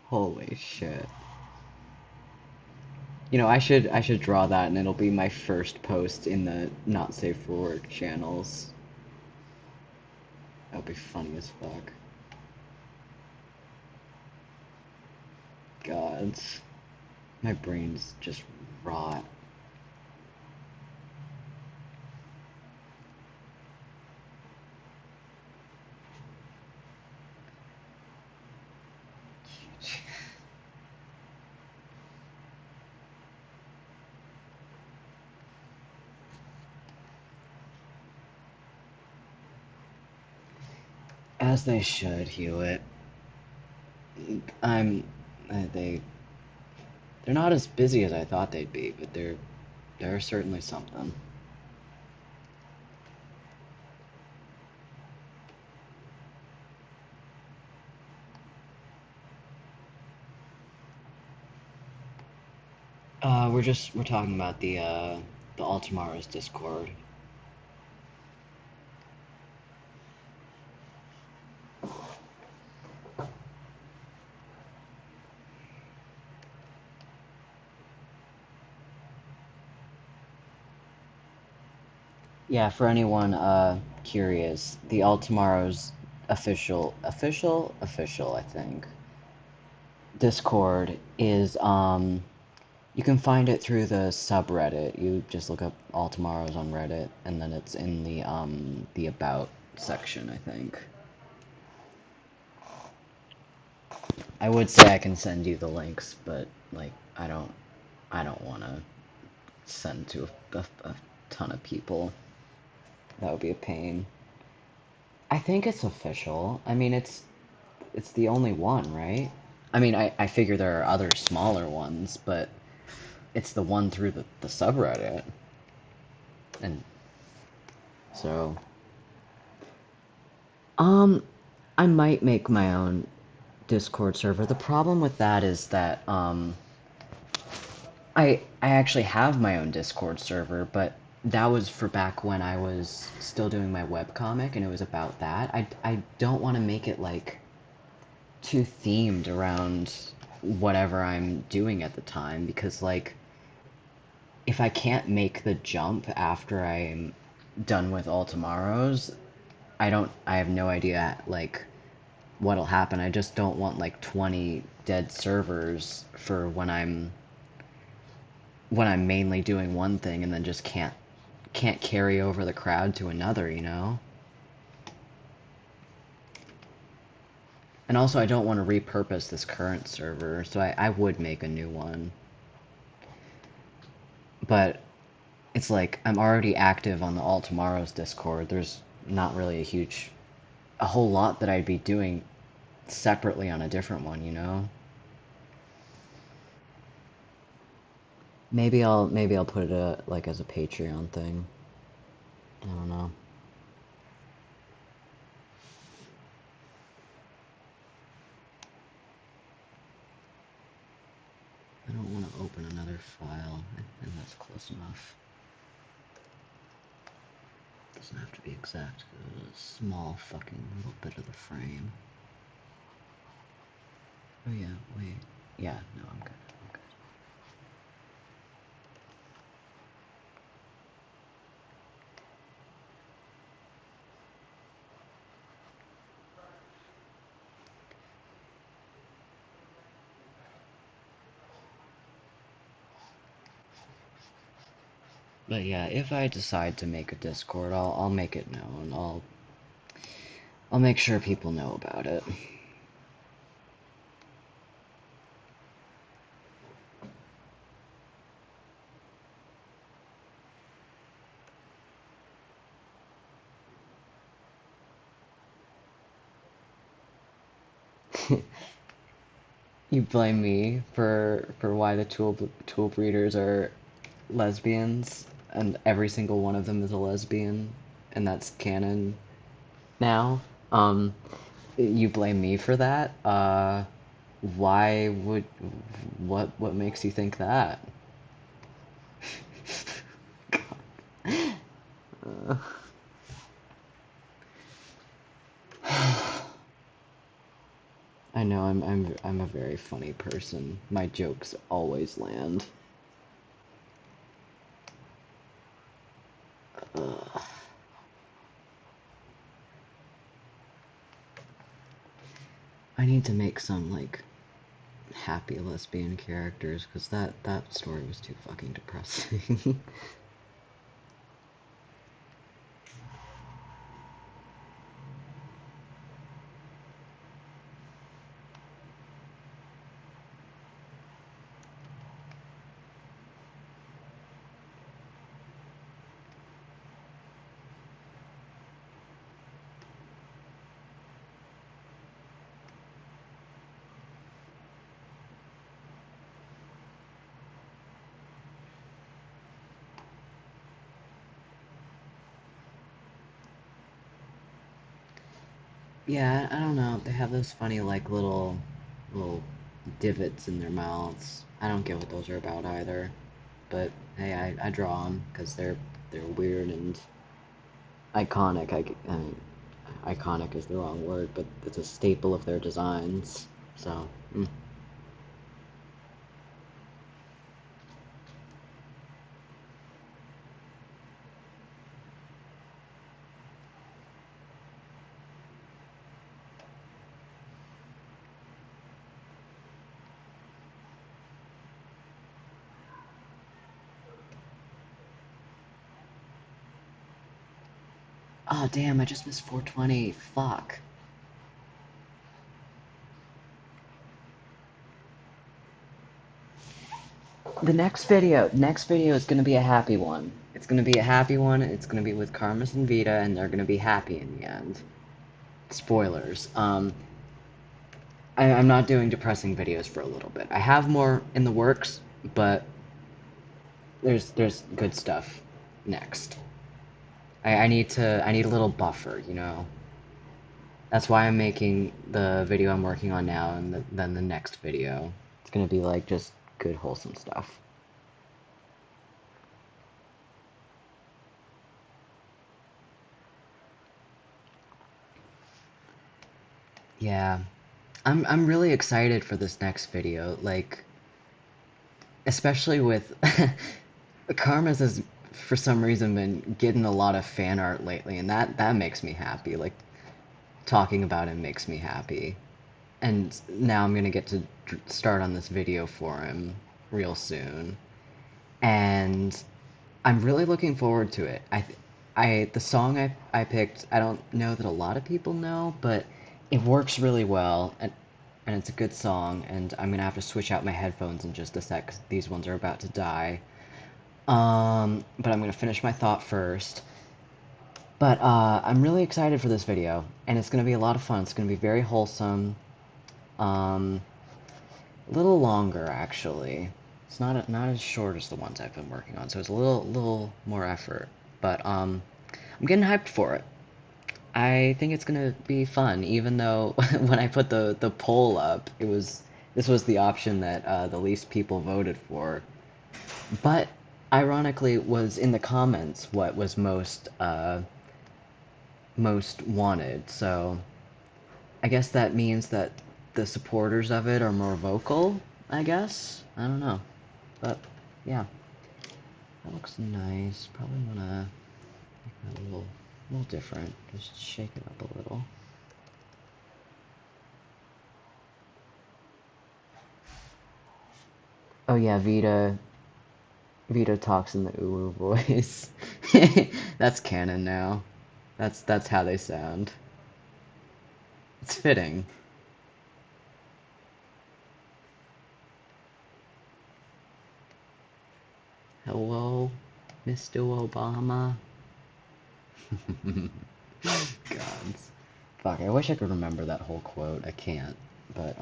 Holy shit. You know, I should draw that and it'll be my first post in the Not Safe for Work channels. That'll be funny as fuck. Gods. My brain's just rot. As they should, Hewitt. I'm... they're not as busy as I thought they'd be, but they're certainly something. We're talking about the All Tomorrow's Discord. Yeah, for anyone curious, the All Tomorrow's official, I think, Discord is you can find it through the subreddit. You just look up All Tomorrows on Reddit, and then it's in the About section, I think. I would say I can send you the links, but like I don't want to send to a ton of people. That would be a pain. I think it's official. I mean, it's the only one, right? I mean, I figure there are other smaller ones, but it's the one through the subreddit. And so, I might make my own Discord server. The problem with that is that, I actually have my own Discord server, but that was for back when I was still doing my webcomic, and it was about that. I don't want to make it, like, too themed around whatever I'm doing at the time, because, like, if I can't make the jump after I'm done with All Tomorrows, I have no idea, like, what'll happen. I just don't want, like, 20 dead servers for when I'm mainly doing one thing and then just can't carry over the crowd to another, you know? And also, I don't want to repurpose this current server, so I would make a new one. But it's like, I'm already active on the All Tomorrows Discord. There's not really a whole lot that I'd be doing separately on a different one, you know? Maybe I'll put it like as a Patreon thing. I don't know. I don't want to open another file. I think that's close enough. Doesn't have to be exact. A small fucking little bit of the frame. Oh yeah, wait. Yeah, no, I'm good. I'm good. But yeah, if I decide to make a Discord, I'll make it known. I'll make sure people know about it. You blame me for why the tool breeders are lesbians, and every single one of them is a lesbian, and that's canon now. You blame me for that? Why would what makes you think that? Uh, I know I'm a very funny person. My jokes always land. Ugh. I need to make some, like, happy lesbian characters, because that story was too fucking depressing. Yeah, I don't know. They have those funny, like, little divots in their mouths. I don't get what those are about either. But hey, I draw them because they're weird and iconic. I mean, iconic is the wrong word, but it's a staple of their designs. So, oh damn, I just missed 420. Fuck. The next video is gonna be a happy one. It's gonna be a happy one. It's gonna be with Carmus and Vita, and they're gonna be happy in the end. Spoilers. I'm not doing depressing videos for a little bit. I have more in the works, but there's good stuff next. I need a little buffer, you know. That's why I'm making the video I'm working on now, and then the next video. It's gonna be like just good wholesome stuff. Yeah. I'm really excited for this next video, like especially with Karmas has for some reason been getting a lot of fan art lately, and that makes me happy. Like talking about him makes me happy. And now I'm gonna get to start on this video for him real soon, and I'm really looking forward to it. The song I picked, I don't know that a lot of people know, but it works really well, and it's a good song. And I'm gonna have to switch out my headphones in just a sec, 'cause these ones are about to die. But I'm gonna finish my thought first. But I'm really excited for this video, and it's gonna be a lot of fun. It's gonna be very wholesome. Um, a little longer actually. It's not as short as the ones I've been working on, so it's a little more effort. But I'm getting hyped for it. I think it's gonna be fun, even though when I put the poll up, this was the option that the least people voted for. But ironically, was in the comments what was most wanted. So I guess that means that the supporters of it are more vocal. I guess I don't know, but yeah, that looks nice. Probably wanna make that a little different. Just shake it up a little. Oh yeah, Vita talks in the uwu voice. That's canon now. That's how they sound. It's fitting. Hello, Mr. Obama. Gods. Fuck, I wish I could remember that whole quote. I can't. But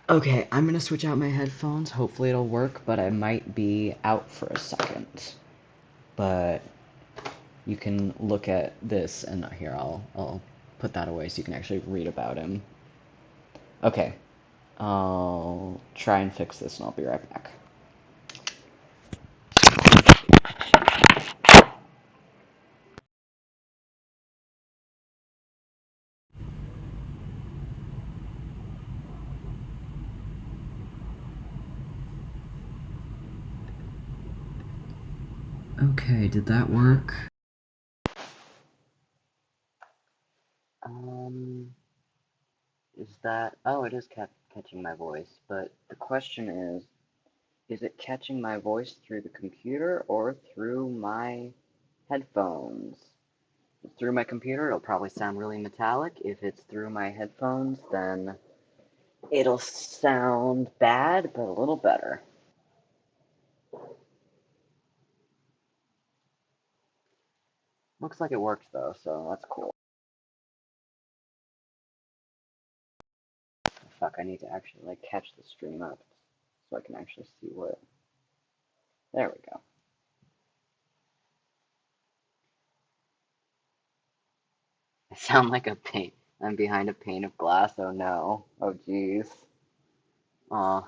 okay, I'm gonna switch out my headphones. Hopefully it'll work, but I might be out for a second. But you can look at this, and here I'll put that away so you can actually read about him. Okay, I'll try and fix this, and I'll be right back. Okay, did that work? Um, is that... Oh, it is catching my voice, but the question is it catching my voice through the computer or through my headphones? If it's through my computer, it'll probably sound really metallic. If it's through my headphones, then it'll sound bad, but a little better. Looks like it works though, so that's cool. Fuck, I need to actually like catch the stream up so I can actually see what. There we go. I sound like a paint. I'm behind a pane of glass. Oh no. Oh jeez. Aw.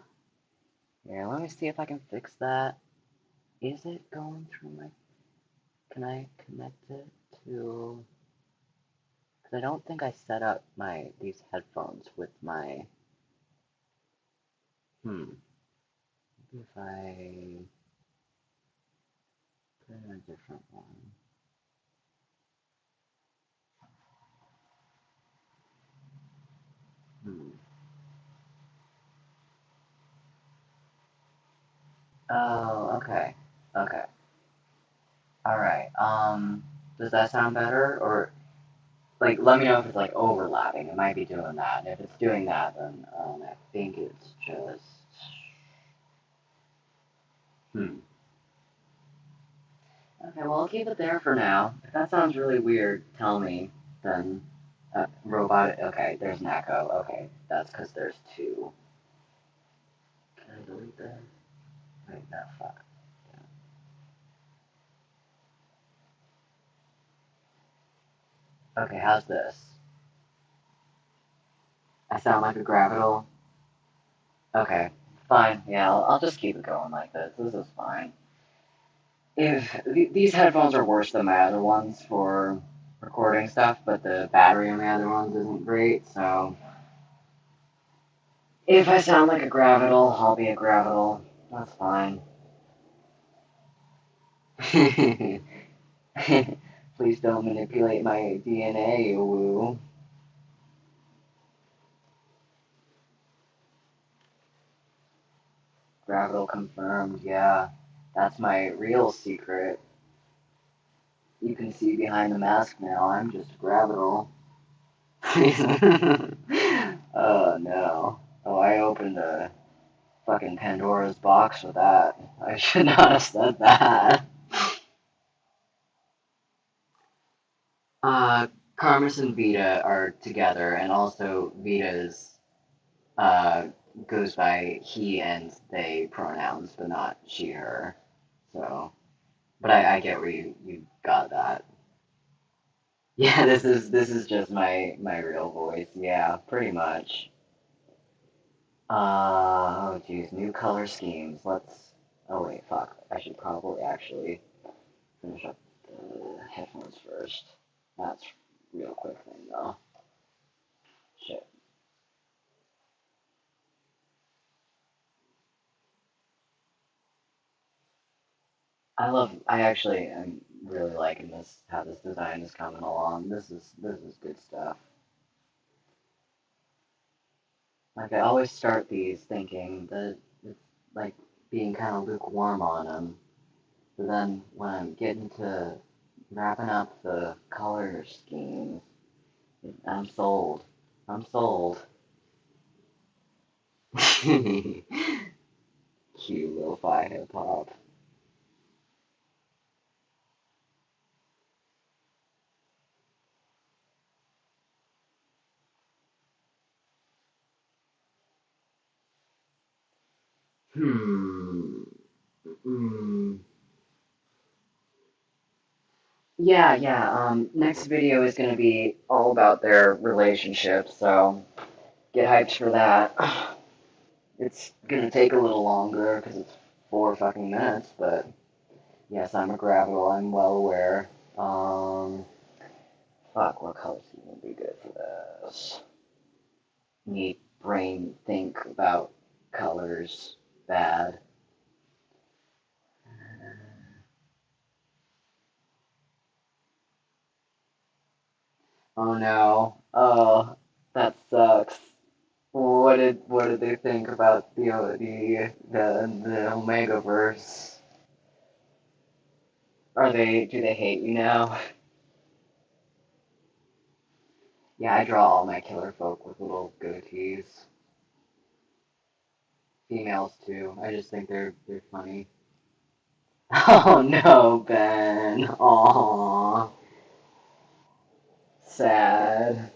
Here, let me see if I can fix that. Is it going through my... Can I connect it to... Because I don't think I set up these headphones with my... Maybe if I put in a different one. Hmm. Oh, okay. Okay. Alright. Does that sound better? Or, like, let me know if it's, like, overlapping. It might be doing that. And if it's doing that, then, I think it's just... Hmm. Okay, well, I'll keep it there for now. If that sounds really weird, tell me. Then, robot... Okay, there's an echo. Okay, that's because there's two. Can I delete that? Wait, no, fuck. Okay, how's this? I sound like a gravital? Okay, fine. Yeah, I'll just keep it going like this. This is fine. If these headphones are worse than my other ones for recording stuff, but the battery on the other ones isn't great, so if I sound like a gravital, I'll be a gravital. That's fine. Please don't manipulate my DNA, woo. Gravital confirmed, yeah. That's my real secret. You can see behind the mask now, I'm just a gravital. Oh no. Oh, I opened a fucking Pandora's box with that. I should not have said that. Uh, Karmas and Vita are together, and also Vita's uh, goes by he and they pronouns, but not she, her. So, but I get where you got that. Yeah, this is just my real voice. Yeah, pretty much. Oh geez, new color schemes. Let's. Oh wait, fuck. I should probably actually finish up the headphones first. That's a real quick thing though. Shit. I'm really liking this, how this design is coming along. This is good stuff. Like, I always start these thinking that it's like being kind of lukewarm on them. But then when I'm getting to wrapping up the color schemes, I'm sold. I'm sold. Cute lo-fi hip hop. Hmm. Hmm. Yeah, yeah. Next video is gonna be all about their relationship, so get hyped for that. It's gonna take a little longer because it's 4 fucking minutes, but yes, I'm a gravel. I'm well aware. Fuck, what color scheme would be good for this? Need brain think about colors. Bad. Oh no. Oh, that sucks. What did they think about the Omega verse? Do they hate you now? Yeah, I draw all my killer folk with little goatees. Females too. I just think they're funny. Oh no, Ben. Aww. Sad.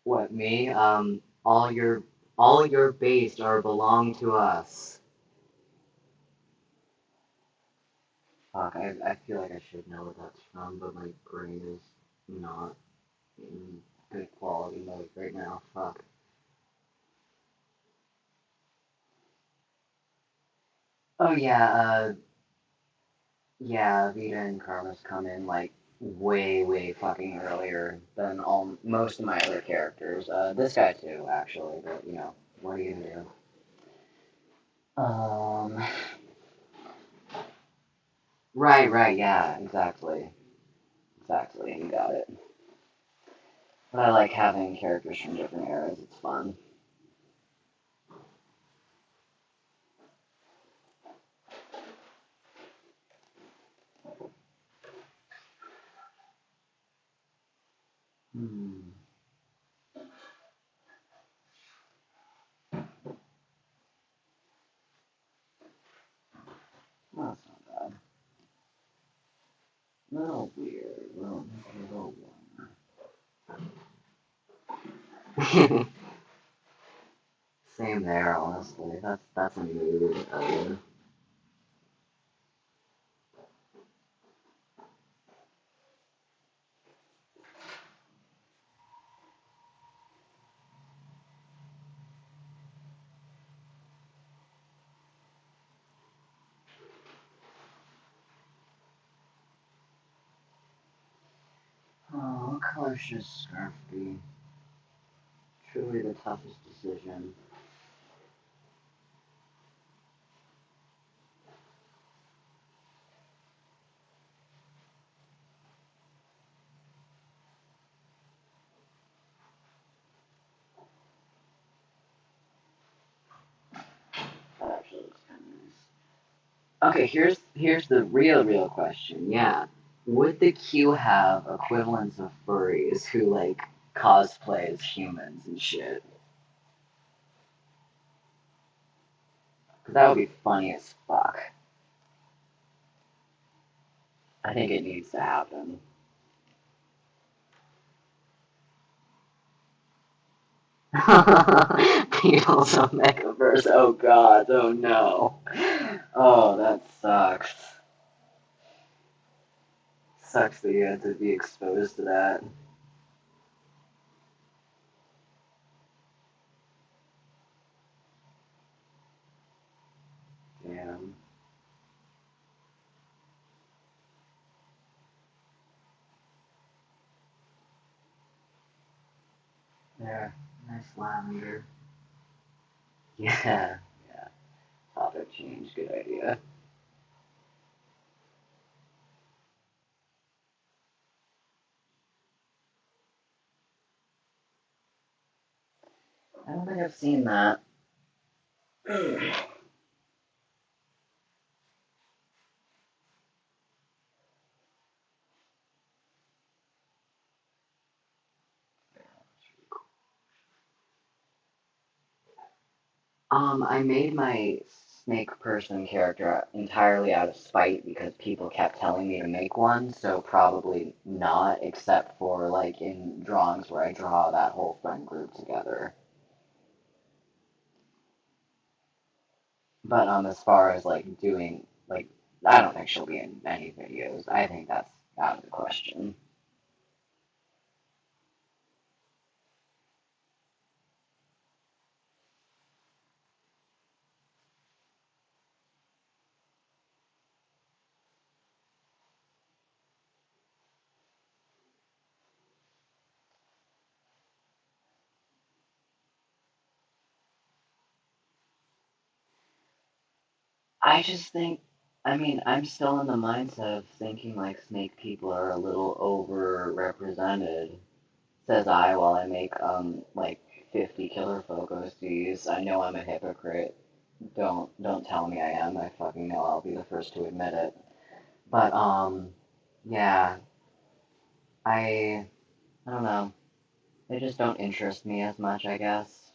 What, me? All your base are belong to us. Fuck, I feel like I should know what that's from, but my brain is not in good quality mode right now. Fuck. Oh yeah, Vita and Karmas come in like way, way fucking earlier than all most of my other characters. This guy too, actually, but what are you gonna do? Right, right, yeah, exactly. Exactly, you got it. But I like having characters from different eras, it's fun. Hmm, well, that's not bad. Little weird, little warm. Same there, honestly. That's a mood. Delicious Scarfy. Truly the toughest decision. That actually looks kind of nice. Okay, here's the real question. Yeah, would the queue have equivalents of furries who like cosplay as humans and shit? Because that would be funny as fuck. I think it needs to happen. Beatles of Megaverse. Oh god. Oh no. Oh, that sucks. Sucks that you had to be exposed to that. Damn. There. Nice lavender. Yeah. Yeah. Topic change. Good idea. I don't think I've seen that. I made my snake person character entirely out of spite because people kept telling me to make one, so probably not, except for like in drawings where I draw that whole friend group together. But as far as like doing like, I don't think she'll be in any videos. I think that's out of the question. I just think, I mean, I'm still in the mindset of thinking like snake people are a little overrepresented, says I while I make like 50 killer focus. I know I'm a hypocrite. Don't tell me I am. I fucking know. I'll be the first to admit it. But yeah, I I don't know. They just don't interest me as much, I guess.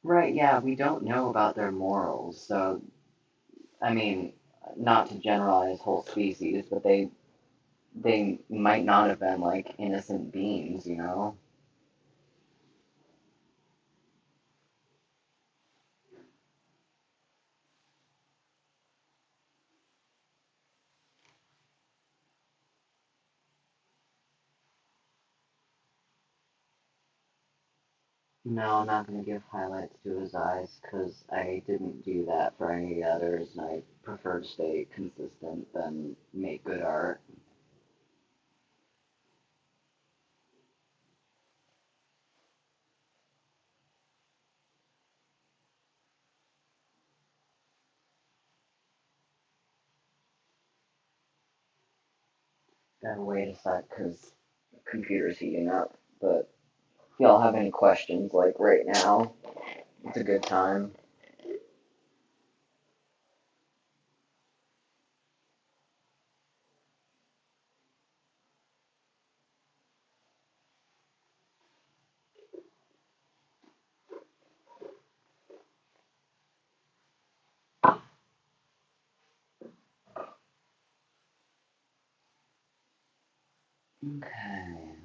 Right, yeah, we don't know about their morals, so I mean, not to generalize whole species, but they might not have been like innocent beings, you know? No, I'm not going to give highlights to his eyes because I didn't do that for any others, and I prefer to stay consistent than make good art. Gotta wait a sec because computer's heating up. But if y'all have any questions, like right now, it's a good time. Okay.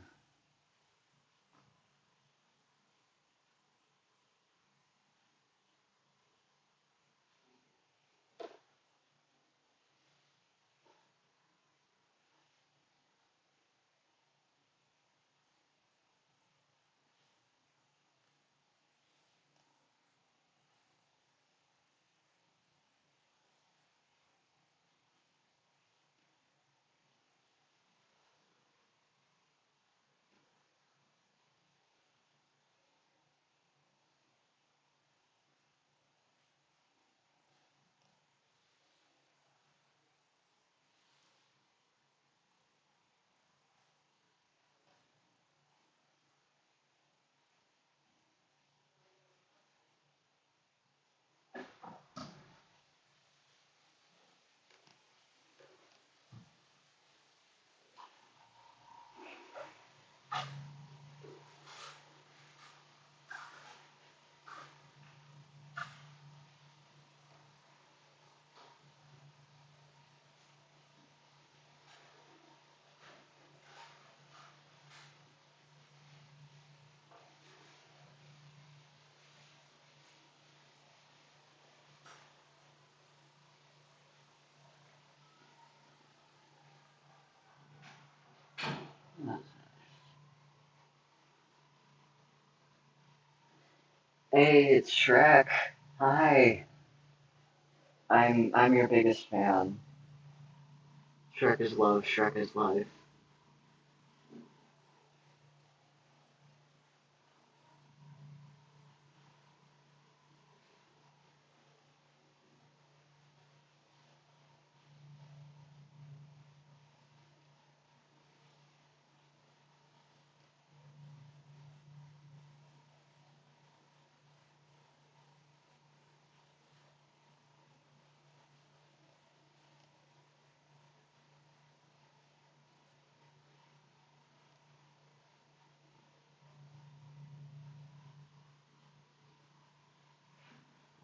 Hey, it's Shrek. Hi. I'm your biggest fan. Shrek is love, Shrek is life.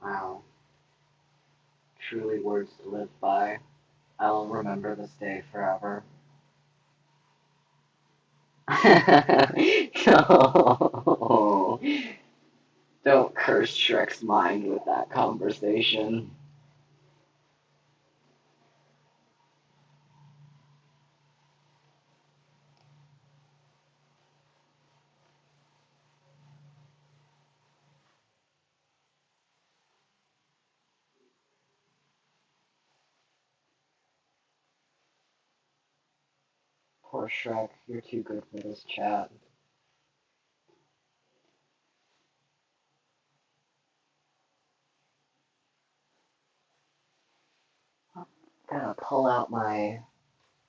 Wow. Truly words to live by. I'll remember this day forever. No. Don't curse Shrek's mind with that conversation. Poor Shrek, you're too good for this chat. Gotta pull out my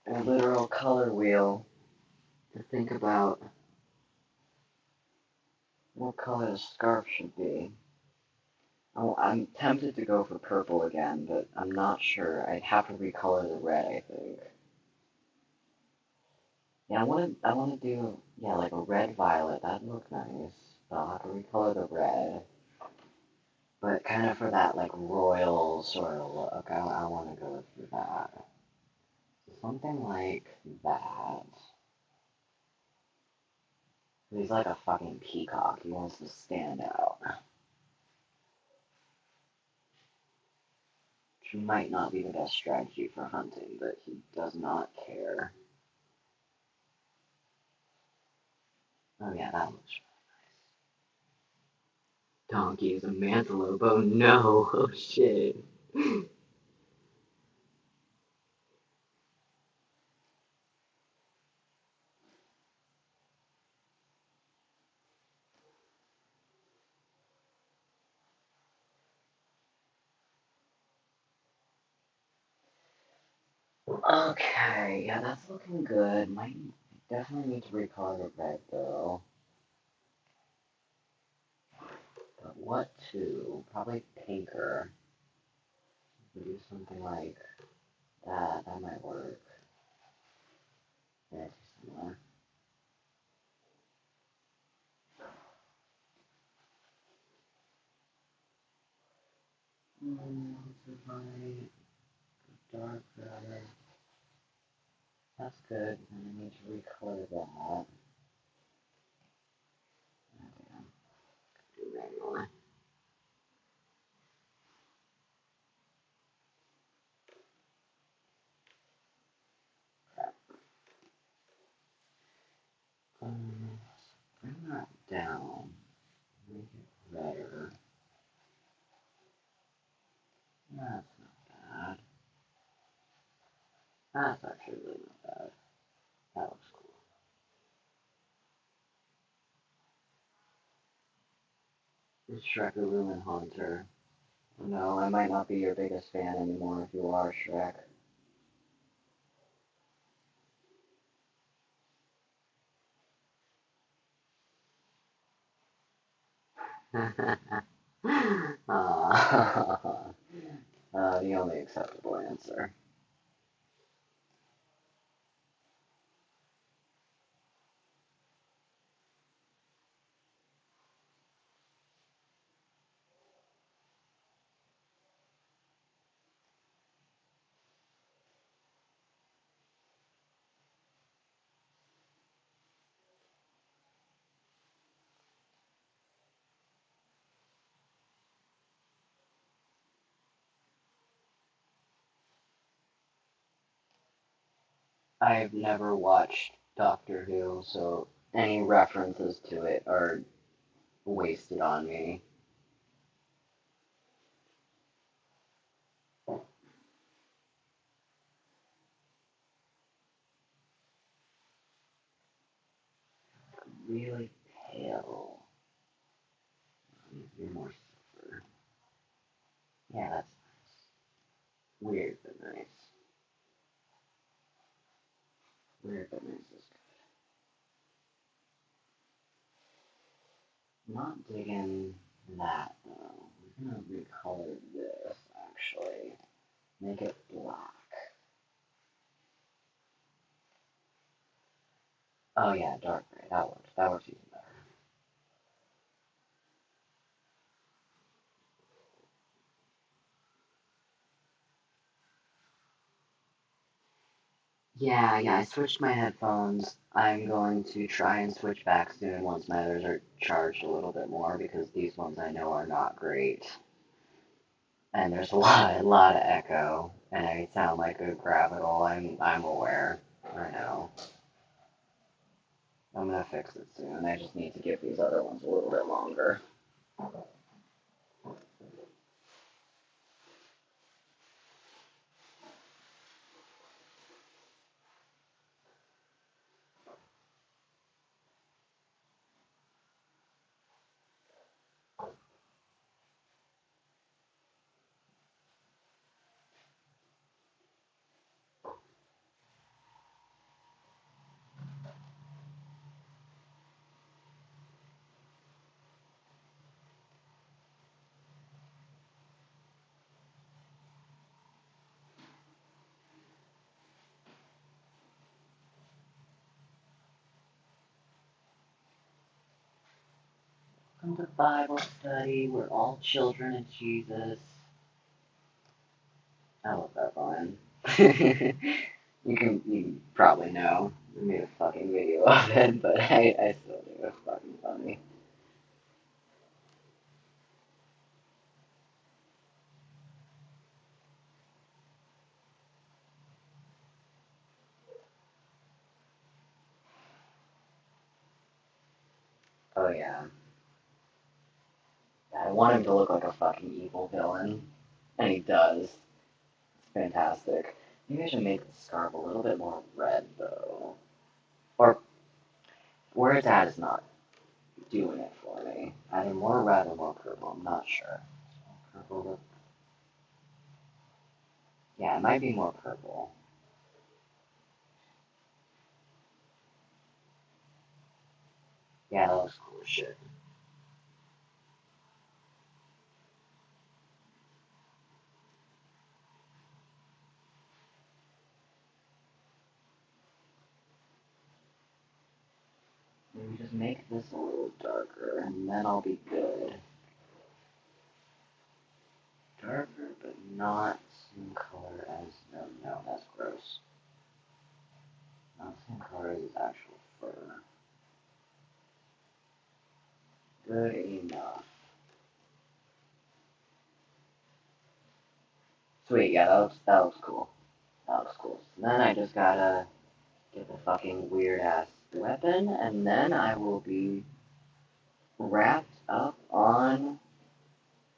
literal color wheel to think about what color the scarf should be. Oh, I'm tempted to go for purple again, but I'm not sure. I'd have to recolor the red, I think. Yeah, I wanna do, yeah, like a red violet. That'd look nice. But I'll have to recolor the red. But kind of for that, like, royal sort of look. I wanna go for that. Something like that. He's like a fucking peacock. He wants to stand out. Which might not be the best strategy for hunting, but he does not care. Oh yeah, that looks donkey is a mantelope. Oh no. Oh shit. Okay, yeah, that's looking good. Might definitely need to recolor the red though. But what to? Probably pinker. We do something like that. That might work. Yeah, too similar. What's my dark red? That's good. And I need to recolor that. Oh, damn. Do manually. Crap. Bring that down. Make it redder. That's not bad. That's actually really not bad. That looks cool. It's Shrek-a-Room and Haunter. No, I might not be your biggest fan anymore if you are Shrek. The only acceptable answer. I've never watched Doctor Who, so any references to it are wasted on me. Really pale. You're more silver. Yeah, that's nice. Weird but nice. Weird but nice is good. Not digging that though. We're gonna recolor this actually. Make it black. Oh yeah, dark gray. That works. That works even better. Yeah, I switched my headphones. I'm going to try and switch back soon once my others are charged a little bit more because these ones I know are not great. And there's a lot of echo, and I sound like a gravital. I'm aware. I know. I'm gonna fix it soon. I just need to give these other ones a little bit longer. Welcome to Bible study. We're all children of Jesus. I love that line. You probably know. I made a fucking video of it, but I still do. It's fucking funny. Oh yeah. I want him to look like a fucking evil villain, and he does. It's fantastic. Maybe I should make the scarf a little bit more red though, or where it's at is not doing it for me. Either more red or more purple. I'm not sure. Purple. Yeah, it might be more purple. Yeah, that looks cool as shit. Maybe just make this a little darker, and then I'll be good. Darker, but not same color as no, that's gross. actual fur. Good enough. Sweet, yeah, that looks cool. That looks cool. So then I just gotta get the fucking weird ass weapon, and then I will be wrapped up on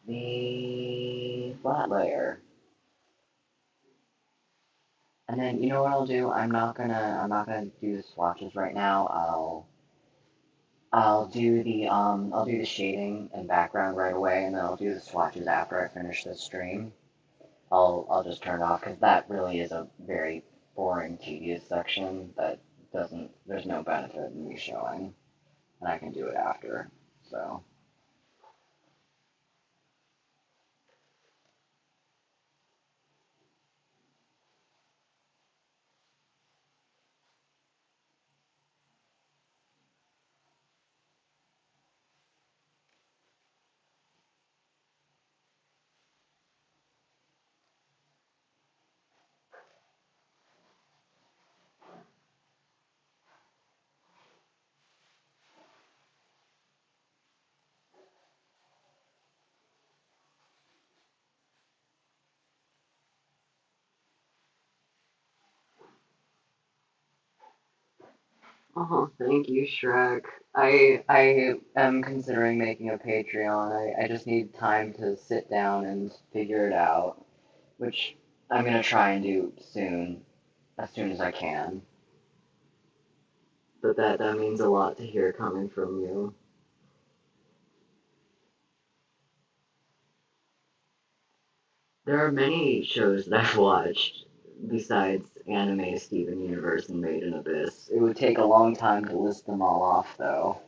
the flat layer. And then you know what I'll do? I'm not gonna do the swatches right now. I'll do the shading and background right away, and then I'll do the swatches after I finish this stream. I'll just turn it off because that really is a very boring, tedious section that doesn't. There's no benefit in me showing, and I can do it after. So. Oh, thank you, Shrek. I am considering making a Patreon. I just need time to sit down and figure it out, which I'm gonna try and do as soon as I can. But that means a lot to hear coming from you. There are many shows that I've watched besides anime, Steven Universe, and Made in Abyss. It would take a long time to list them all off, though.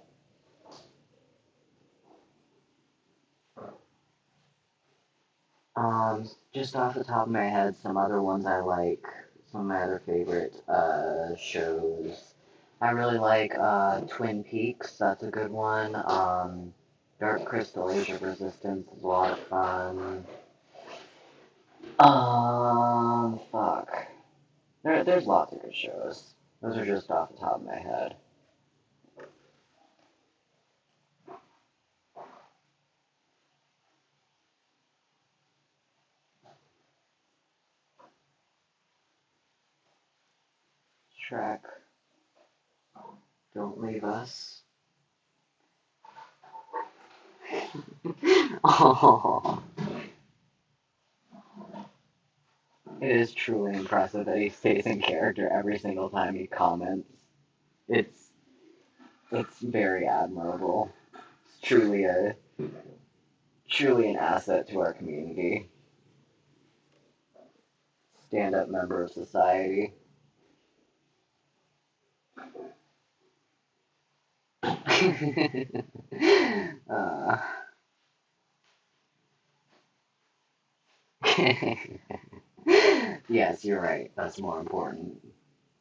Just off the top of my head, some other ones I like, some of my other favorite shows. I really like Twin Peaks. That's a good one. Dark Crystal Age of Resistance is a lot of fun. Fuck. There's lots of good shows. Those are just off the top of my head. Shrek, don't leave us. Oh, it is truly impressive that he stays in character every single time he comments. It's it's very admirable. It's truly an asset to our community. Stand up member of society. uh, yes, you're right. That's more important.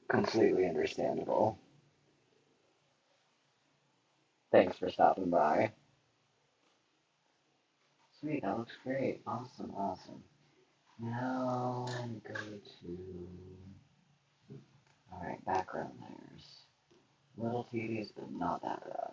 Completely understandable. Thanks for stopping by. Sweet, that looks great. Awesome, awesome. Now go to alright, background layers. Little tedious, but not that bad.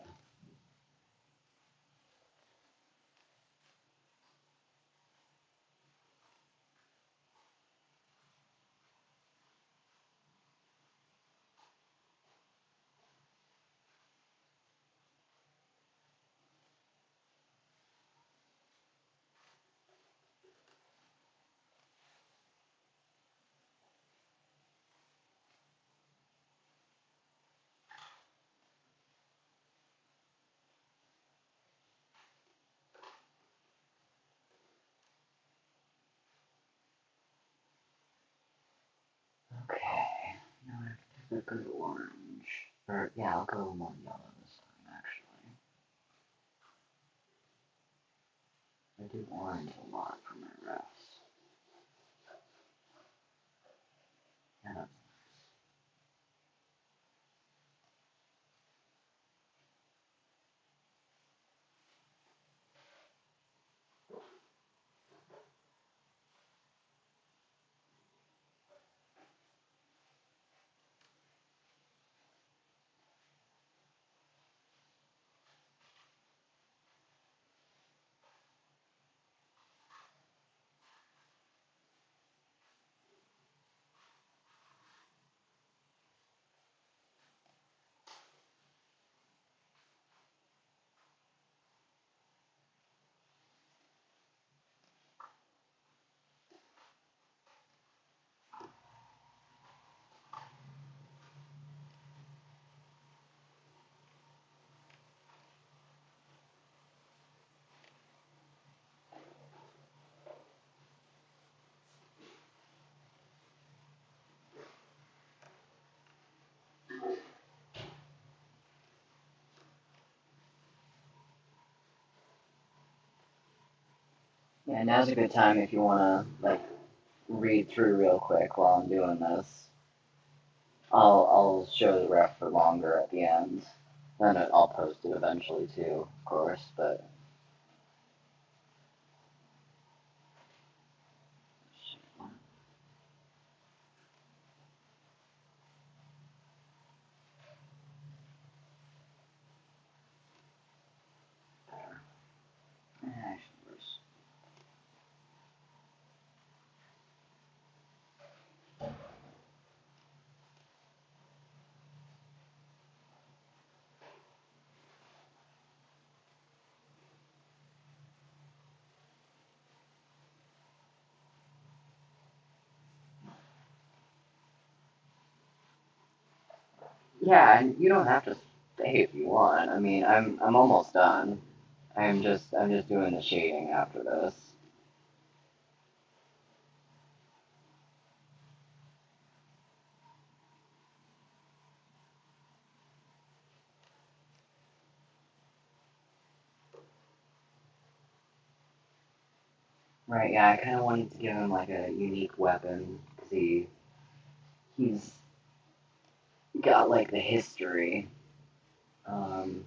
Okay, now I have to pick a good orange. Or, yeah, I'll go more yellow this time, actually. I do orange a lot for my refs. Yeah, And now's a good time if you wanna like read through real quick while I'm doing this. I'll show the ref for longer at the end. Then I'll post it eventually too, of course, but yeah, and you don't have to stay if you want. I mean, I'm almost done. I'm just doing the shading after this. Right, yeah, I kind of wanted to give him like a unique weapon because he's got like the history. Um,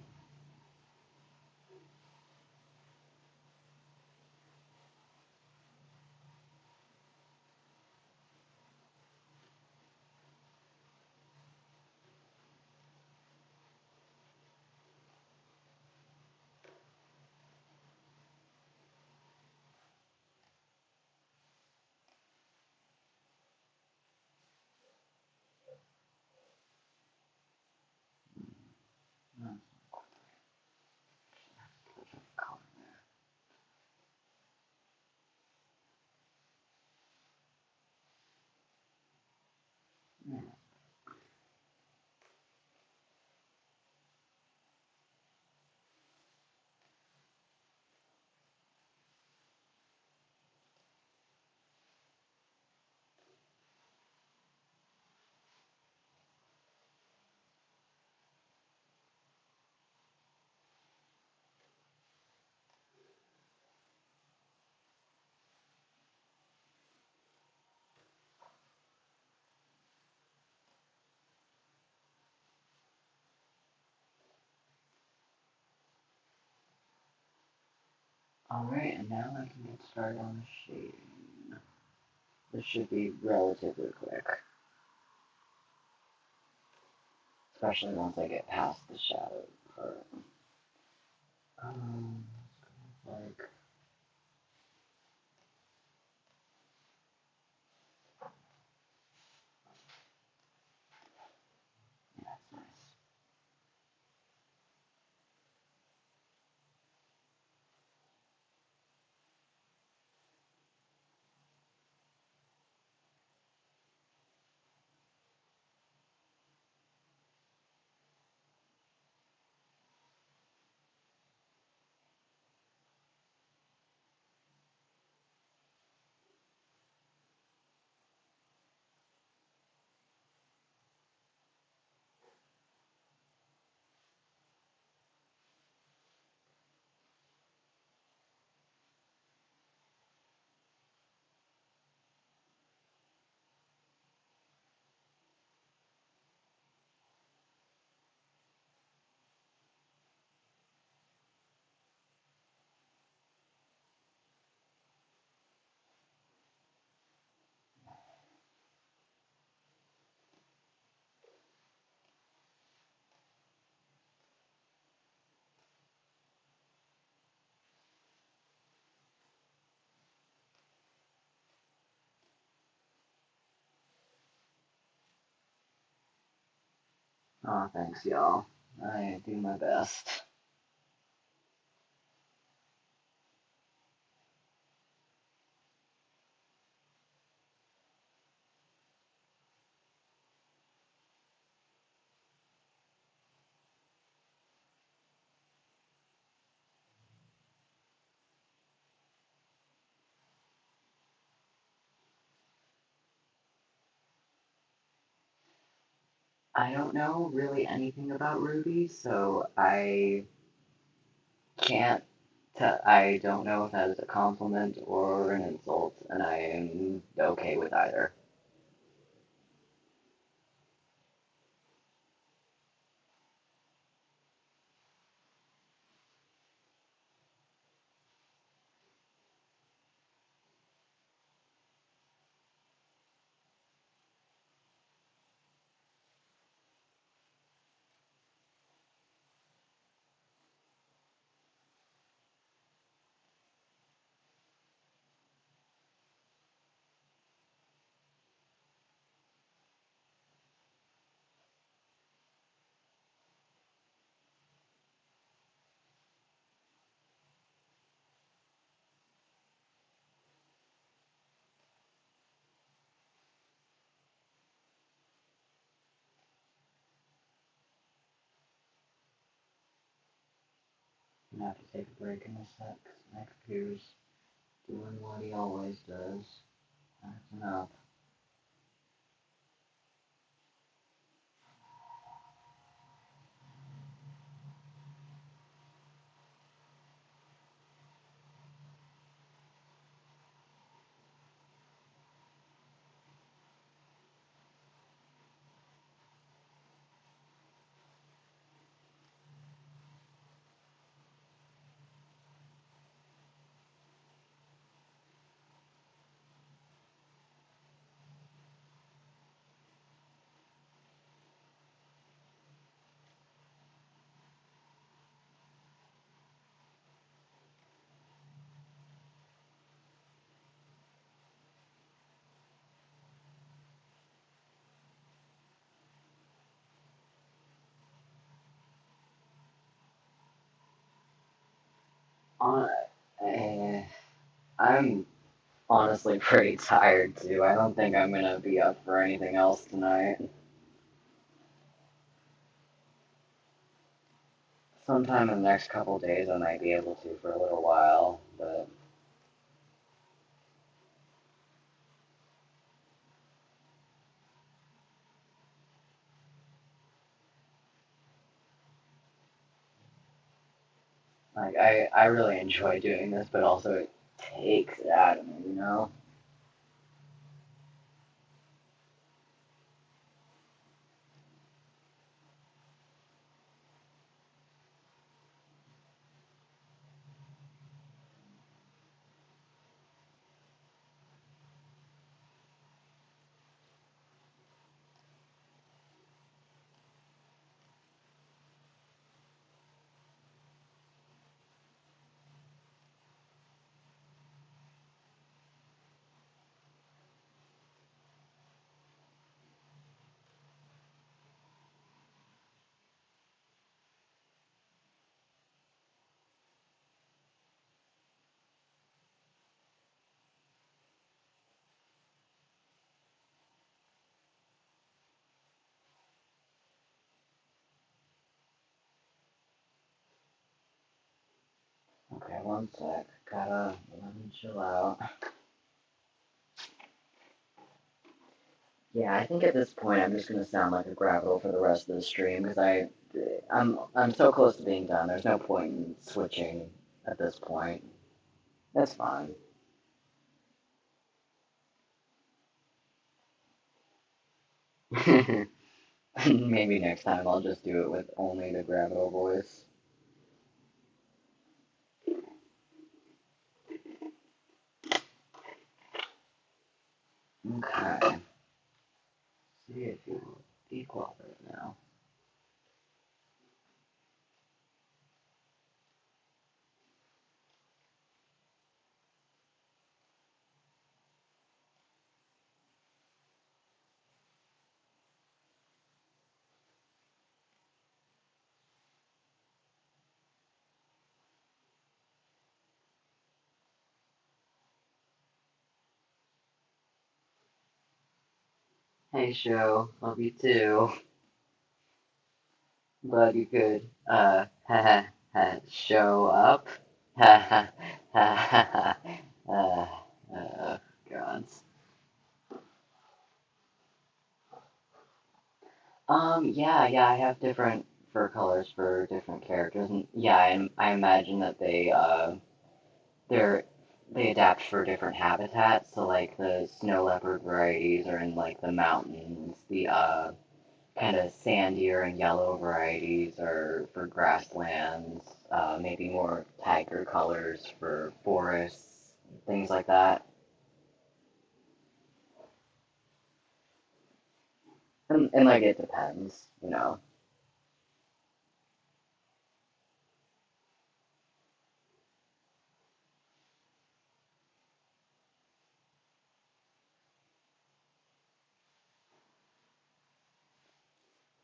Alright, and now I can get started on the shading. This should be relatively quick, especially once I get past the shadow part. Um, like, yeah, that's nice. Oh, thanks, y'all. I do my best. I don't know really anything about Ruby, so I can't I don't know if that is a compliment or an insult, and I am okay with either. I'm gonna have to take a break in a sec. My computer's doing what he always does. Acting up. Uh, eh, I'm honestly pretty tired too. I don't think I'm gonna be up for anything else tonight. Sometime in the next couple days I might be able to for a little while, but like I really enjoy doing this, but also it takes it out of me, you know? Okay, one sec. Gotta let me chill out. Yeah, I think at this point I'm just gonna sound like a gravel for the rest of the stream because I'm so close to being done. There's no point in switching at this point. That's fine. Maybe next time I'll just do it with only the gravel voice. Okay. See if you equal it now. Hey, show. Love you too. Glad you could, show up. Ha ha gods. Yeah, I have different fur colors for different characters. And yeah, I imagine that they're they adapt for different habitats. So like the snow leopard varieties are in like the mountains. The kind of sandier and yellow varieties are for grasslands. Maybe more tiger colors for forests, things like that. And like it depends, you know.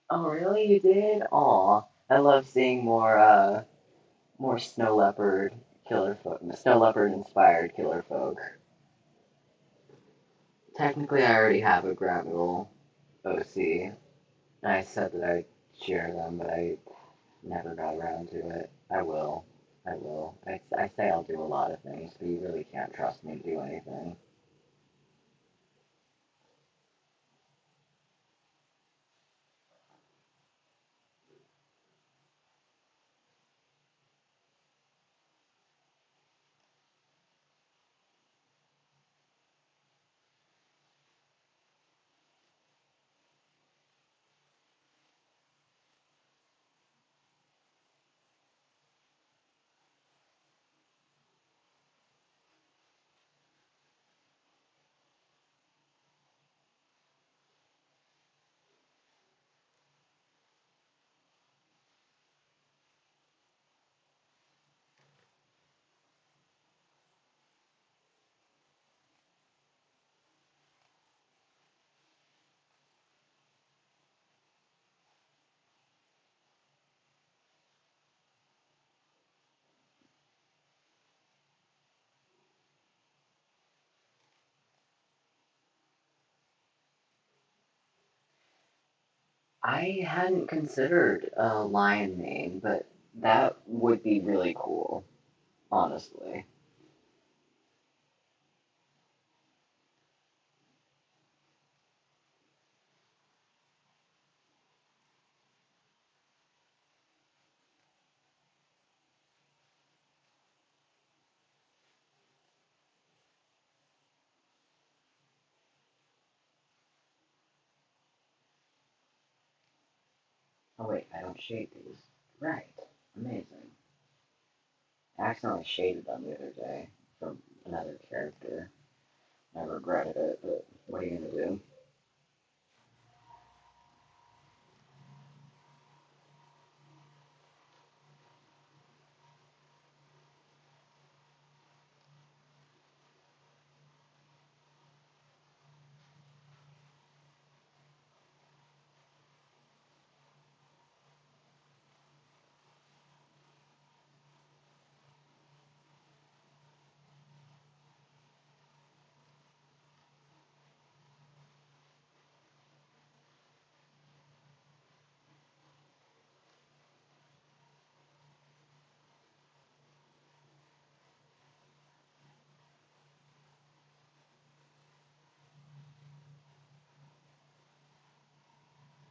Oh, really? You did? Aw. I love seeing more snow leopard killer folk, snow leopard inspired killer folk. Technically, I already have a Gravel OC. I said that I'd share them, but I never got around to it. I will. I will. I say I'll do a lot of things, but you really can't trust me to do anything. I hadn't considered a lion name, but that would be really cool, honestly. Oh wait, I don't shade these. Right. Amazing. I accidentally shaded them the other day from another character. I regretted it, but what are you gonna do?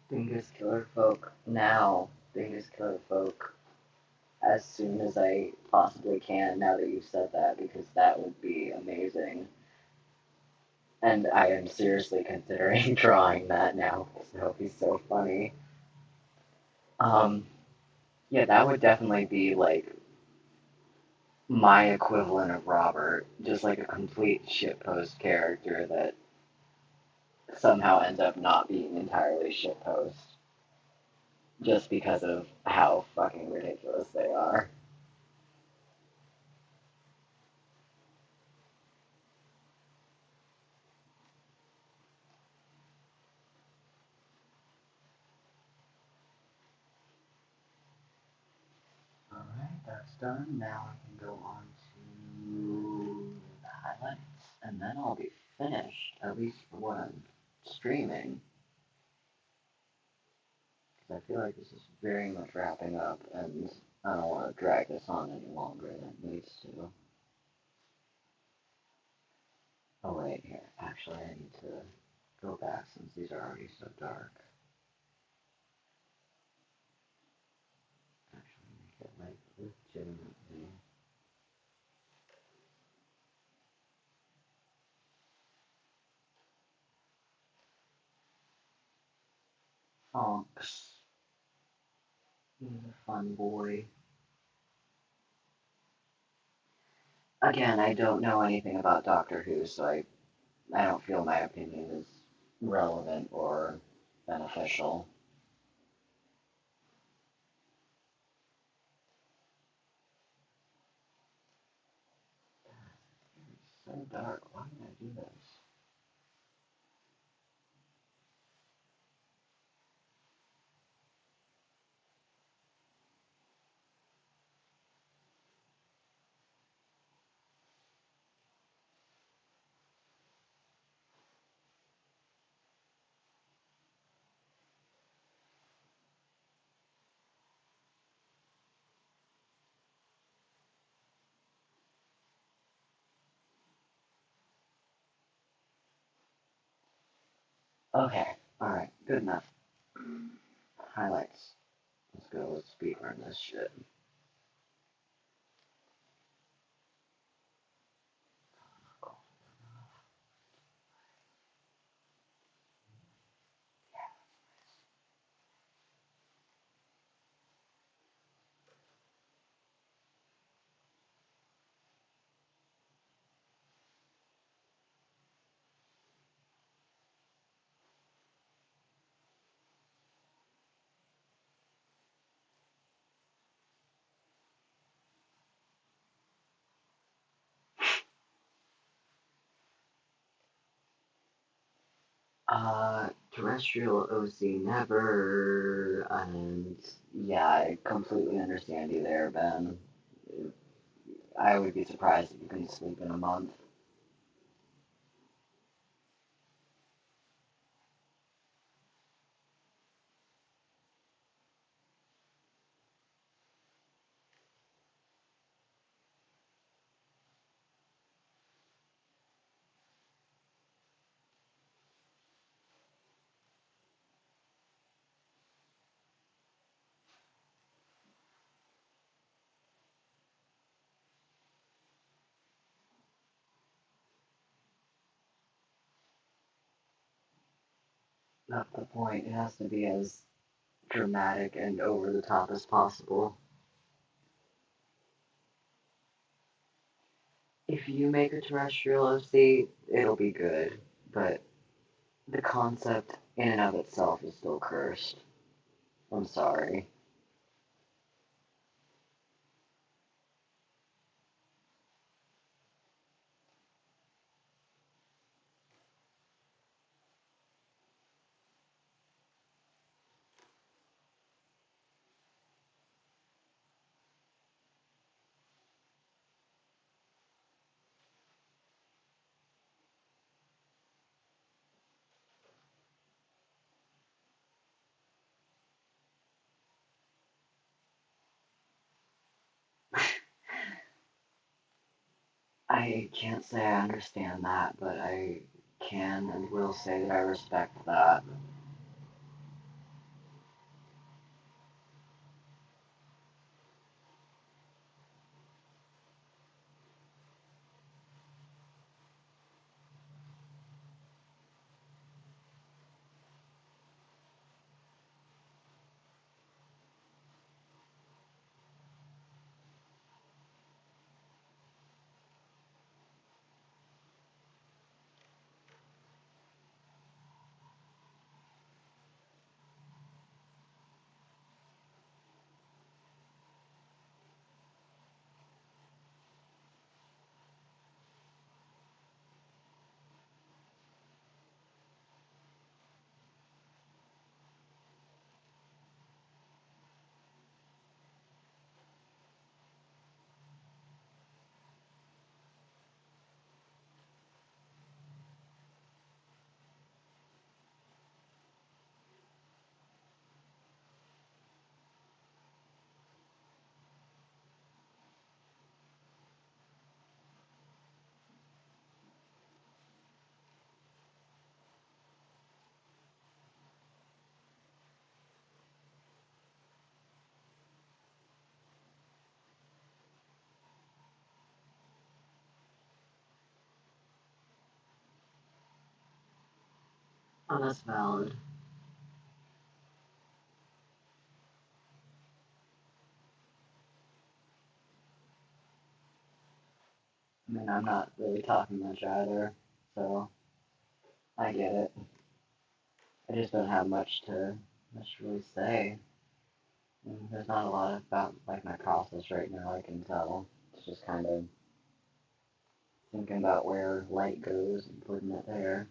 Dingus Killer Folk now. Dingus Killer Folk as soon as I possibly can now that you've said that because that would be amazing. And I am seriously considering drawing that now because that would be so funny. Um, yeah, that would definitely be like my equivalent of Robert, just like a complete shitpost character that somehow ends up not being entirely shitpost just because of how fucking ridiculous they are. Alright, that's done. Now I can go on to the highlights, and then I'll be finished, at least for what I'm streaming. Because I feel like this is very much wrapping up, and I don't want to drag this on any longer than it needs to. Oh wait, here. Actually, I need to go back since these are already so dark. legitimately. Fonks. He's a fun boy. Again, I don't know anything about Doctor Who, so I don't feel my opinion is relevant or beneficial. It's so dark. Why did I do this? Okay, alright, good enough. Highlights. Let's go, let's speedrun this shit. Terrestrial OC never, and yeah, I completely understand you there, Ben. I would be surprised if you couldn't sleep in a month. Not the point. It has to be as dramatic and over the top as possible. If you make a terrestrial OC, it'll be good, but the concept in and of itself is still cursed. I'm sorry. I can't say I understand that, but I can and will say that I respect that. Oh, that's valid. I mean, I'm not really talking much either, so I get it. I just don't have much to really say. There's not a lot about like my process right now. I can tell. It's just kind of thinking about where light goes and putting it there.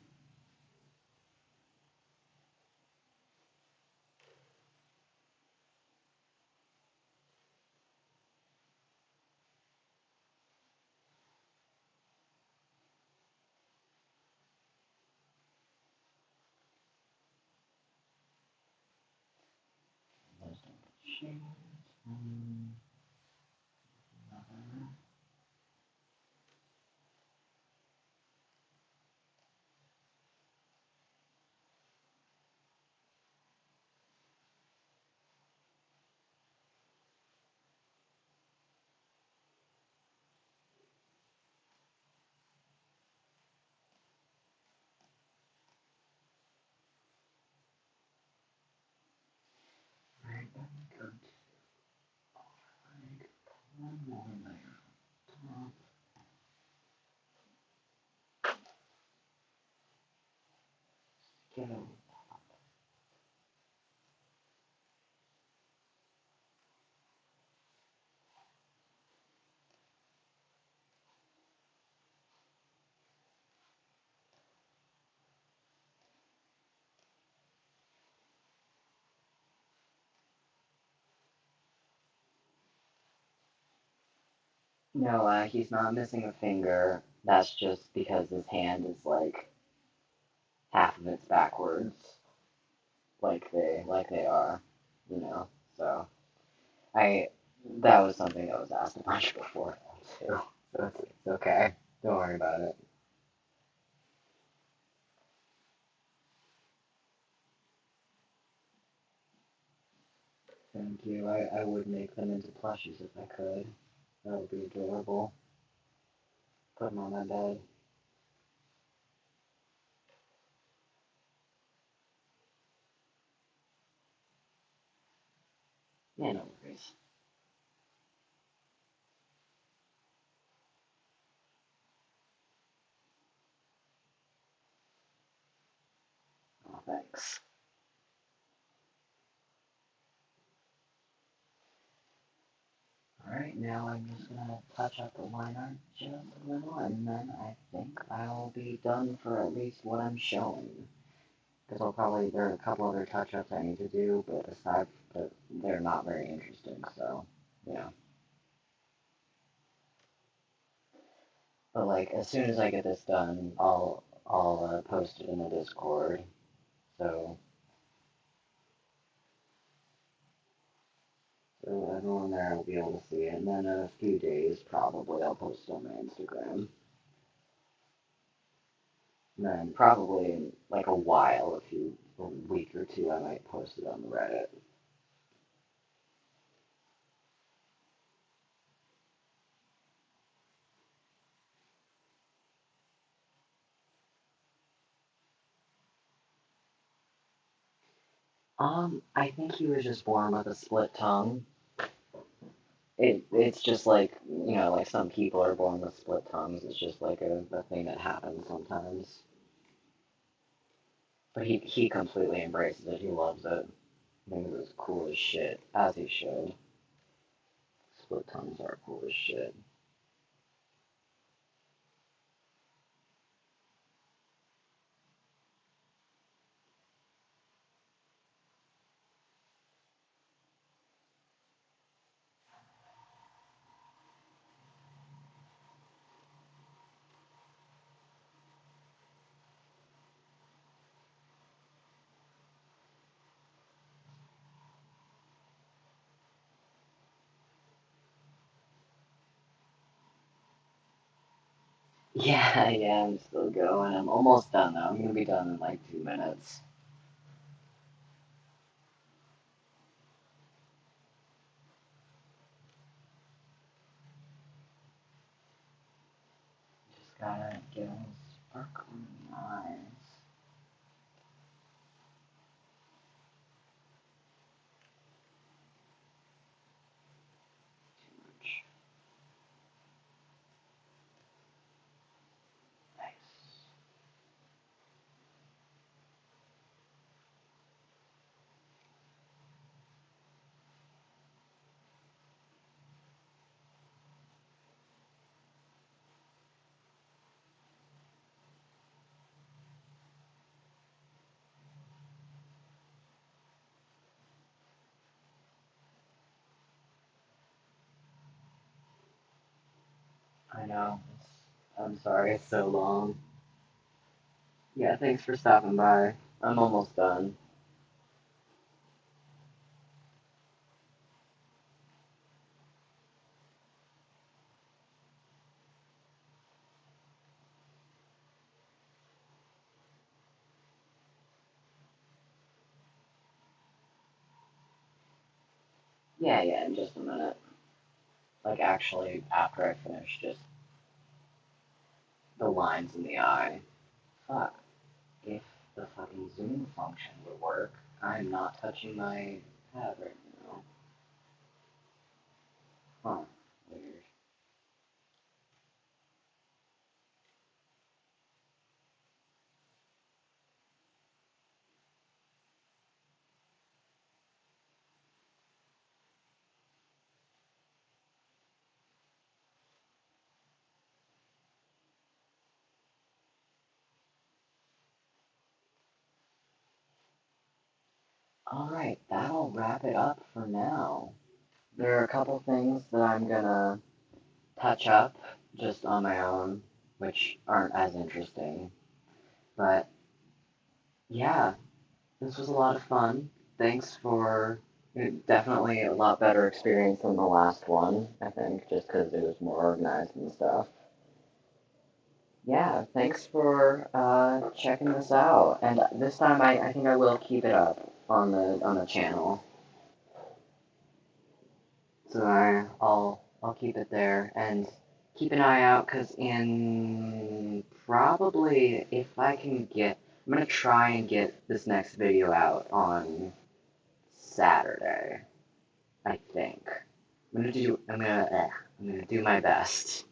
Right, good. One more layer. Go. No, he's not missing a finger. That's just because his hand is like half of it's backwards, like they are, you know. So I that was something that was asked a bunch before too. So it's okay. Don't worry about it. Thank you. I would make them into plushies if I could. That would be adorable. Put them on my bed. Yeah, no worries. Oh, thanks. Alright, now I'm just gonna touch up the line art just a little, and then I think I'll be done for at least what I'm showing. Because there are a couple other touch-ups I need to do, but they're not very interesting, so, yeah. But, like, as soon as I get this done, I'll post it in the Discord, so, so everyone there will be able to see it, and then in a few days, probably, I'll post it on my Instagram. And then probably in, like, a while, a week or two, I might post it on the Reddit. I think he was just born with a split tongue. It's just like, like some people are born with split tongues. It's just like a thing that happens sometimes. But he completely embraces it. He loves it. I think it was cool as shit, as he should. Split tongues are cool as shit. Yeah, yeah, I'm still going. I'm almost done though. I'm gonna be done in like 2 minutes. Just gotta get a sparkle in my eyes. I know. I'm sorry it's so long. Yeah, thanks for stopping by. I'm almost done. Yeah, in just a minute. Like, actually, after I finish just the lines in the eye. Fuck. If the fucking zoom function would work, I'm not touching my pad right now. Huh. Weird. Alright, that'll wrap it up for now. There are a couple things that I'm gonna touch up just on my own, which aren't as interesting. But yeah, this was a lot of fun. Thanks for definitely a lot better experience than the last one, I think, just because it was more organized and stuff. Yeah, thanks for checking this out. And this time I think I will keep it up on the channel. So I'll keep it there and keep an eye out because in probably if I can get I'm gonna try and get this next video out on Saturday. I think I'm gonna do my best.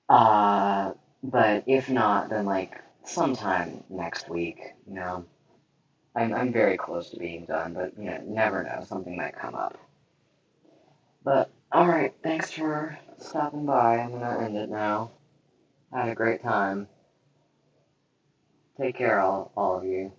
Uh, but if not, then like sometime next week. I'm very close to being done, but never know. Something might come up. But alright, thanks for stopping by. I'm gonna end it now. Had a great time. Take care, all of you.